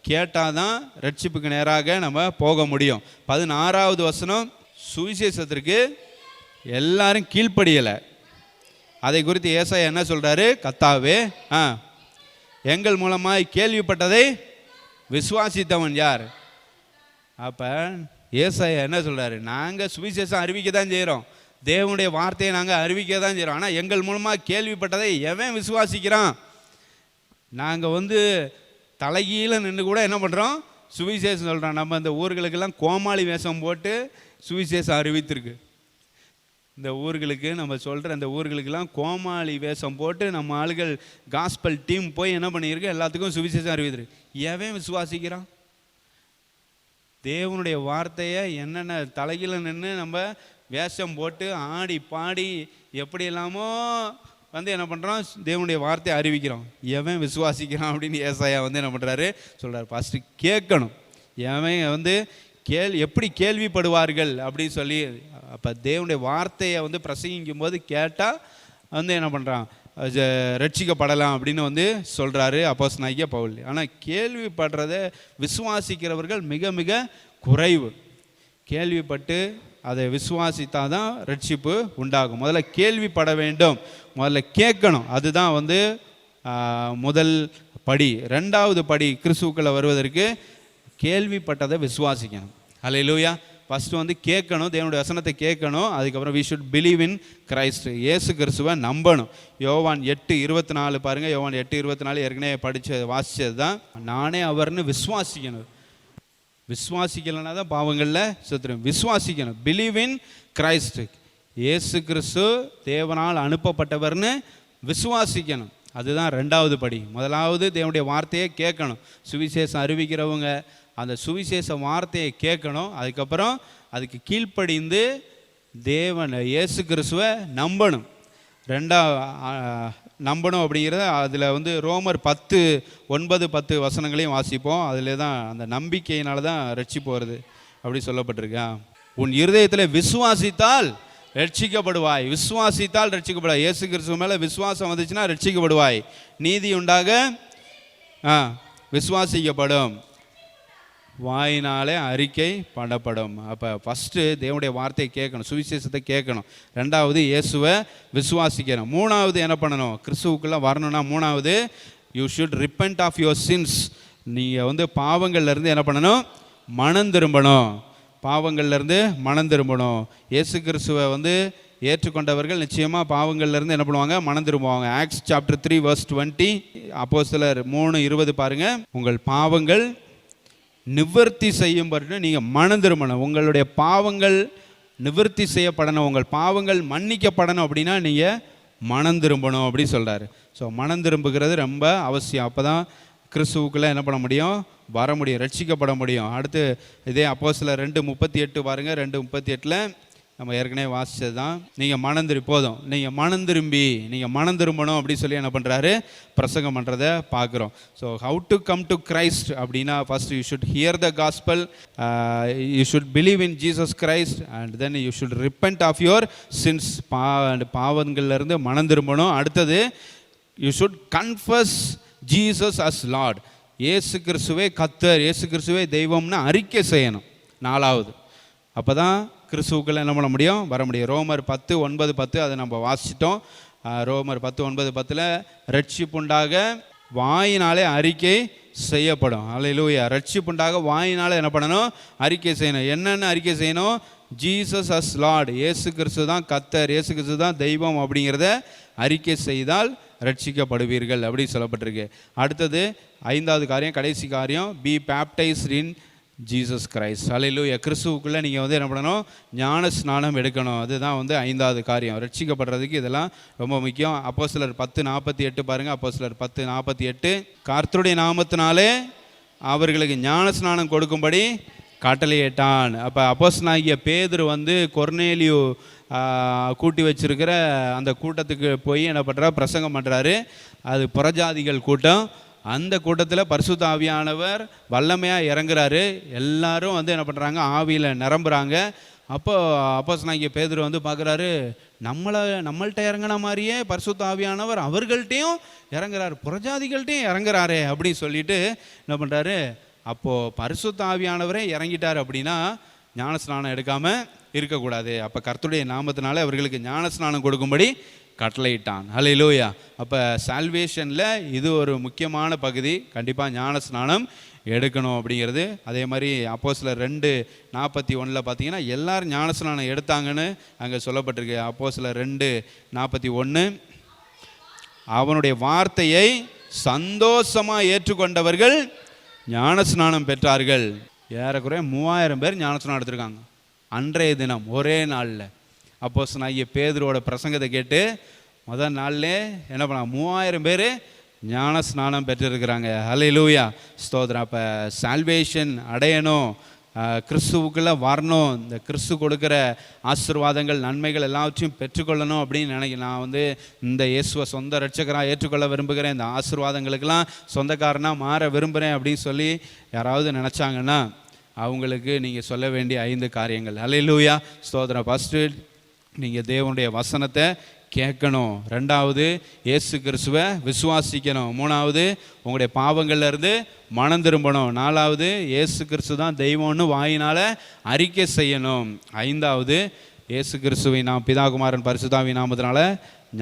கேட்டால் தான் ரட்சிப்புக்கு நேராக நம்ம போக முடியும். 16வது வசனம், சுவிசேஷத்திற்கு எல்லாரும் கீழ்ப்படியலை. அதை குறித்து ஏசாயா என்ன சொல்கிறாரு? கர்த்தாவே, எங்கள் மூலமாய் கேள்விப்பட்டதை விசுவாசித்தவன் யார்? அப்போ ஏசாயா என்ன சொல்கிறாரு? நாங்கள் சுவிசேஷம் அறிவிக்க தான் செய்கிறோம், தேவனுடைய வார்த்தையை நாங்கள் அறிவிக்க தான் செய்கிறோம். ஆனால் எங்கள் மூலமாக கேள்விப்பட்டதை எவன் விசுவாசிக்கிறான்? நாங்கள் தலைகீழ நின்று கூட என்ன பண்ணுறோம்? சுவிசேஷம் சொல்கிறோம். நம்ம இந்த ஊர்களுக்கெல்லாம் கோமாளி வேஷம் போட்டு சுவிசேஷம் அறிவித்திருக்கு. இந்த ஊர்களுக்கு நம்ம சொல்கிற இந்த ஊர்களுக்கெல்லாம் கோமாளி வேஷம் போட்டு நம்ம ஆளுகள் காஸ்பல் டீம் போய் என்ன பண்ணியிருக்கு? எல்லாத்துக்கும் சுவிசேஷம் அறிவித்திருக்கு. எவன் விசுவாசிக்கிறான்? தேவனுடைய வார்த்தையை என்னென்ன தலைகீழ நின்று நம்ம வேஷம் போட்டு ஆடி பாடி எப்படி இல்லாமோ என்ன பண்ணுறோம்? தேவனுடைய வார்த்தையை அறிவிக்கிறோம். எவன் விசுவாசிக்கிறான் அப்படின்னு ஏசாயா என்ன பண்ணுறாரு? சொல்கிறார், ஃபஸ்ட்டு கேட்கணும். எவன் எப்படி கேள்விப்படுவார்கள் அப்படின்னு சொல்லி. அப்போ தேவனுடைய வார்த்தையை பிரசங்கிக்கும் போது கேட்டால் என்ன பண்ணுறான்? ரட்சிக்கப்படலாம் அப்படின்னு சொல்கிறாரு அப்போஸ்தலனாகிய பவுல். ஆனால் கேள்விப்படுறதை விசுவாசிக்கிறவர்கள் மிக மிக குறைவு. கேள்விப்பட்டு அதை விசுவாசித்தால் தான் ரட்சிப்பு உண்டாகும். முதல்ல கேள்விப்பட வேண்டும், முதல்ல கேட்கணும். அதுதான் முதல் படி. 2வது படி கிறிஸ்துவுக்குள்ள வருவதற்கு கேள்விப்பட்டதை விசுவாசிக்கணும். அல்லேலூயா. ஃபஸ்ட்டு கேட்கணும், தேவனுடைய வசனத்தை கேட்கணும். அதுக்கப்புறம் we should believe in Christ. இயேசு கிறிஸ்துவை நம்பணும். யோவான் 8:24 பாருங்கள். யோவான் 8:24 ஏற்கனவே வாசித்தது தான். நானே அவர்னு விசுவாசிக்கணும். விசுவாசிக்கலைன்னா தான் பாவங்களில் சுத்திரம். விசுவாசிக்கணும். Believe in Christ. இயேசு கிறிஸ்து தேவனால் அனுப்பப்பட்டவர்னு விசுவாசிக்கணும். அதுதான் 2வது படி. முதலாவது தேவனுடைய வார்த்தையை கேட்கணும். சுவிசேஷம் அறிவிக்கிறவங்க அந்த சுவிசேஷ வார்த்தையை கேட்கணும். அதுக்கப்புறம் அதுக்கு கீழ்ப்படிந்து இயேசு கிறிஸ்துவை நம்பணும். நம்பணும் அப்படிங்கிறத அதில் வந்து ரோமர் 10:9-10 வசனங்களையும் வாசிப்போம். அதில் தான் அந்த நம்பிக்கையினால தான் ரட்சிப்பு வருது அப்படி சொல்லப்பட்டிருக்கா. உன் இருதயத்தில் விசுவாசித்தால் ரட்சிக்கப்படுவாய், விசுவாசித்தால் ரட்சிக்கப்படுவாய். இயேசு கிறிஸ்துவ மேலே விசுவாசம் வந்துச்சுன்னா ரட்சிக்கப்படுவாய். நீதி உண்டாக விசுவாசிக்கப்படும், வாயினாலே அறிக்கை பண்ணப்படும். அப்போ ஃபஸ்ட்டு தேவனுடைய வார்த்தையை கேட்கணும், சுவிசேஷத்தை கேட்கணும். ரெண்டாவது இயேசுவை விசுவாசிக்கணும். மூணாவது என்ன பண்ணணும்? கிறிஸ்துவுக்குள்ளே வரணும்னா மூணாவது you should repent of your sins. நீங்கள் வந்து பாவங்கள்லேருந்து என்ன பண்ணணும்? மனம் திரும்பணும். பாவங்கள்லேருந்து மனம் திரும்பணும். இயேசு கிறிஸ்துவை வந்து ஏற்றுக்கொண்டவர்கள் நிச்சயமாக பாவங்கள்லேருந்து என்ன பண்ணுவாங்க? மனம் திரும்புவாங்க. ஆக்ட்ஸ் சாப்டர் 3:20, அப்போஸ்தலர் 3:20 பாருங்கள். உங்கள் பாவங்கள் நிவர்த்தி செய்யும்படி நீங்கள் மனம் திரும்பணும். உங்களுடைய பாவங்கள் நிவர்த்தி செய்யப்படணும், உங்கள் பாவங்கள் மன்னிக்கப்படணும் அப்படின்னா நீங்கள் மனம் திரும்பணும் அப்படி சொல்கிறாரு. ஸோ மனம் திரும்புகிறது ரொம்ப அவசியம். அப்போ தான் கிறிஸ்துவுக்குள்ளே என்ன பண்ண முடியும்? வர முடியும், ரட்சிக்கப்பட முடியும். அடுத்து இதே அப்போஸ்தலர் 2:38 பாருங்கள். 2:38 நம்ம ஏற்கனவே வாசித்தது தான். நீங்கள் போதும், நீங்கள் மனம் திரும்பணும் அப்படி சொல்லி என்ன பண்ணுறாரு? பிரசங்கம் பண்ணுறதை பார்க்குறோம். So how to come to Christ அப்படின்னா first you should hear the gospel, you should believe in Jesus Christ and then you should repent of your sins. பாவங்கள்லேருந்து மனம் திரும்பணும். அடுத்தது you should confess Jesus as Lord. இயேசு கிறிஸ்துவே கர்த்தர், இயேசு கிறிஸ்துவே தெய்வம்னு அறிக்கை செய்யணும். நாலாவது அப்போ தான் கிறிஸ்துவுக்குள்ள என்ன பண்ண முடியும்? வர முடியும். ரோமர் 10:9-10 அதை நம்ம வாசிச்சிட்டோம். ரோமர் 10:9-10 ரட்சிப்புண்டாக வாயினாலே அறிக்கை செய்யப்படும். அல்லேலூயா. ரட்சிப்புண்டாக வாயினாலே என்ன பண்ணணும்? அறிக்கை செய்யணும். என்னென்ன அறிக்கை செய்யணும்? ஜீசஸ் அஸ் லார்ட், இயேசு கிறிஸ்து தான் கர்த்தர், இயேசு கிறிஸ்து தான் தெய்வம் அப்படிங்கிறத அறிக்கை செய்தால் ரட்சிக்கப்படுவீர்கள் அப்படி சொல்லப்பட்டிருக்கு. அடுத்தது 5வது காரியம், கடைசி காரியம், be baptised in Jesus Christ. Hallelujah. கிறிஸ்துவுக்குள்ளே நீங்கள் வந்து என்ன பண்ணணும்? ஞான ஸ்நானம் எடுக்கணும். அதுதான் வந்து 5வது காரியம். ரட்சிக்கப்படுறதுக்கு இதெல்லாம் ரொம்ப முக்கியம். அப்போஸ்தலர் 10:48 பாருங்கள். அப்போஸ்தலர் 10:48 கர்த்தருடைய நாமத்தினாலே அவர்களுக்கு ஞான ஸ்நானம் கொடுக்கும்படி கட்டளையிட்டான். அப்போ அப்போஸ்தலனாகிய பேதுரு வந்து கொர்நேலியு கூட்டி வச்சிருக்கிற அந்த கூட்டத்துக்கு போய் என்ன பண்ணுறா? பிரசங்கம் பண்ணுறாரு. அது புறஜாதிகள் கூட்டம். அந்த கூட்டத்தில் பரிசுத்த ஆவியானவர் வல்லமையாக இறங்குறாரு. எல்லாரும் வந்து என்ன பண்ணுறாங்க? ஆவியில் நிரம்புகிறாங்க. அப்போஸ்தலனாகிய பேதுரு வந்து பார்க்குறாரு, நம்மள்கிட்ட இறங்கின மாதிரியே பரிசுத்த ஆவியானவர் அவர்கள்ட்டையும் இறங்குறாரு, புறஜாதிகள்கிட்டையும் இறங்குறாரு அப்படின்னு சொல்லிட்டு என்ன பண்ணுறாரு? அப்போது பரிசுத்த ஆவியானவரே இறங்கிட்டார் அப்படின்னா ஞானஸ்நானம் எடுக்காமல் இருக்கக்கூடாது. அப்போ கர்த்தருடைய நாமத்தினால அவர்களுக்கு ஞானஸ்நானம் கொடுக்கும்படி கட்டளையிட்டான். அல்லேலூயா. அப்போ சால்வேஷனில் இது ஒரு முக்கியமான பகுதி. கண்டிப்பாக ஞானஸ்நானம் எடுக்கணும் அப்படிங்கிறது. அதே மாதிரி அப்போஸ்தலர் 2:41 பார்த்தீங்கன்னா எல்லாரும் ஞானஸ்நானம் எடுத்தாங்கன்னு அங்கே சொல்லப்பட்டிருக்கு. அப்போஸ்தலர் 2:41 அவனுடைய வார்த்தையை சந்தோஷமாக ஏற்றுக்கொண்டவர்கள் ஞானஸ்நானம் பெற்றார்கள். ஏறக்குறைய 3000 பேர் ஞானஸ்நானம் எடுத்திருக்காங்க அன்றைய தினம், ஒரே நாளில். அப்போஸ்தலனாகிய பேதுருவோட பிரசங்கத்தை கேட்டு முதல் நாள்லே என்ன பண்ணாங்க? 3000 பேர் ஞான ஸ்நானம் பெற்றிருக்கிறாங்க. ஹல்லேலூயா, ஸ்தோத்திரம். அப்போ சால்வேஷன் அடையணும், கிறிஸ்துவுக்குள்ளே வரணும், இந்த கிறிஸ்து கொடுக்குற ஆசீர்வாதங்கள் நன்மைகள் எல்லாவற்றையும் பெற்றுக்கொள்ளணும் அப்படின்னு நான் வந்து இந்த இயேசுவை சொந்த ரட்சகராக ஏற்றுக்கொள்ள விரும்புகிறேன், இந்த ஆசீர்வாதங்களுக்கெல்லாம் சொந்தக்காரனாக மாற விரும்புகிறேன் அப்படின்னு சொல்லி யாராவது நினச்சாங்கன்னா அவங்களுக்கு நீங்கள் சொல்ல வேண்டிய 5 காரியங்கள். ஹல்லேலூயா, ஸ்தோத்திரம். ஃபஸ்ட்டு நீங்கள் தேவனுடைய வசனத்தை கேட்கணும். 2வது இயேசு கிறிஸ்துவை விசுவாசிக்கணும். 3வது உங்களுடைய பாவங்கள்லேருந்து மனம் திரும்பணும். 4வது இயேசு கிறிஸ்து தான் தெய்வம்னு வாயினால் அறிக்கை செய்யணும். 5வது இயேசு கிறிஸ்துவை நாம் பிதாகுமாரன் பரிசுத்தாவி நாமத்தினால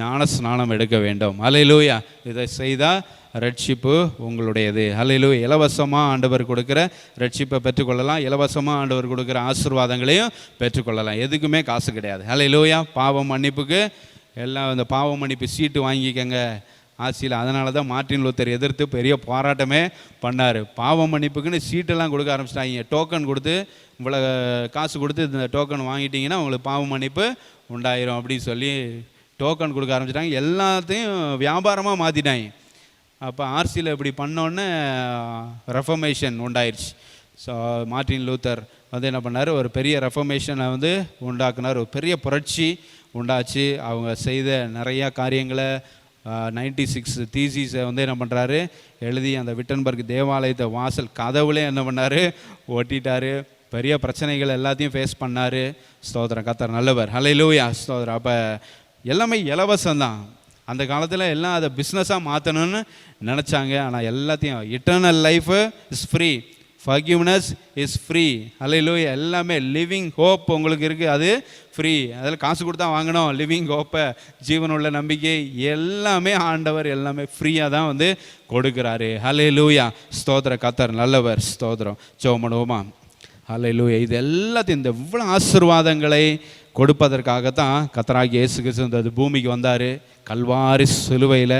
ஞான ஸ்நானம் எடுக்க வேண்டும். ஹல்லேலூயா. இதை செய்தால் ரட்சிப்பு உங்களுடையது. ஹல்லேலூயா. இலவசமாக ஆண்டவர் கொடுக்குற ரட்சிப்பை பெற்றுக்கொள்ளலாம், இலவசமாக ஆண்டவர் கொடுக்குற ஆசீர்வாதங்களையும் பெற்றுக்கொள்ளலாம். எதுக்குமே காசு கிடையாது. ஹல்லேலூயா. பாவம் மன்னிப்புக்கு எல்லாம் இந்த பாவ மன்னிப்பு சீட்டு வாங்கிக்கங்க ஆட்சியில். அதனால தான் மார்ட்டின் லூத்தர் எதிர்த்து பெரிய போராட்டமே பண்ணார். பாவ மன்னிப்புக்குன்னு சீட்டெல்லாம் கொடுக்க ஆரம்பிச்சிட்டாங்க. டோக்கன் கொடுத்து இவ்வளோ காசு கொடுத்து இந்த டோக்கன் வாங்கிட்டீங்கன்னா உங்களுக்கு பாவ மன்னிப்பு உண்டாயிரும் அப்படின்னு சொல்லி டோக்கன் கொடுக்க ஆரம்பிச்சிட்டாங்க. எல்லாத்தையும் வியாபாரமாக மாற்றிட்டாங்க. அப்போ ஆர்சியில் இப்படி பண்ணோன்னே ரெஃபர்மேஷன் உண்டாயிருச்சு. ஸோ மார்ட்டின் லூத்தர் வந்து என்ன பண்ணார்? ஒரு பெரிய ரெஃபர்மேஷனை வந்து உண்டாக்குனார், ஒரு பெரிய புரட்சி உண்டாச்சு. அவங்க செய்த நிறையா காரியங்களை 96 தீசிஸை வந்து என்ன பண்ணுறாரு எழுதி அந்த விட்டன்பர்க் தேவாலயத்தை வாசல் கதவுலே என்ன பண்ணார் ஒட்டிட்டார். பெரிய பிரச்சனைகள் எல்லாத்தையும் ஃபேஸ் பண்ணார். ஸ்தோத்திரம், கர்த்தர் நல்லவர். ஹல்லேலூயா, ஸ்தோத்திரம். அப்போ எல்லாமே இலவசம்தான். அந்த காலத்தில் எல்லாம் அதை பிஸ்னஸாக மாற்றணும்னு நினச்சாங்க. ஆனால் எல்லாத்தையும் eternal life is free, forgiveness is free. Hallelujah. எல்லாமே லிவிங் ஹோப் உங்களுக்கு இருக்குது, அது ஃப்ரீ. அதில் காசு கொடுத்தா வாங்கணும். லிவிங் ஹோப்பை, ஜீவனுள்ள நம்பிக்கை எல்லாமே ஆண்டவர் எல்லாமே ஃப்ரீயாக தான் வந்து கொடுக்குறாரு. ஹல்லேலூயா, ஸ்தோத்திர, கர்த்தர் நல்லவர். ஸ்தோத்திரம். ஜெபம் பண்ணுவோமா? ஹல்லேலூயா. இது எல்லாத்தையும் இந்த இவ்வளோ ஆசீர்வாதங்களை கொடுப்பதற்காகத்தான் கர்த்தராகிய இயேசு கிறிஸ்து இந்த பூமிக்கு வந்தார். கல்வாரி சிலுவையில்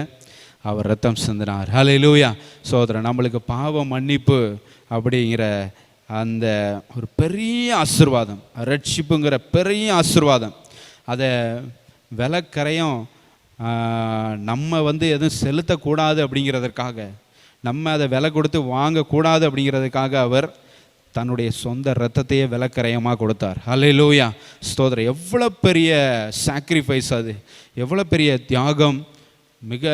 அவர் ரத்தம் சிந்தினார். ஹல்லேலூயா, ஸ்தோத்திரம். நம்மளுக்கு பாவ மன்னிப்பு அப்படிங்கிற அந்த ஒரு பெரிய ஆசீர்வாதம், ரட்சிப்புங்கிற பெரிய ஆசீர்வாதம், அதை விலைக்கரையும் நம்ம வந்து எதுவும் செலுத்தக்கூடாது அப்படிங்கிறதுக்காக, நம்ம அதை விலை கொடுத்து வாங்கக்கூடாது அப்படிங்கிறதுக்காக அவர் தன்னுடைய சொந்த இரத்தத்தையே விலைக்கரையமாக கொடுத்தார். ஹல்லேலூயா, ஸ்தோத்திரம். எவ்வளோ பெரிய சாக்ரிஃபைஸ் அது, எவ்வளோ பெரிய தியாகம். மிக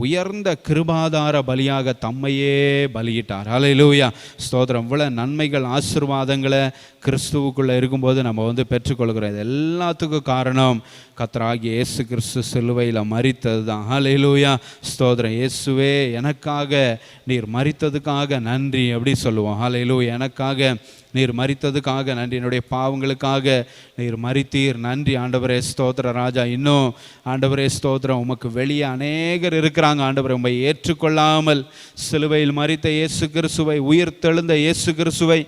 உயர்ந்த கிருபாதார பலியாக தம்மையே பலியிட்டார். ஹல்லேலூயா, ஸ்தோத்திரம். இவ்வளோ நன்மைகள், ஆசீர்வாதங்களை கிறிஸ்துவுக்குள்ளே இருக்கும்போது நம்ம வந்து பெற்றுக்கொள்கிறோம். இது எல்லாத்துக்கும் காரணம் கர்த்தராகிய இயேசு கிறிஸ்து சிலுவையில் மரித்தது தான். ஹல்லேலூயா, ஸ்தோத்திரம். இயேசுவே எனக்காக நீர் மரித்ததுக்காக நன்றி அப்படி சொல்லுவோம். ஹல்லேலூயா. எனக்காக நீர் மரித்ததுக்காக நன்றி, என்னுடைய பாவங்களுக்காக நீர் மரித்தீர், நன்றி ஆண்டவரே. ஸ்தோத்திர ராஜா. இன்னும் ஆண்டவரே ஸ்தோத்திரம், உமக்கு வெளியே அநேகர் இருக்கிறாங்க ஆண்டவரே, உம்மை ஏற்றுக்கொள்ளாமல் சிலுவையில் மரித்த இயேசு கிறிஸ்துவை, உயிர் தெழுந்த இயேசு கிறிஸ்துவை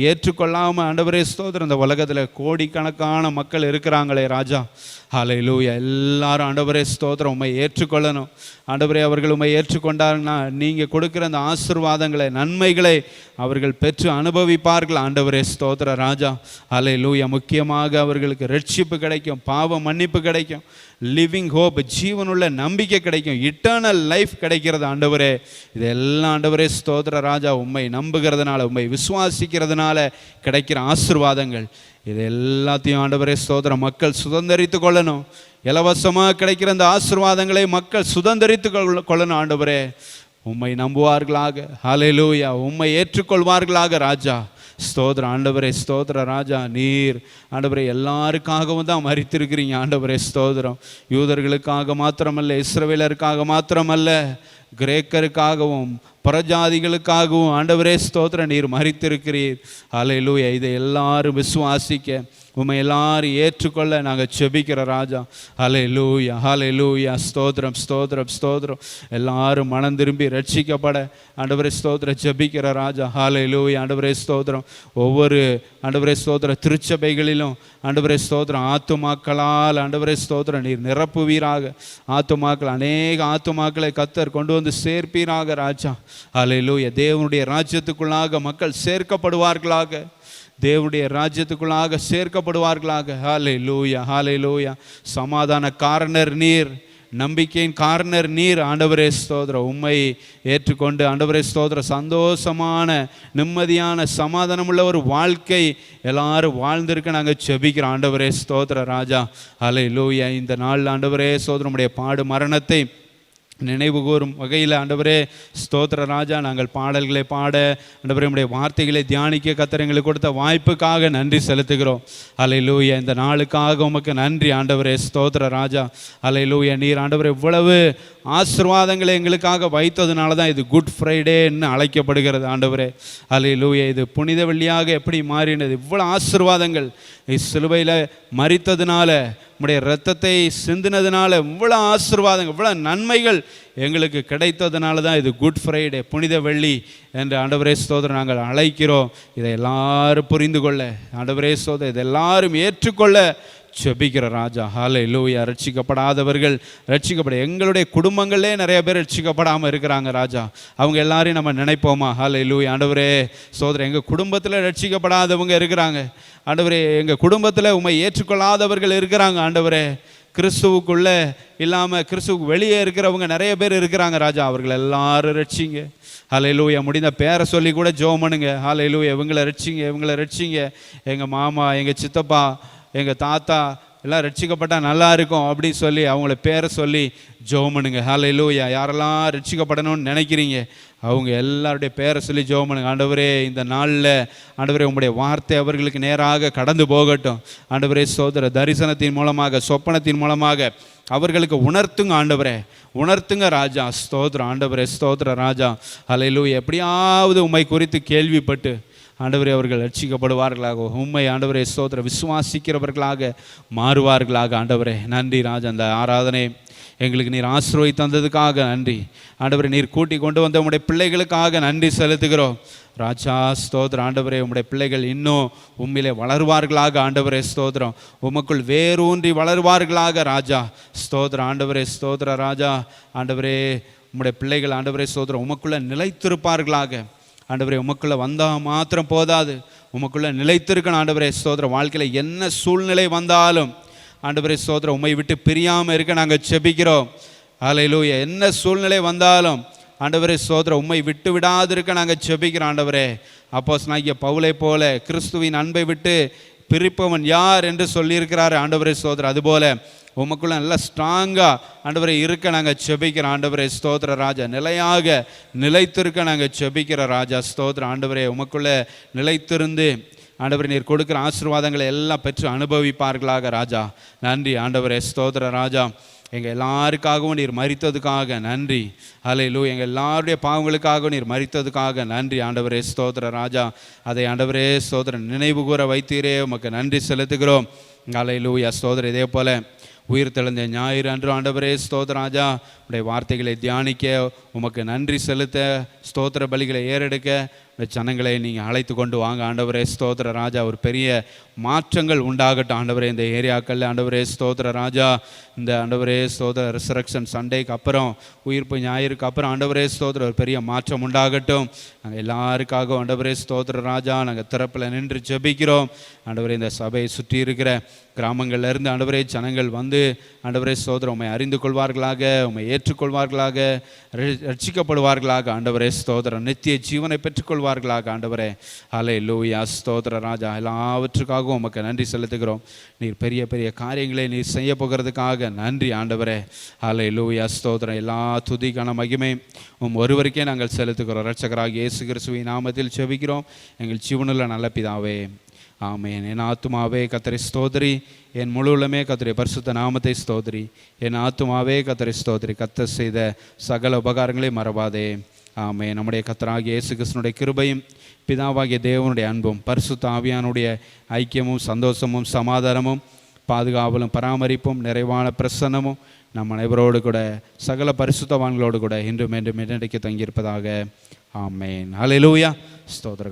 ஏற்றுக்கொள்ளாமல் ஆண்டவரே ஸ்தோத்திரம், இந்த உலகத்தில் கோடிக்கணக்கான மக்கள் இருக்கிறாங்களே ராஜா. ஹல்லேலூயா. எல்லாரும் ஆண்டவரே ஸ்தோத்திரம் உம்மை ஏற்றுக்கொள்ளணும் ஆண்டவரே. அவர்கள் உம்மை ஏற்றுக்கொண்டாங்கன்னா நீங்கள் கொடுக்குற அந்த ஆசீர்வாதங்களை, நன்மைகளை அவர்கள் பெற்று அனுபவிப்பார்கள் ஆண்டவரே. ஸ்தோத்திர ராஜா. ஹல்லேலூயா. முக்கியமாக அவர்களுக்கு ரட்சிப்பு கிடைக்கும், பாவ மன்னிப்பு கிடைக்கும், லிவிங் ஹோப், ஜீவனுள்ள நம்பிக்கை கிடைக்கும், இட்டர்னல் லைஃப் கிடைக்கிறது ஆண்டவரே. இதெல்லாம் ஆண்டவரே ஸ்தோத்திர ராஜா, உம்மை நம்புகிறதுனால, உம்மை விசுவாசிக்கிறதுனால கிடைக்கிற ஆசீர்வாதங்கள். இது எல்லாத்தையும் ஆண்டவரே ஸ்தோத்திரம் மக்கள் சுதந்தரித்து கொள்ளணும். இலவசமாக கிடைக்கிற அந்த ஆசீர்வாதங்களை மக்கள் சுதந்தரித்து கொள்ளணும் ஆண்டவரே. உம்மை நம்புவார்களாக. ஹல்லேலூயா. உம்மை ஏற்றுக்கொள்வார்களாக ராஜா. ஸ்தோத்திரம் ஆண்டவரே. ஸ்தோத்திர ராஜா. நீர் ஆண்டவரே எல்லாருக்காகவும் தான் மரித்திருக்கிறீங்க ஆண்டவரே. ஸ்தோத்திரம். யூதர்களுக்காக மாத்திரமல்ல, இஸ்ரவேலருக்காக மாத்திரமல்ல, கிரேக்கருக்காகவும் புறஜாதிகளுக்காகவும் ஆண்டவரே ஸ்தோத்திரம் நீர் மரித்திருக்கிறீர். ஹல்லேலூயா. இதை எல்லாரும் விசுவாசிக்க, உம்மை எல்லாரும் ஏற்றுக்கொள்ள நாங்கள் செபிக்கிற ராஜா. ஹல்லேலூயா, ஹல்லேலூயா. ஸ்தோத்திரம், ஸ்தோத்திரம், ஸ்தோத்திரம். எல்லாரும் மனம் திரும்பி ரட்சிக்கப்பட ஆண்டவரே ஸ்தோத்திரம் செபிக்கிற ராஜா. ஹல்லேலூயா. ஆண்டவரே ஸ்தோத்திரம். ஒவ்வொரு ஆண்டவரே ஸ்தோத்திரம் திருச்சபைகளிலும் ஆண்டவரே ஸ்தோத்திரம் ஆத்துமாக்களால் ஆண்டவரே ஸ்தோத்திரம் நீர் நிரப்புவீராக. ஆத்துமாக்கள், அநேக ஆத்துமாக்களை கர்த்தர் கொண்டு வந்து சேர்ப்பீராக ராஜா. ஹல்லேலூயா. தேவனுடைய ராஜ்யத்துக்குள்ளாக மக்கள் சேர்க்கப்படுவார்களாக, தேவனுடைய ராஜ்யத்துக்குள்ளாக சேர்க்கப்படுவார்களாக. ஹல்லேலூயா, ஹல்லேலூயா. சமாதான காரணர் நீர், நம்பிக்கையின் காரணர் நீர் ஆண்டவரே ஸ்தோத்திரம். உம்மை ஏற்றுக்கொண்டு ஆண்டவரே ஸ்தோத்திரம் சந்தோஷமான, நிம்மதியான, சமாதானமுள்ள ஒரு வாழ்க்கை எல்லாரும் வாழ்ந்திருக்க நாங்கள் செபிக்கிறோம் ஆண்டவரே ஸ்தோத்திர ராஜா. ஹல்லேலூயா. இந்த நாள் ஆண்டவரே ஸ்தோத்திரம் உம்முடைய பாடு மரணத்தை நினைவு கூறும் வகையில் ஆண்டவரே ஸ்தோத்திர ராஜா, நாங்கள் பாடல்களை பாட ஆண்டவரே உம்முடைய வார்த்தைகளை தியானிக்க கர்த்தர் எங்களுக்கு கொடுத்த வாய்ப்புக்காக நன்றி செலுத்துகிறோம். ஹல்லேலூயா. இந்த நாளுக்காக உமக்கு நன்றி ஆண்டவரே ஸ்தோத்திர ராஜா. ஹல்லேலூயா. நீர் ஆண்டவரே இவ்வளவு ஆசீர்வாதங்களை எங்களுக்காக வைத்ததுனால தான் இது குட் ஃப்ரைடேன்னு அழைக்கப்படுகிறது ஆண்டவரே. ஹல்லேலூயா. இது புனித வெள்ளியாக எப்படி மாறினது? இவ்வளோ ஆசீர்வாதங்கள் சிலுவையில் மரித்ததுனால, உம்முடைய இரத்தத்தை சிந்தினதுனால இவ்வளோ ஆசீர்வாதங்கள், இவ்வளோ நன்மைகள் எங்களுக்கு கிடைத்ததுனால தான் இது குட் ஃப்ரைடே, புனித வெள்ளி என்று ஆண்டவரே ஸ்தோத்திரம் நாங்கள் அழைக்கிறோம். இதை எல்லாரும் புரிந்து கொள்ள ஆண்டவரே ஸ்தோத்திரம், இதை எல்லாரும் ஏற்றுக்கொள்ள செபிக்கிற ராஜா. ஹல்லேலூயா. ரட்சிக்கப்படாதவர்கள் ரட்சிக்கப்பட, எங்களுடைய குடும்பங்களே நிறைய பேர் ரட்சிக்கப்படாமல் இருக்கிறாங்க ராஜா. அவங்க எல்லாரையும் நம்ம நினைப்போமா? ஹல்லேலூயா. ஆண்டவரே ஸ்தோத்திரம். எங்கள் குடும்பத்தில் ரட்சிக்கப்படாதவங்க இருக்கிறாங்க ஆண்டவரே. எங்கள் குடும்பத்தில் உம்மை ஏற்றுக்கொள்ளாதவர்கள் இருக்கிறாங்க ஆண்டவரே. கிறிஸ்துவுக்குள்ளே இல்லாமல் கிறிஸ்துவுக்கு வெளியே இருக்கிறவங்க நிறைய பேர் இருக்கிறாங்க ராஜா. அவர்கள் எல்லாரும் ரட்சிங்க. ஹல்லேலூயா. முடிந்த பேரை சொல்லி கூட ஜெபம் பண்ணுங்க. ஹல்லேலூயா. இவங்களை ரட்சிங்க, இவங்களை ரட்சிங்க. எங்கள் மாமா, எங்கள் சித்தப்பா, எங்கள் தாத்தா, எல்லாம் ரட்சிக்கப்பட்டால் நல்லா இருக்கும் அப்படின்னு சொல்லி அவங்கள பேரை சொல்லி ஜெபம் பண்ணுங்க. ஹல்லேலூயா. யாரெல்லாம் ரட்சிக்கப்படணும்னு நினைக்கிறீங்க அவங்க எல்லாருடைய பேரை சொல்லி ஜெபம் பண்ணுங்க. ஆண்டவரே, இந்த நாளில் ஆண்டவரே உங்களுடைய வார்த்தை அவர்களுக்கு நேராக கடந்து போகட்டும். ஆண்டவரே ஸ்தோத்திர, தரிசனத்தின் மூலமாக சொப்பனத்தின் மூலமாக அவர்களுக்கு உணர்த்துங்க. ஆண்டவரே உணர்த்துங்க ராஜா. ஸ்தோத்திரம் ஆண்டவரே, ஸ்தோத்திர ராஜா. ஹல்லேலூயா. எப்படியாவது உம்மை குறித்து கேள்விப்பட்டு ஆண்டவரே அவர்கள் ரட்சிக்கப்படுவார்களாக, உண்மை ஆண்டவரே ஸ்தோத்திர விசுவாசிக்கிறவர்களாக மாறுவார்களாக. ஆண்டவரே நன்றி ராஜா. அந்த ஆராதனை எங்களுக்கு நீர் ஆசீர்வதி தந்ததுக்காக நன்றி. ஆண்டவரே நீர் கூட்டி கொண்டு வந்த உம்முடைய பிள்ளைகளுக்காக நன்றி செலுத்துகிறோம் ராஜா. ஸ்தோத்திரம் ஆண்டவரே, உம்முடைய பிள்ளைகள் இன்னும் உம்மிலே வளருவார்களாக. ஆண்டவரே ஸ்தோத்திரம், உமக்குள் வேரூன்றி வளருவார்களாக ராஜா. ஸ்தோத்திரம் ஆண்டவரே, ஸ்தோத்திர ராஜா. ஆண்டவரே உம்முடைய பிள்ளைகள் ஆண்டவரே ஸ்தோத்திரம் உமக்குள்ளே நிலைத்திருப்பார்களாக. ஆண்டவரே உமக்குள்ளே வந்தால் மாத்திரம் போதாது, உமக்குள்ளே நிலைத்திருக்கணும். ஆண்டவரே ஸ்தோத்திரம், வாழ்க்கையில் என்ன சூழ்நிலை வந்தாலும் ஆண்டவரே ஸ்தோத்திரம் உம்மை விட்டு பிரியாமல் இருக்க நாங்கள் செபிக்கிறோம். ஹல்லேலூயா. என்ன சூழ்நிலை வந்தாலும் ஆண்டவரே ஸ்தோத்திரம் உம்மை விட்டு விடாதிருக்க நாங்கள் செபிக்கிறோம். ஆண்டவரே அப்போஸ்தலனாகிய பவுலை போல கிறிஸ்துவின் அன்பை விட்டு பிரிப்பவன் யார் என்று சொல்லியிருக்கிறாரு. ஆண்டவரே ஸ்தோத்திரம், அதுபோல உமக்குள்ள நல்லா ஸ்ட்ராங்காக ஆண்டவரை இருக்க நாங்கள் செபிக்கிறோம். ஆண்டவரே ஸ்தோத்திர ராஜா, நிலையாக நிலைத்திருக்க நாங்கள் செபிக்கிறோம் ராஜா. ஸ்தோத்திரம் ஆண்டவரே, உமக்குள்ள நிலைத்திருந்து ஆண்டவரே நீர் கொடுக்குற ஆசீர்வாதங்களை எல்லாம் பெற்று அனுபவிப்பார்களாக ராஜா. நன்றி ஆண்டவரே ஸ்தோத்திர ராஜா. எங்கள் எல்லாருக்காகவும் நீர் மரித்ததுக்காக நன்றி. ஹல்லேலூயா. எங்கள் எல்லாருடைய பாவங்களுக்காகவும் நீர் மரித்ததுக்காக நன்றி ஆண்டவரே ஸ்தோத்திர ராஜா. அதை ஆண்டவரே ஸ்தோத்திர நினைவு கூற வைத்தீரே, உமக்கு நன்றி செலுத்துகிறோம். ஹல்லேலூயா. ஸ்தோத்திர இதே போல் உயிர் தெழுந்த ஞாயிறு அன்று ஆண்டவரே ஸ்தோத்திர ராஜா உடைய வார்த்தைகளை தியானிக்க உமக்கு நன்றி செலுத்த, ஸ்தோத்திர பலிகளை ஏறெடுக்க ஜனங்களை நீங்கள் அழைத்து கொண்டு வாங்க ஆண்டவரே ஸ்தோத்திர ராஜா. ஒரு பெரிய மாற்றங்கள் உண்டாகட்டும் ஆண்டவரே இந்த ஏரியாக்களில். ஆண்டவரே ஸ்தோத்திர ராஜா, இந்த ஆண்டவரே ஸ்தோத்திர ரிசரக்ஷன் சண்டேக்கு அப்புறம், உயிர்ப்பு ஞாயிறுக்கு அப்புறம் ஆண்டவரே ஸ்தோத்திர ஒரு பெரிய மாற்றம் உண்டாகட்டும். நாங்கள் எல்லாருக்காக ஆண்டவரே ஸ்தோத்திர ராஜா நாங்கள் திறப்பில் நின்று ஜெபிக்கிறோம். ஆண்டவரே இந்த சபையை சுற்றி இருக்கிற கிராமங்கள்லேருந்து ஆண்டவரே ஜனங்கள் வந்து ஆண்டவரே ஸ்தோத்திரம் உம்மை அறிந்து கொள்வார்களாக, உம்மை ஏற்றுக்கொள்வார்களாக, ரட்சிக்கப்படுவார்களாக. ஆண்டவரே ஸ்தோத்திரம் நித்திய ஜீவனை பெற்றுக்கொள்வார்களாக. ஆண்டவரே ஹல்லேலூயா. ஸ்தோத்திர ராஜா, எல்லாவற்றுக்காகவும் உமக்கு நன்றி செலுத்துகிறோம். நீர் பெரிய பெரிய காரியங்களை நீர் செய்ய போகிறதுக்காக நன்றி ஆண்டவரே. ஹல்லேலூயா. ஸ்தோத்திரம். எல்லா துதிக்கான மகிமை ஒருவருக்கே நாங்கள் செலுத்துகிறோம். இரட்சகராகிய இயேசு கிறிஸ்துவின் நாமத்தில் செபிக்கிறோம் எங்கள் ஜீவனுள்ள நல்ல பிதாவே, ஆமென். என் ஆத்துமாவே கர்த்தரை ஸ்தோத்திரி, என் முழு உள்ளமே கர்த்தருடைய பரிசுத்த நாமத்தை ஸ்தோத்திரி. என் ஆத்துமாவே கர்த்தரை ஸ்தோத்திரி, கர்த்தர் செய்த சகல உபகாரங்களை மறவாதே. ஆமென். நம்முடைய கர்த்தராகிய இயேசு கிறிஸ்துவினுடைய கிருபையும் பிதாவாகிய தேவனுடைய அன்பும் பரிசுத்த ஆவியானுடைய ஐக்கியமும் சந்தோஷமும் சமாதானமும் பாதுகாவலும் பராமரிப்பும் நிறைவான பிரசன்னமும் நம் அனைவரோடு கூட சகல பரிசுத்தவான்களோடு கூட இன்றும் என்றும் இன்றைக்கு தங்கியிருப்பதாக. ஆமென். ஹல்லேலூயா. ஸ்தோத்திரம்.